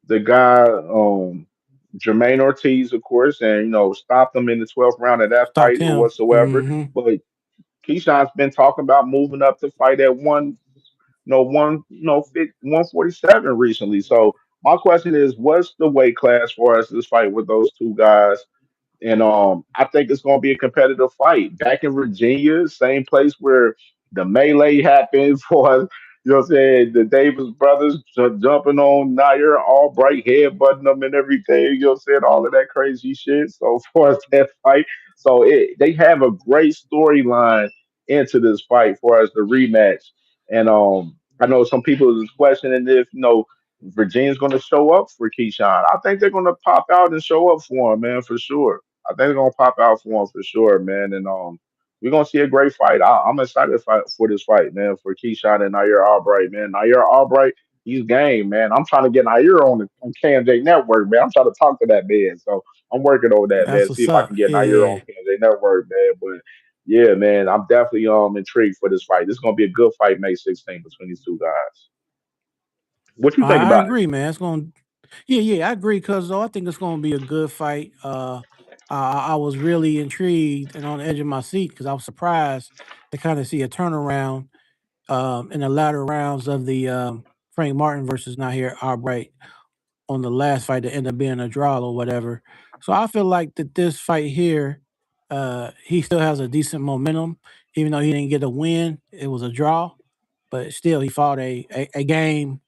the guy, Jermaine Ortiz, of course, and stopped him in the 12th round of that Stopped fight or him. whatsoever. Hmm. But Keyshawn's been talking about moving up to fight at 147 recently. So my question is, what's the weight class for us this fight with those two guys? And I think it's going to be a competitive fight. Back in Virginia, same place where the melee happened for, what I'm saying, the Davis brothers jumping on Nair, Albright, headbutting them and everything, you know what I'm saying, all of that crazy shit. So, for us, that fight. So, they have a great storyline into this fight for us, the rematch. And I know some people is questioning if, Virginia's going to show up for Keyshawn. I think they're going to pop out and show up for him, man, for sure. I think they're gonna pop out for him for sure, man. And we're gonna see a great fight. I'm excited for this fight, man. For Keyshawn and Nair Albright, man. Nair Albright, he's game, man. I'm trying to get Nair on KMJ Network, man. I'm trying to talk to that man, so I'm working on that, man. That's See what's if I up. can get Nair Yeah. on KMJ Network, man. But yeah, man, I'm definitely intrigued for this fight. This is gonna be a good fight, May 16th, between these two guys. What you think I about it? agree, man. It's going. Yeah, yeah, I agree. Cause I think it's going to be a good fight. I was really intrigued and on the edge of my seat because I was surprised to kind of see a turnaround in the latter rounds of the Frank Martin versus Nahir Albright on the last fight that ended up being a draw or whatever. So I feel like that this fight here, he still has a decent momentum, even though he didn't get a win. It was a draw, but still he fought a game,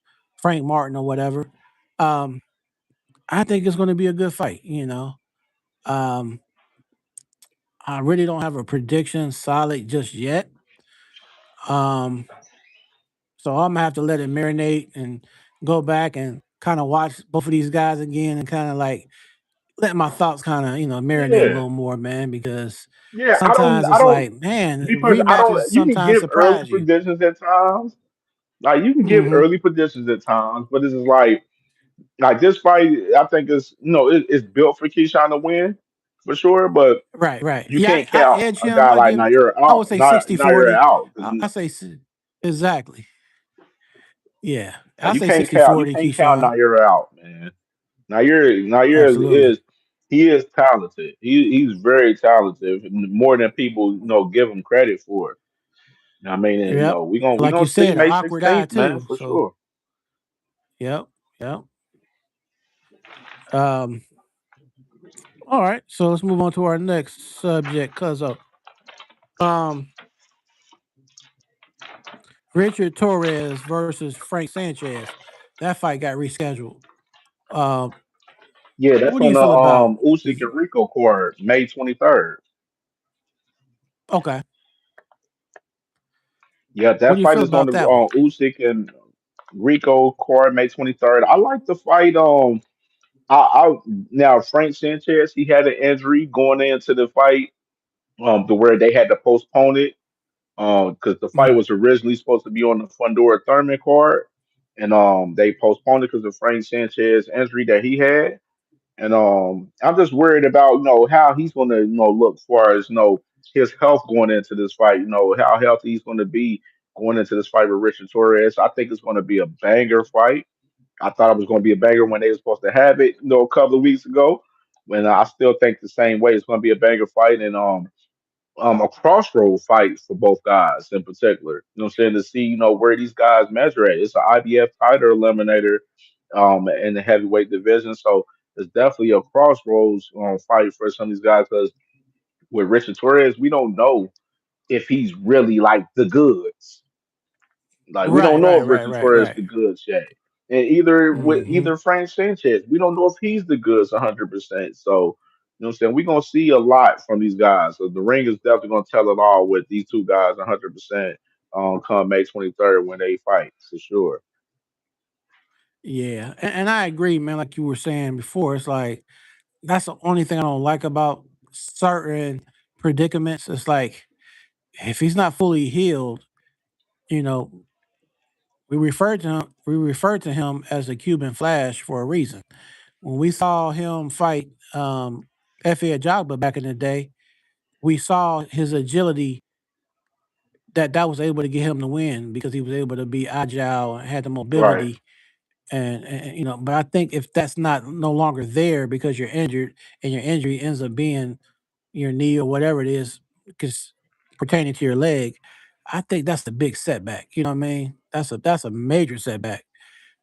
Frank Martin or whatever. Um, I think it's going to be a good fight. Um, I really don't have a prediction solid just yet. Um, so I'm gonna have to let it marinate and go back and kind of watch both of these guys again and kind of like let my thoughts kind of marinate a Yeah, little more, man. Because yeah. sometimes I it's don't. like, man, Me personally, I rematches don't. You can sometimes give early surprise you. predictions at times. Like you can give Hmm. early predictions at times, but this is like this fight. I think is it's built for Keyshawn to win for sure, but Right, right. you Yeah, can't I count edge a him. guy I like give. Nair I out. would say Not Nair 60-40. out. I say exactly. Yeah, I You say can't count. You 60-40, can't count Keyshawn. Nair out, man. Nair Absolutely. he is talented. He's very talented, more than people give him credit for. I mean, Yep. we Like gonna you see said, an May awkward guy 16th, man, too. for So, sure. yep, yep. Um, all right. So let's move on to our next subject, cuzzo. Um, Richard Torres versus Frank Sanchez. That fight got rescheduled. Um, Yeah, that's what do on you the feel about Usyk this? and Rico court, May 23rd. Okay. Yeah, What that do you fight feel is on about the that one? Usyk and Rico Cora May 23rd. I like the fight. I now Frank Sanchez he had an injury going into the fight. To where they had to postpone it. Because the fight Mm, was originally supposed to be on the Fundora Thurman card, and they postponed it because of Frank Sanchez injury that he had. And I'm just worried about how he's going to look far as his health going into this fight. How healthy he's going to be going into this fight with Richard Torres. I think it's going to be a banger fight. I thought it was going to be a banger when they were supposed to have it, a couple of weeks ago. And I still think the same way. It's going to be a banger fight, and a crossroad fight for both guys in particular. You know what I'm saying? To see, where these guys measure at. It's an IBF title eliminator in the heavyweight division. So it's definitely a crossroads fight for some of these guys because with Richard Torres, we don't know if he's really like the goods. Like we don't right, know right, if right, Richard right, Torres right. the goods yet. And either with Hmm. either Frank Sanchez, we don't know if he's the goods 100%. So you know what I'm saying? We're gonna see a lot from these guys. So the ring is definitely gonna tell it all with these two guys 100% come May 23rd when they fight for sure. Yeah, and I agree, man. Like you were saying before, it's like that's the only thing I don't like about certain predicaments. It's like if he's not fully healed, you know, we refer to him as a Cuban Flash for a reason. When we saw him fight Efe Ajagba back in the day, we saw his agility that was able to get him to win because he was able to be agile and had the Right, mobility. And but I think if that's not no longer there because you're injured and your injury ends up being your knee or whatever it is, because pertaining to your leg, I think that's the big setback. You know what I mean? That's a major setback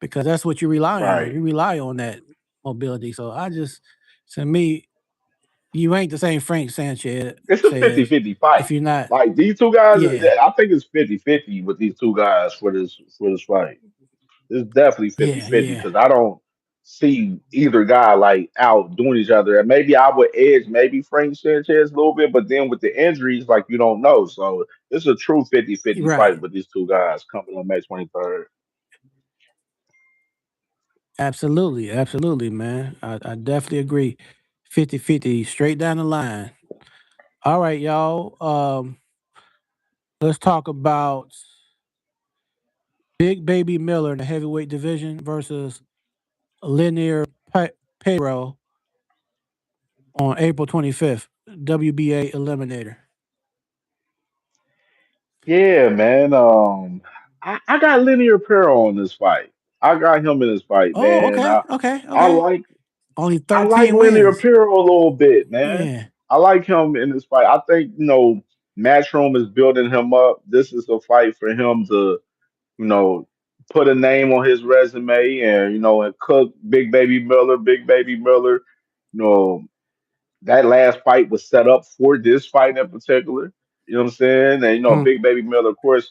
because that's what you rely on. right. You rely on that mobility. So to me, you ain't the same Frank Sanchez It's a says 50-50 fight. if you're not. Like these two guys, Yeah, I think it's 50-50 with these two guys for this fight. It's definitely yeah, 50-50 yeah. because I don't see either guy like out doing each other. And maybe I would edge maybe Frank Sanchez a little bit, but then with the injuries, like you don't know. So it's a true 50-50 fight Right. with these two guys coming on May 23rd. Absolutely, absolutely, man. I definitely agree. 50-50, straight down the line. All right, y'all. Let's talk about Big Baby Miller in the heavyweight division versus Linear Payroll on April 25th, WBA Eliminator. Yeah, man. I got Linear Peril on this fight. I got him in this fight, Oh, man. okay, okay, I okay. like Only I like 13 Linear wins. Apparel a little bit, man. Yeah. I like him in this fight. I think, Matchroom is building him up. This is a fight for him to, you know, put a name on his resume and, and cook Big Baby Miller, you know, that last fight was set up for this fight in particular. You know what I'm saying? And Hmm. Big Baby Miller, of course,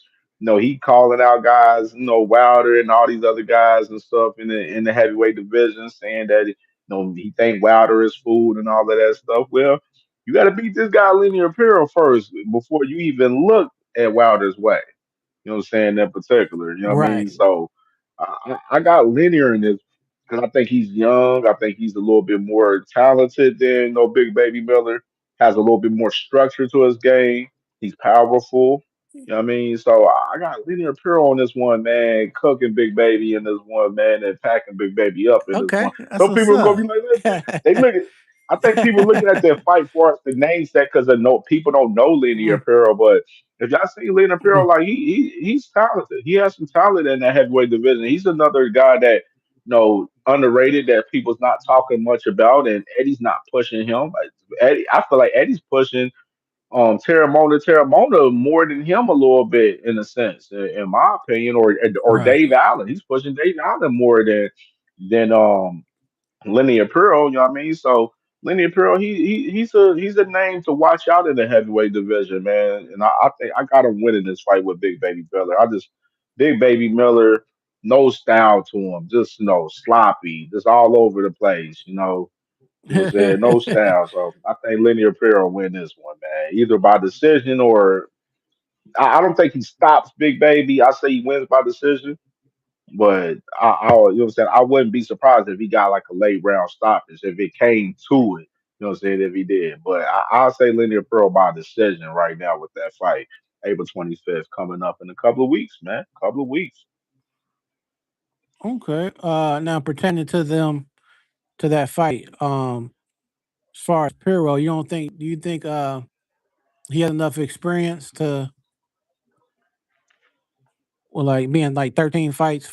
he calling out guys, Wilder and all these other guys and stuff in the heavyweight division, saying that he think Wilder is food and all of that stuff. Well, you got to beat this guy Lenny Apparel first before you even look at Wilder's way. You know what I'm saying? In particular, you know what I mean? Right. So I got linear in this because I think he's young. I think he's a little bit more talented than Big Baby Miller. Has a little bit more structure to his game. He's powerful. You know what I mean? So I got linear pure on this one, man. Cooking Big Baby in this one, man, and packing Big Baby up in this one. Okay, that's Some what's people are gonna up. be like, they look at. I think people looking at their fight for us the name set because people don't know Linear Mm, Apparel, but if y'all see Leonard Pirro, mhm. like he's talented. He has some talent in that heavyweight division. He's another guy that underrated that people's not talking much about, and Eddie's not pushing him. Eddie, I feel like Eddie's pushing Terramona more than him a little bit in a sense, in my opinion, or Right. Dave Allen. He's pushing Dave Allen more than Lenny Apparel, you know what I mean? So Lenny Apparel, he's a name to watch out in the heavyweight division, man. And I think I got him winning this fight with Big Baby Miller. Big Baby Miller, no style to him, just sloppy, just all over the place, You know what I'm saying? No style. So I think Lenny Apparel win this one, man. Either by decision or I don't think he stops Big Baby. I say he wins by decision. But you know what I'm saying? I wouldn't be surprised if he got like a late round stoppage if it came to it. You know what I'm saying? If he did. But I'll say Linear Pearl by decision right now with that fight. April 25th coming up in a couple of weeks, man. Couple of weeks. Okay. Now pertaining to them to that fight, as far as Piro, you don't think? Do you think he has enough experience to, well, like being like 13 fights,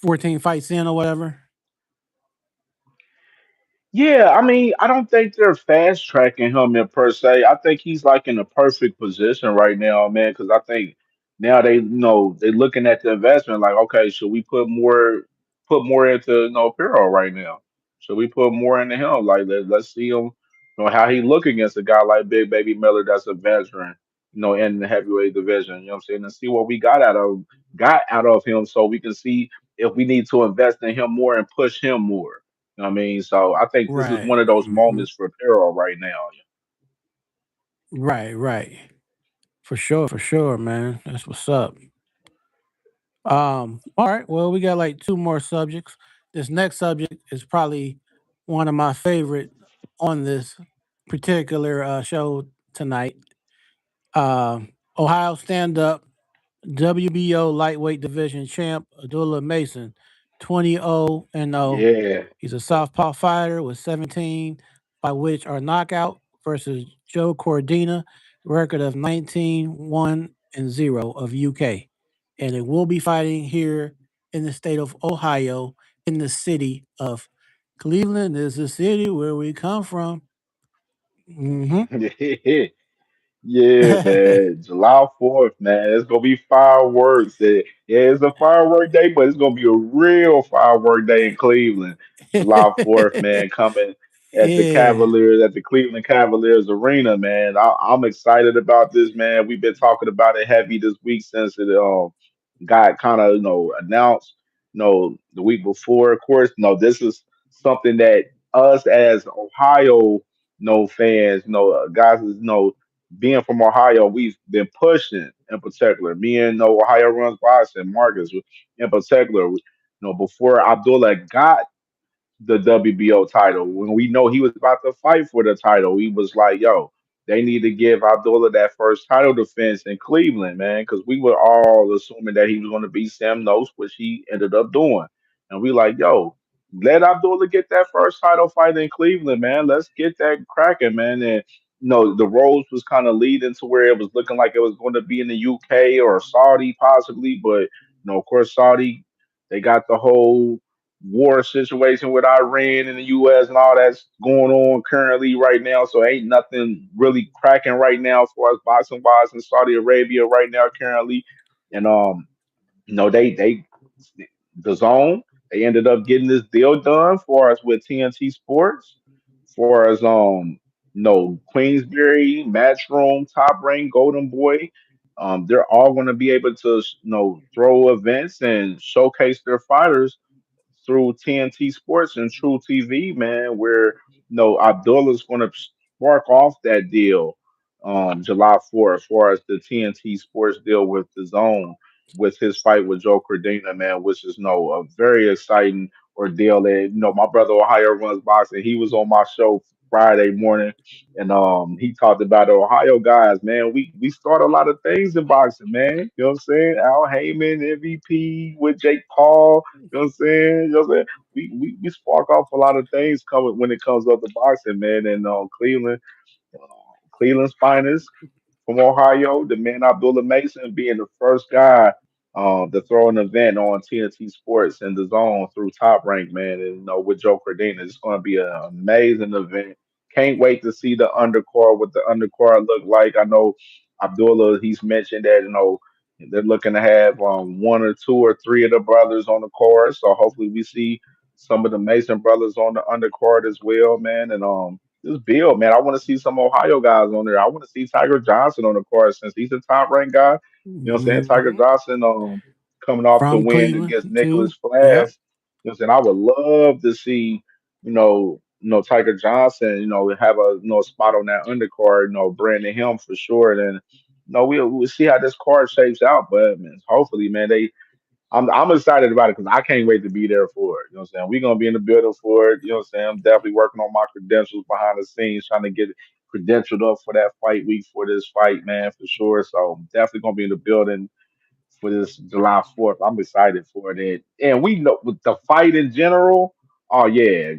14 fights in or whatever? Yeah, I mean, I don't think they're fast tracking him in per se. I think he's like in a perfect position right now, man. Because I think now they know they're looking at the investment like, okay, should we put more into Piro right now? Should we put more into him? Like let's see him, how he look against a guy like Big Baby Miller that's a veteran, in the heavyweight division. You know what I'm saying? And see what we got out of him, so we can see if we need to invest in him more and push him more. You know what I mean? So I think this is Right. one of those Hmm. moments for Pero right now. Right. Right. For sure, man. That's what's up. All right. Well, we got like two more subjects. This next subject is probably one of my favorite on this particular show tonight. Ohio stand up WBO lightweight division champ Abdullah Mason, 20-0. Yeah. He's a southpaw fighter with 17, by which are knockout versus Joe Cordina, record of 19-1-0 of UK. And it will be fighting here in the state of Ohio, in the city of Cleveland is the city where we come from. Hmm. Yeah, man. July 4th, man. It's gonna be fireworks. Yeah, it's a firework day, but it's gonna be a real firework day in Cleveland. July 4th, man, coming Yeah. at the Cleveland Cavaliers Arena, man. I'm excited about this, man. We've been talking about it heavy this week since it got kind of announced the week before. Of course, this is something that us as Ohio fans, guys, being from Ohio, we've been pushing in particular. Me and Ohio runs boxing, Marcus in particular. Before Abdullah got the WBO title. When we know he was about to fight for the title, he was like, "Yo, they need to give Abdullah that first title defense in Cleveland, man," because we were all assuming that he was going to beat Sam Nose, which he ended up doing. And we like, "Yo, let Abdullah get that first title fight in Cleveland, man. Let's get that cracking, man." And the roads was kind of leading to where it was looking like it was going to be in the UK or Saudi possibly, but of course, Saudi, they got the whole war situation with Iran and the US and all that's going on currently right now. So ain't nothing really cracking right now as far as boxing wise in Saudi Arabia right now currently. And they the zone, they ended up getting this deal done for us with TNT Sports, for us Queensberry, Matchroom, Top Rank, Golden Boy. They're all going to be able to throw events and showcase their fighters through TNT Sports and True TV, man, where Abdullah's going to spark off that deal July 4th, as far as the TNT Sports deal with the Zone, with his fight with Joe Cordina, man, which is a very exciting ordeal. And my brother Ohio runs boxing. He was on my show Friday morning, and he talked about the Ohio guys, man. We start a lot of things in boxing, man. You know what I'm saying? Al Heyman, MVP with Jake Paul. You know what I'm saying? You know what I'm saying? We spark off a lot of things coming when it comes up to boxing, man. And uh, Cleveland's finest from Ohio, the man Abdullah Mason being the first guy to throw an event on TNT Sports and the Zone through Top Rank, man. And with Joe Cordina, it's going to be an amazing event. Can't wait to see the undercard, what the undercard look like. I know Abdullah, he's mentioned that they're looking to have one or two or three of the brothers on the card. So hopefully we see some of the Mason brothers on the undercard as well, man. And this Bill, man, I want to see some Ohio guys on there. I want to see Tiger Johnson on the card since he's a top ranked guy. You know what I'm saying? Tiger Hmm. Johnson coming off the From win Cleveland against Nicholas too. Flash. Yep. You know what I'm saying? I would love to see, Tiger Johnson, have a spot on that undercard, branding him for sure. Then no, we'll see how this card shapes out. But man, hopefully, man, I'm excited about it because I can't wait to be there for it. You know what I'm saying? We're gonna be in the building for it. You know what I'm saying? I'm definitely working on my credentials behind the scenes, trying to get credentialed up for that fight week for this fight, man, for sure. So I'm definitely gonna be in the building for this July 4th. I'm excited for it. And we know with the fight in general, oh yeah,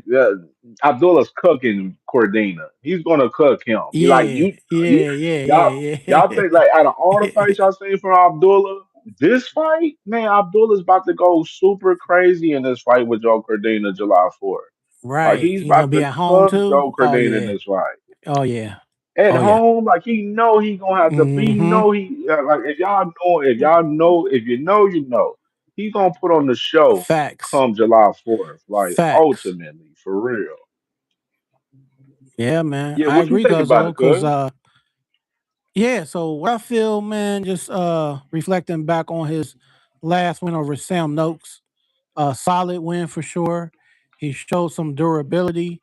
Abdullah's cooking Cordina. He's gonna cook him. You like Yeah, he, yeah, yeah, y'all y'all yeah, think like out of all the yeah. fights y'all seen from Abdullah, this fight, man, Abdullah's about to go super crazy in this fight with Joe Cordina July 4th. Like Right. he's You gonna about be to at home cook too? Joe Oh Cordina in yeah. this fight Oh yeah. at Oh yeah. home, like he know he gonna have to. He Mm-hmm. know he like if you know, you know. He gonna put on the show Facts. come July 4th, like Facts. ultimately for real. Yeah, man. Yeah, I what you agree, think about Cuzzo, it, because cuz? yeah, so what I feel, man, just reflecting back on his last win over Sam Noakes, a solid win for sure. He showed some durability.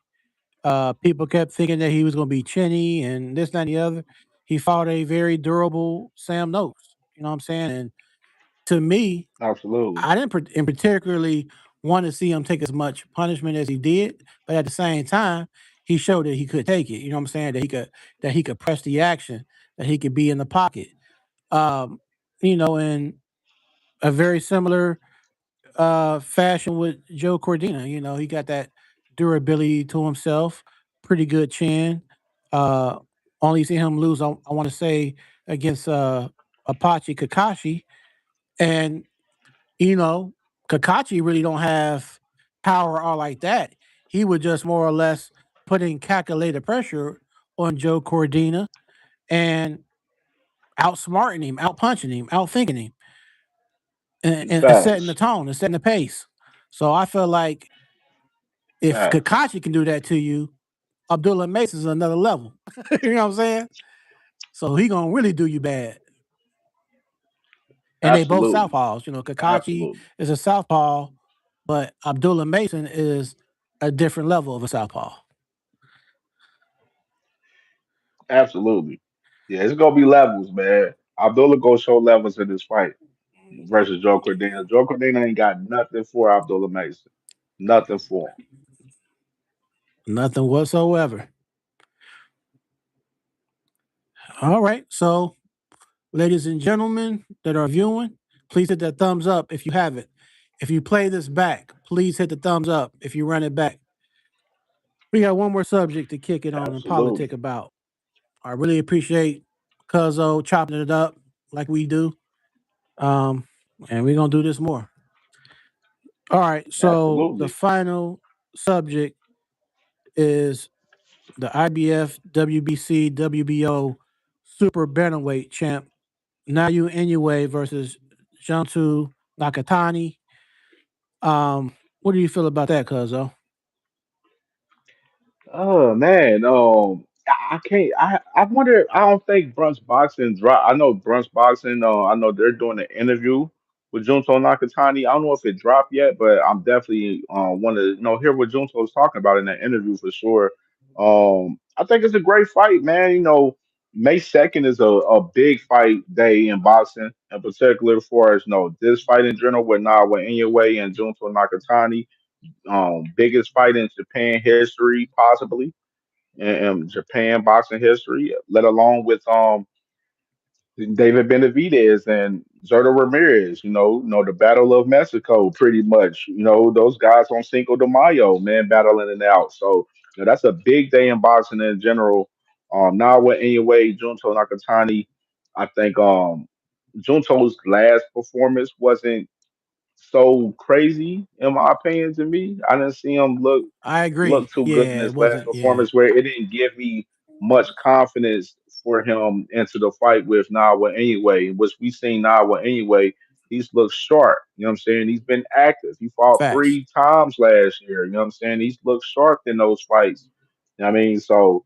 People kept thinking that he was going to be chinny and this, that, and the other. He fought a very durable Sam Noakes. You know what I'm saying? And to me, Absolutely, I didn't in particularly want to see him take as much punishment as he did, but at the same time, he showed that he could take it. You know what I'm saying? That he could press the action, that he could be in the pocket. Um, in a very similar fashion with Joe Cordina. You know, he got that durability to himself, pretty good chin. Uh, only see him lose, I want to say, against Apache Kakashi. And, you know, Kakashi really don't have power all like that. He would just more or less putting calculated pressure on Joe Cordina and outsmarting him, outpunching him, outthinking him, and setting the facts, tone and setting the pace. So I feel like if facts, Kakashi can do that to you, Abdullah Mace is another level. You know what I'm saying? So he gonna really do you bad. And they both absolutely, southpaws. You know, Kakashi absolutely, is a southpaw, but Abdullah Mason is a different level of a southpaw. absolutely. Yeah, it's gonna be levels, man. Abdullah gonna show levels in this fight versus Joe Cordina. Joe Cordina ain't got nothing for Abdullah Mason, nothing for him. Nothing whatsoever. All right. So, ladies and gentlemen that are viewing, please hit that thumbs up if you have it. If you play this back, please hit the thumbs up if you run it back. We got one more subject to kick it on and politic Absolutely, about. I really appreciate Cuzzo chopping it up like we do. Um, and we're gonna do this more. All right. So the absolutely. final subject is the IBF WBC WBO Super Bantamweight champ Nayu Inoue versus Jantu Nakatani. What do you feel about that, Cuzzo? Oh man, I can't. I wonder. I don't think Brunch Boxing drop. I know Brunch Boxing. I know they're doing an interview with Junto Nakatani. I don't know if it dropped yet, but I'm definitely want to hear what Junto was talking about in that interview for sure. I think it's a great fight, man. May 2nd is a big fight day in boxing, in particular for us. This fight in general with Nawa Inoue and Junto Nakatani, biggest fight in Japan history, possibly in Japan boxing history, let alone with David Benavidez and Zerto Ramirez. The Battle of Mexico, pretty much. Those guys on Cinco de Mayo, man, battling it out. So that's a big day in boxing in general. Now with anyway, Junto Nakatani, I think Junto's last performance wasn't so crazy in my opinion to me. I didn't see him I agree. look too good in Yeah, it his last wasn't. Yeah, performance where it didn't give me much confidence for him into the fight with Nawa anyway, which we seen Nawa anyway. He's looked sharp. You know what I'm saying? He's been active. He fought facts. 3 times last year. You know what I'm saying? He's looked sharp in those fights. You know what I mean? So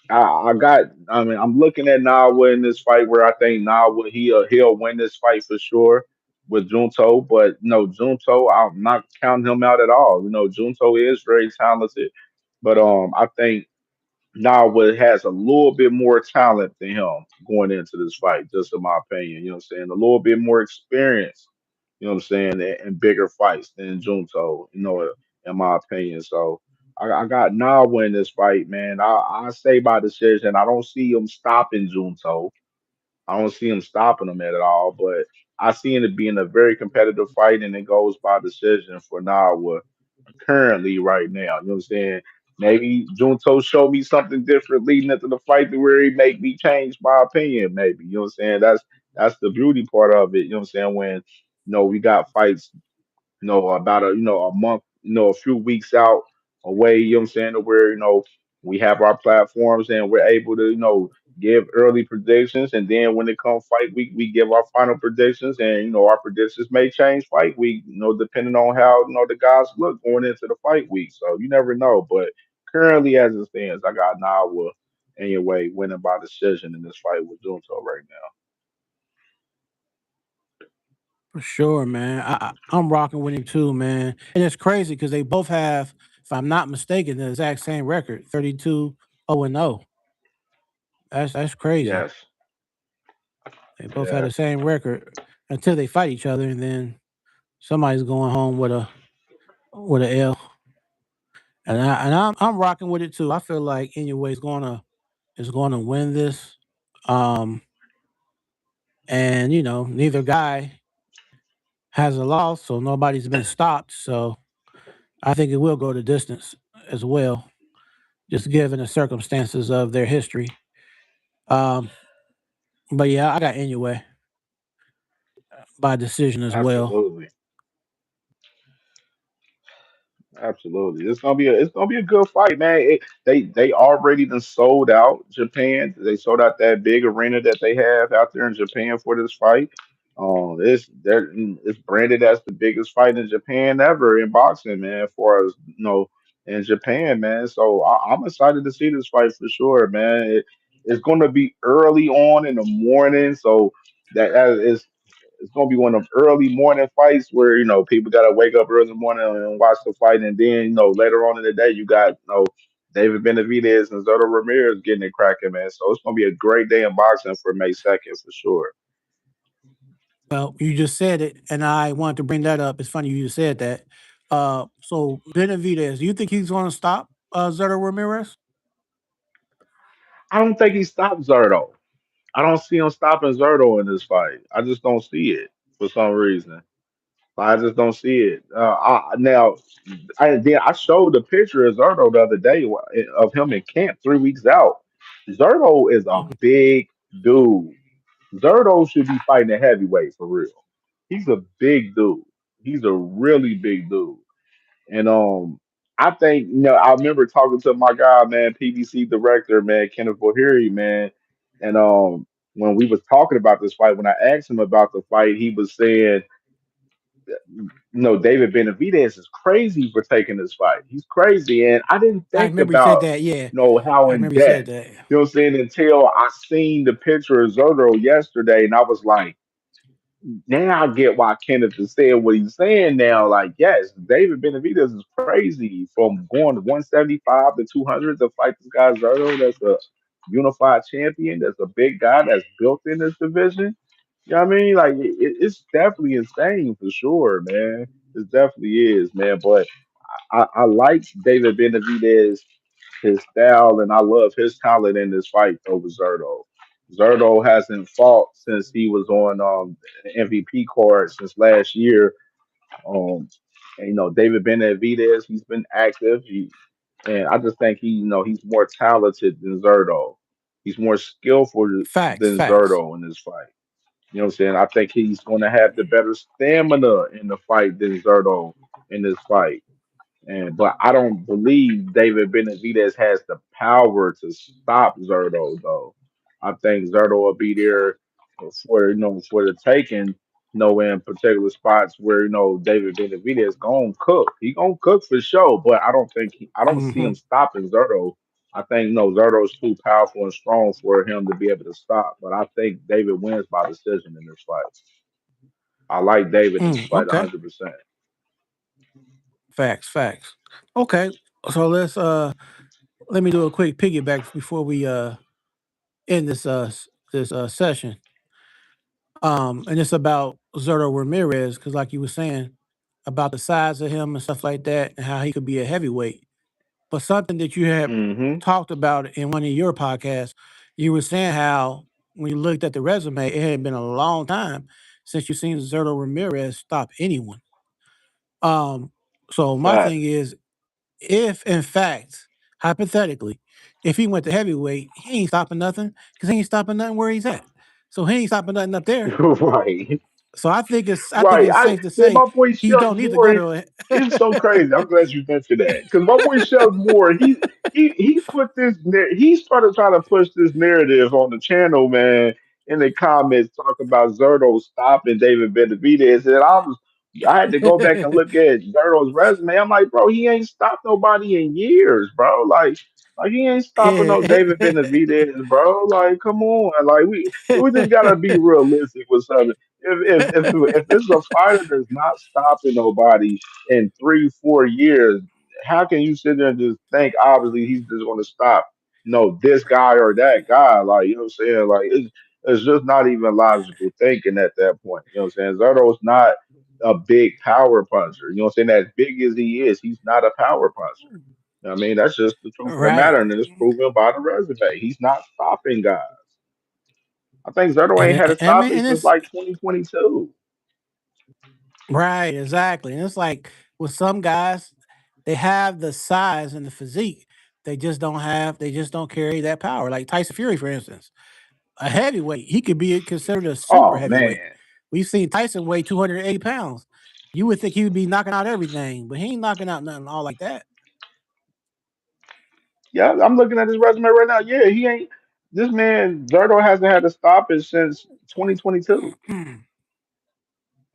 I'm looking at Nawa in this fight where I think Nawa he'll win this fight for sure with Junto, but no Junto, I'm not counting him out at all. Junto is very talented, but I think Nawa has a little bit more talent than him going into this fight, just in my opinion. You know what I'm saying? A little bit more experience, you know what I'm saying, and bigger fights than Junto, in my opinion. So I got Nawa in this fight, man. I say by decision. I don't see him stopping Junto. I don't see him stopping him at all, but I see it being a very competitive fight, and it goes by decision for Nawa currently right now. You know what I'm saying? Maybe Junto showed me something different leading into the fight to where he make me change my opinion. Maybe you know what I'm saying. That's the beauty part of it. You know what I'm saying? When we got fights about a month, a few weeks out away, you know what I'm saying, to where, we have our platforms and we're able to, give early predictions, and then when it comes fight week, we give our final predictions, and our predictions may change fight week, depending on how the guys look going into the fight week. So you never know. But currently as it stands, I got Nawa anyway winning by decision in this fight with Junto right now. For sure, man. I'm rocking with him too, man. And it's crazy because they both have, if I'm not mistaken, the exact same record, 32-0-0. That's crazy. Yes. They both had the Yes. same record until they fight each other, and then somebody's going home with a L. And I'm rocking with it too. I feel like anyway is gonna win this. Um, and neither guy has a loss, so nobody's been stopped. So I think it will go the distance as well, just given the circumstances of their history. Um, but yeah, I got Inoue by decision as well. Absolutely. Absolutely, it's gonna be a good fight, man. They already done sold out Japan. They sold out that big arena that they have out there in Japan for this fight. It's branded as the biggest fight in Japan ever in boxing, man. For us, in Japan, man. So I'm excited to see this fight for sure, man. It's going to be early on in the morning, so that is it's gonna be one of them early morning fights where people gotta wake up early in the morning and watch the fight, and then later on in the day you got David Benavidez and Zoto Ramirez getting it cracking, man. So it's gonna be a great day in boxing for May 2nd for sure. Well, you just said it, and I wanted to bring that up. It's funny you just said that. So Benavidez, do you think he's going to stop Zerto Ramirez? I don't think he stopped Zerto. I don't see him stopping Zerto in this fight. I just don't see it for some reason. I just don't see it. Now, I showed the picture of Zerto the other day of him in camp 3 weeks out. Zerto is a Mhm. big dude. Zerto should be fighting a heavyweight for real. He's a big dude. He's a really big dude. And I think I remember talking to my guy, man, PBC director, man, Kenneth Bohiri, man, and when we was talking about this fight, when I asked him about the fight, he was saying, David Benavidez is crazy for taking this fight. He's crazy, and I didn't I think remember he said about that. Yeah, how I in remember he said depth. that. You know what I'm saying? Until I seen the picture of Zotto yesterday, and I was like, now I get why Kenneth is saying what he's saying now. Like, yes, David Benavidez is crazy from going to 175 to 200 to fight this guy Zotto. That's a unified champion. That's a big guy that's built in this division. You know what I mean? Like, it's definitely insane for sure, man. It definitely is, man. But I like David Benavidez, his style, and I love his talent in this fight over Zerto. Zerto hasn't fought since he was on the MVP card since last year. Um, and David Benavidez, he's been active. And I just think he's more talented than Zerto. He's more skillful Facts, than facts. Zerto in this fight. You know what I'm saying? I think he's going to have the better stamina in the fight than Zerto in this fight. But I don't believe David Benavidez has the power to stop Zerto though. I think Zerto will be there for the taking, in particular spots where David Benavidez gonna cook. He gonna cook for sure, but I don't see Hmm. him stopping Zerto. I think Zerto's too powerful and strong for him to be able to stop. But I think David wins by decision in this fight. I like David in this fight Okay. 100%. Facts, facts. Okay. So let me do a quick piggyback before we end this session. And it's about Zerto Ramirez because, like you were saying, about the size of him and stuff like that, and how he could be a heavyweight. But something that you had Hmm. talked about in one of your podcasts, you were saying how when you looked at the resume, it had been a long time since you seen Zerto Ramirez stop anyone. Um, so my thing Facts. is, if in fact, hypothetically, if he went to heavyweight, he ain't stopping nothing because he ain't stopping nothing where he's at. So he ain't stopping nothing up there. Right. So I think Right. it's safe to Man, say my boy he Shells don't need to go Ward, to it's so crazy. I'm glad you mentioned that because my boy Shells Ward, he put he started trying to push this narrative on the channel, man. In the comments, talk about Zerto stopping David Benavidez, and I had to go back and look at Zerto's resume. I'm like, bro, he ain't stopped nobody in years, bro. Like he ain't stopping no yeah. David Benavidez, bro. Like, come on, like we just gotta be realistic with something. If this is a fighter that's not stopping nobody in 3 4 years, how can you sit there and just think obviously he's just going to stop? No, this guy or that guy, like you know what I'm saying? Like it's just not even logical thinking at that point. You know what I'm saying? Zerto's not a big power puncher. You know what I'm saying? As big as he is, he's not a power puncher. I mean, that's just the truth of the Right. matter, and it's proven by the resume. He's not stopping guys. I think Zerto ain't had a I mean, stopping and since it's like 2022. right, exactly. And it's like with some guys, they have the size and the physique. They just don't carry that power. Like Tyson Fury, for instance, a heavyweight, he could be considered a super Oh heavyweight. man. We've seen Tyson weigh 280 pounds. You would think he would be knocking out everything, but he ain't knocking out nothing all like that. Yeah, I'm looking at his resume right now. Yeah, he ain't. This man Zerto hasn't had to stop it since 2022.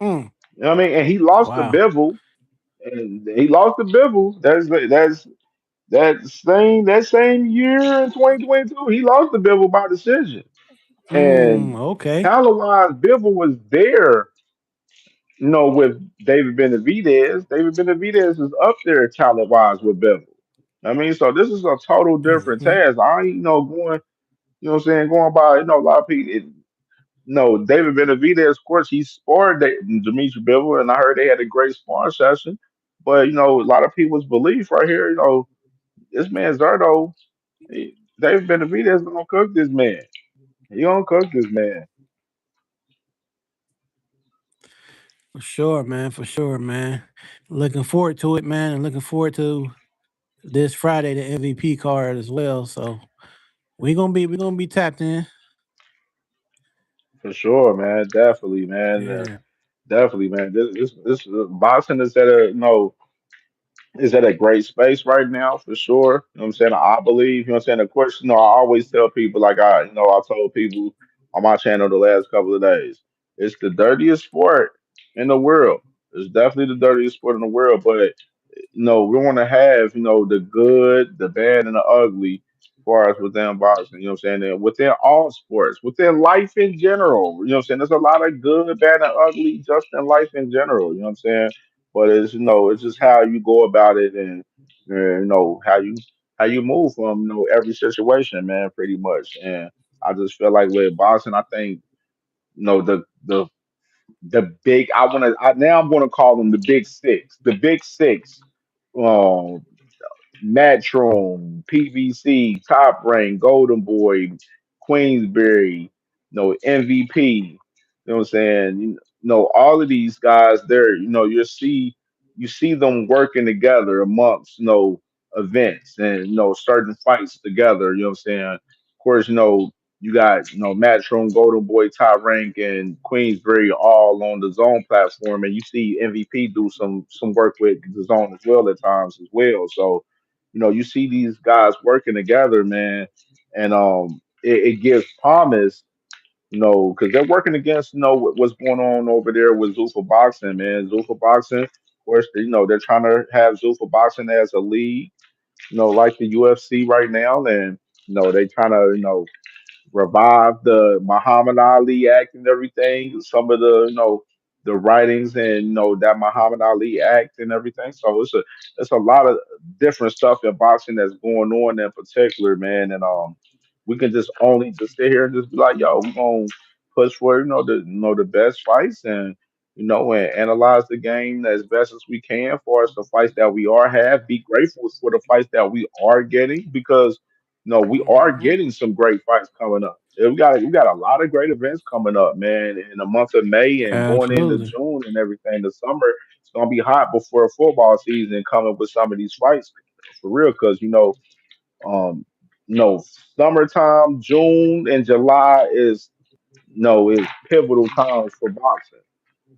Mm, You know what I mean? And he lost the wow. Bivol, and he lost the Bivol. That same year in 2022. He lost the Bivol by decision. And Okay. talent wise, Bivol was there. With David Benavidez. David Benavidez is up there talent wise with Bivol. I mean, so this is a total different Hmm. task. I ain't going. You know what I'm saying? Going by, a lot of people. No, David Benavidez, of course, he sparred Dimitri Bivol, and I heard they had a great sparring session. But a lot of people's belief right here, this man Zerto, David Benavidez gonna cook this man. He gonna cook this man For sure, man. For sure, man. Looking forward to it, man, and looking forward to this Friday the MVP card as well. So we gonna be tapped in. for sure, man. Definitely, man. Yeah. Definitely, man. This boxing is at a is at a great space right now for sure. You know what I'm saying? I believe, what I'm saying? Of course, I always tell people like I told people on my channel the last couple of days. It's the dirtiest sport in the world. It's definitely the dirtiest sport in the world, but we want to have, the good, the bad, and the ugly as far as within boxing, you know what I'm saying? And within all sports, within life in general, you know what I'm saying? There's a lot of good, bad, and ugly just in life in general, you know what I'm saying? But it's just how you go about it and how you move from, every situation, man, pretty much. And I just feel like with boxing, I think, the big now I'm gonna call them the big six. The big six. Um, Matchroom, PVC, Top Rank, Golden Boy, Queensberry, MVP. You know what I'm saying? All of these guys there, you see them working together amongst, events and certain fights together, you know what I'm saying? Of course, you got, Matchroom, Golden Boy, Top Rank, and Queensberry all on the zone platform, and you see MVP do some work with the zone as well at times as well. So you see these guys working together, man, and it gives promise, because they're working against, what's going on over there with Zuffa Boxing, man. Zuffa Boxing, of course, they're trying to have Zuffa Boxing as a league, like the UFC right now, and they trying to, revive the Muhammad Ali Act and everything. Some of the the writings and that Muhammad Ali act and everything. So it's a lot of different stuff in boxing that's going on in particular, man. And we can just only just sit here and just be like, yo, we're gonna push for the best fights and analyze the game as best as we can for us the fights that we are have. Be grateful for the fights that we are getting because we are Hmm. getting some great fights coming up. Yeah, we got a lot of great events coming up, man, in the month of May and going into Absolutely. June and everything. The summer it's gonna be hot before football season coming with some of these fights for real, because um, summertime, June and July is pivotal times for boxing.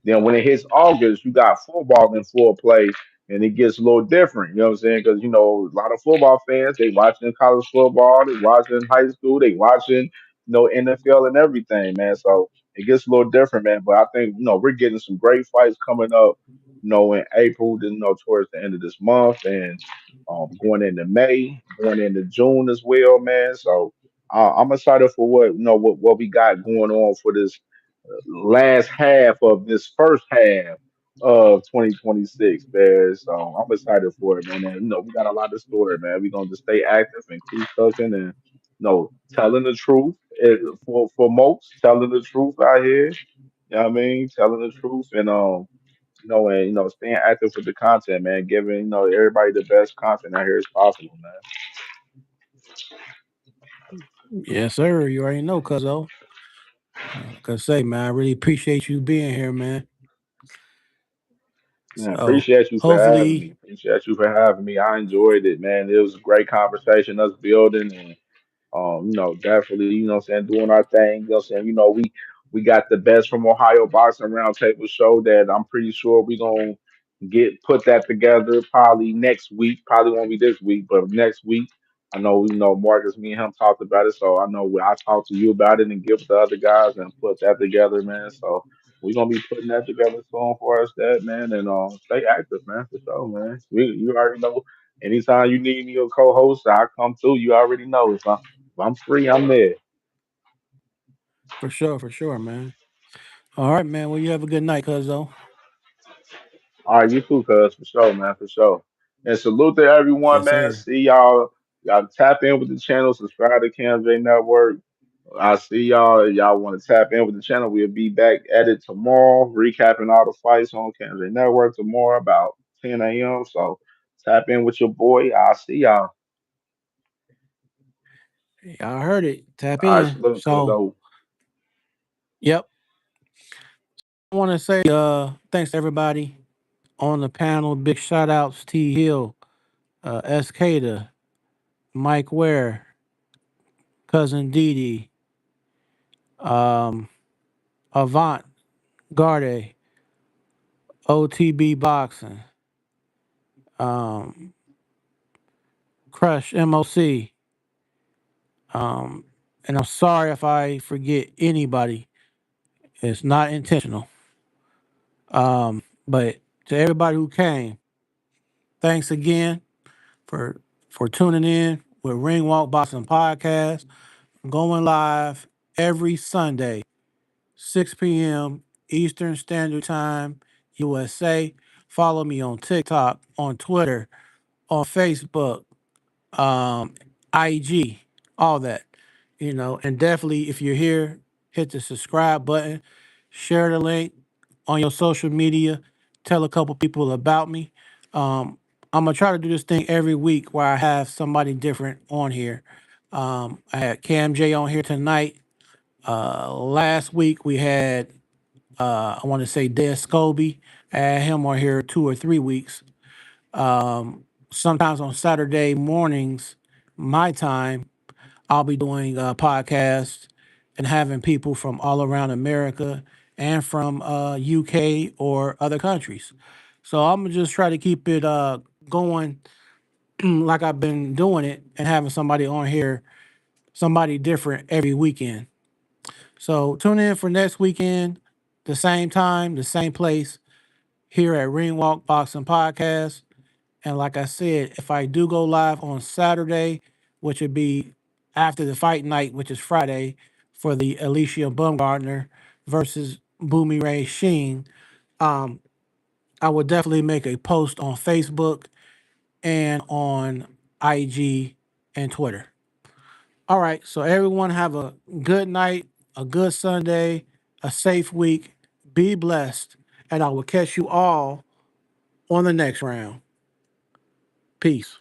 Then when it hits August, you got football in full play, and it gets a little different. You know what I'm saying? Because a lot of football fans they watching college football, they watching high school, they watching NFL and everything, man. So it gets a little different, man. But I think we're getting some great fights coming up. In April, then towards the end of this month, and going into May, going into June as well, man. So I'm excited for what we got going on for this last half of this first half of 2026, man. So I'm excited for it, man. And we got a lot of story, man. We're gonna just stay active and keep cooking and telling the truth for most, telling the truth out here. You know what I mean? Telling the truth and staying active with the content, man. Giving everybody the best content out here as possible, man. Yes, sir. You already know, cuzzo. Like I say, man, I really appreciate you being here, man. Man, So appreciate you for having me. hopefully, Appreciate you for having me. I enjoyed it, man. It was a great conversation, us building and definitely, what I'm saying, doing our thing. You know what I'm saying? We got the best from Ohio Boxing Roundtable show that I'm pretty sure we're gonna get put that together probably next week. Probably won't be this week, but next week. I know Marcus, me and him talked about it, so I know I talked to you about it and give the other guys and put that together, man. So we're gonna be putting that together soon for us, that man, and stay active, man, for sure, man. You already know. Anytime you need me a co-host, I come through. You already know if I'm free, I'm there. for sure, man. All right, man. Well, you have a good night, cuzzo. All right, you too, cuz for sure, man, for sure. And salute to everyone, Yes, man. sir. See y'all. Y'all tap in with the channel, subscribe to Cam J Network. I see y'all. Y'all want to tap in with the channel. We'll be back at it tomorrow, recapping all the fights on Cam J Network tomorrow about 10 a.m. So tap in with your boy. I'll see y'all. Y'all heard it. Tap All right, in. salute, cuz. So, yep. I want to say thanks to everybody on the panel. Big shout outs T Hill, SK, Mike Ware, Cousin Didi, um, Avant, Garde, OTB Boxing, um, Crush, MOC. Um, and I'm sorry if I forget anybody. It's not intentional. But to everybody who came, thanks again for tuning in with Ring Walk Boxing Podcast. Going live every Sunday, 6 p.m. Eastern Standard Time, USA. Follow me on TikTok, on Twitter, on Facebook, um, IG, all that. And definitely if you're here, hit the subscribe button, share the link on your social media, tell a couple people about me. Um, I'm gonna try to do this thing every week where I have somebody different on here. I had Cam J on here tonight. Last week we had I want to say Des Scobie. I had him on here 2 or 3 weeks. Sometimes on Saturday mornings, my time, I'll be doing podcasts and having people from all around America and from UK or other countries. So I'm gonna just try to keep it going like I've been doing it and having somebody on here, somebody different every weekend. So tune in for next weekend, the same time, the same place here at Ring Walk Boxing Podcast. And like I said, if I do go live on Saturday, which would be after the fight night, which is Friday, for the Alicia Bumgardner versus Boomy Ray Sheen, um, I would definitely make a post on Facebook and on IG and Twitter. All right. So everyone have a good night, a good Sunday, a safe week. Be blessed. And I will catch you all on the next round. Peace.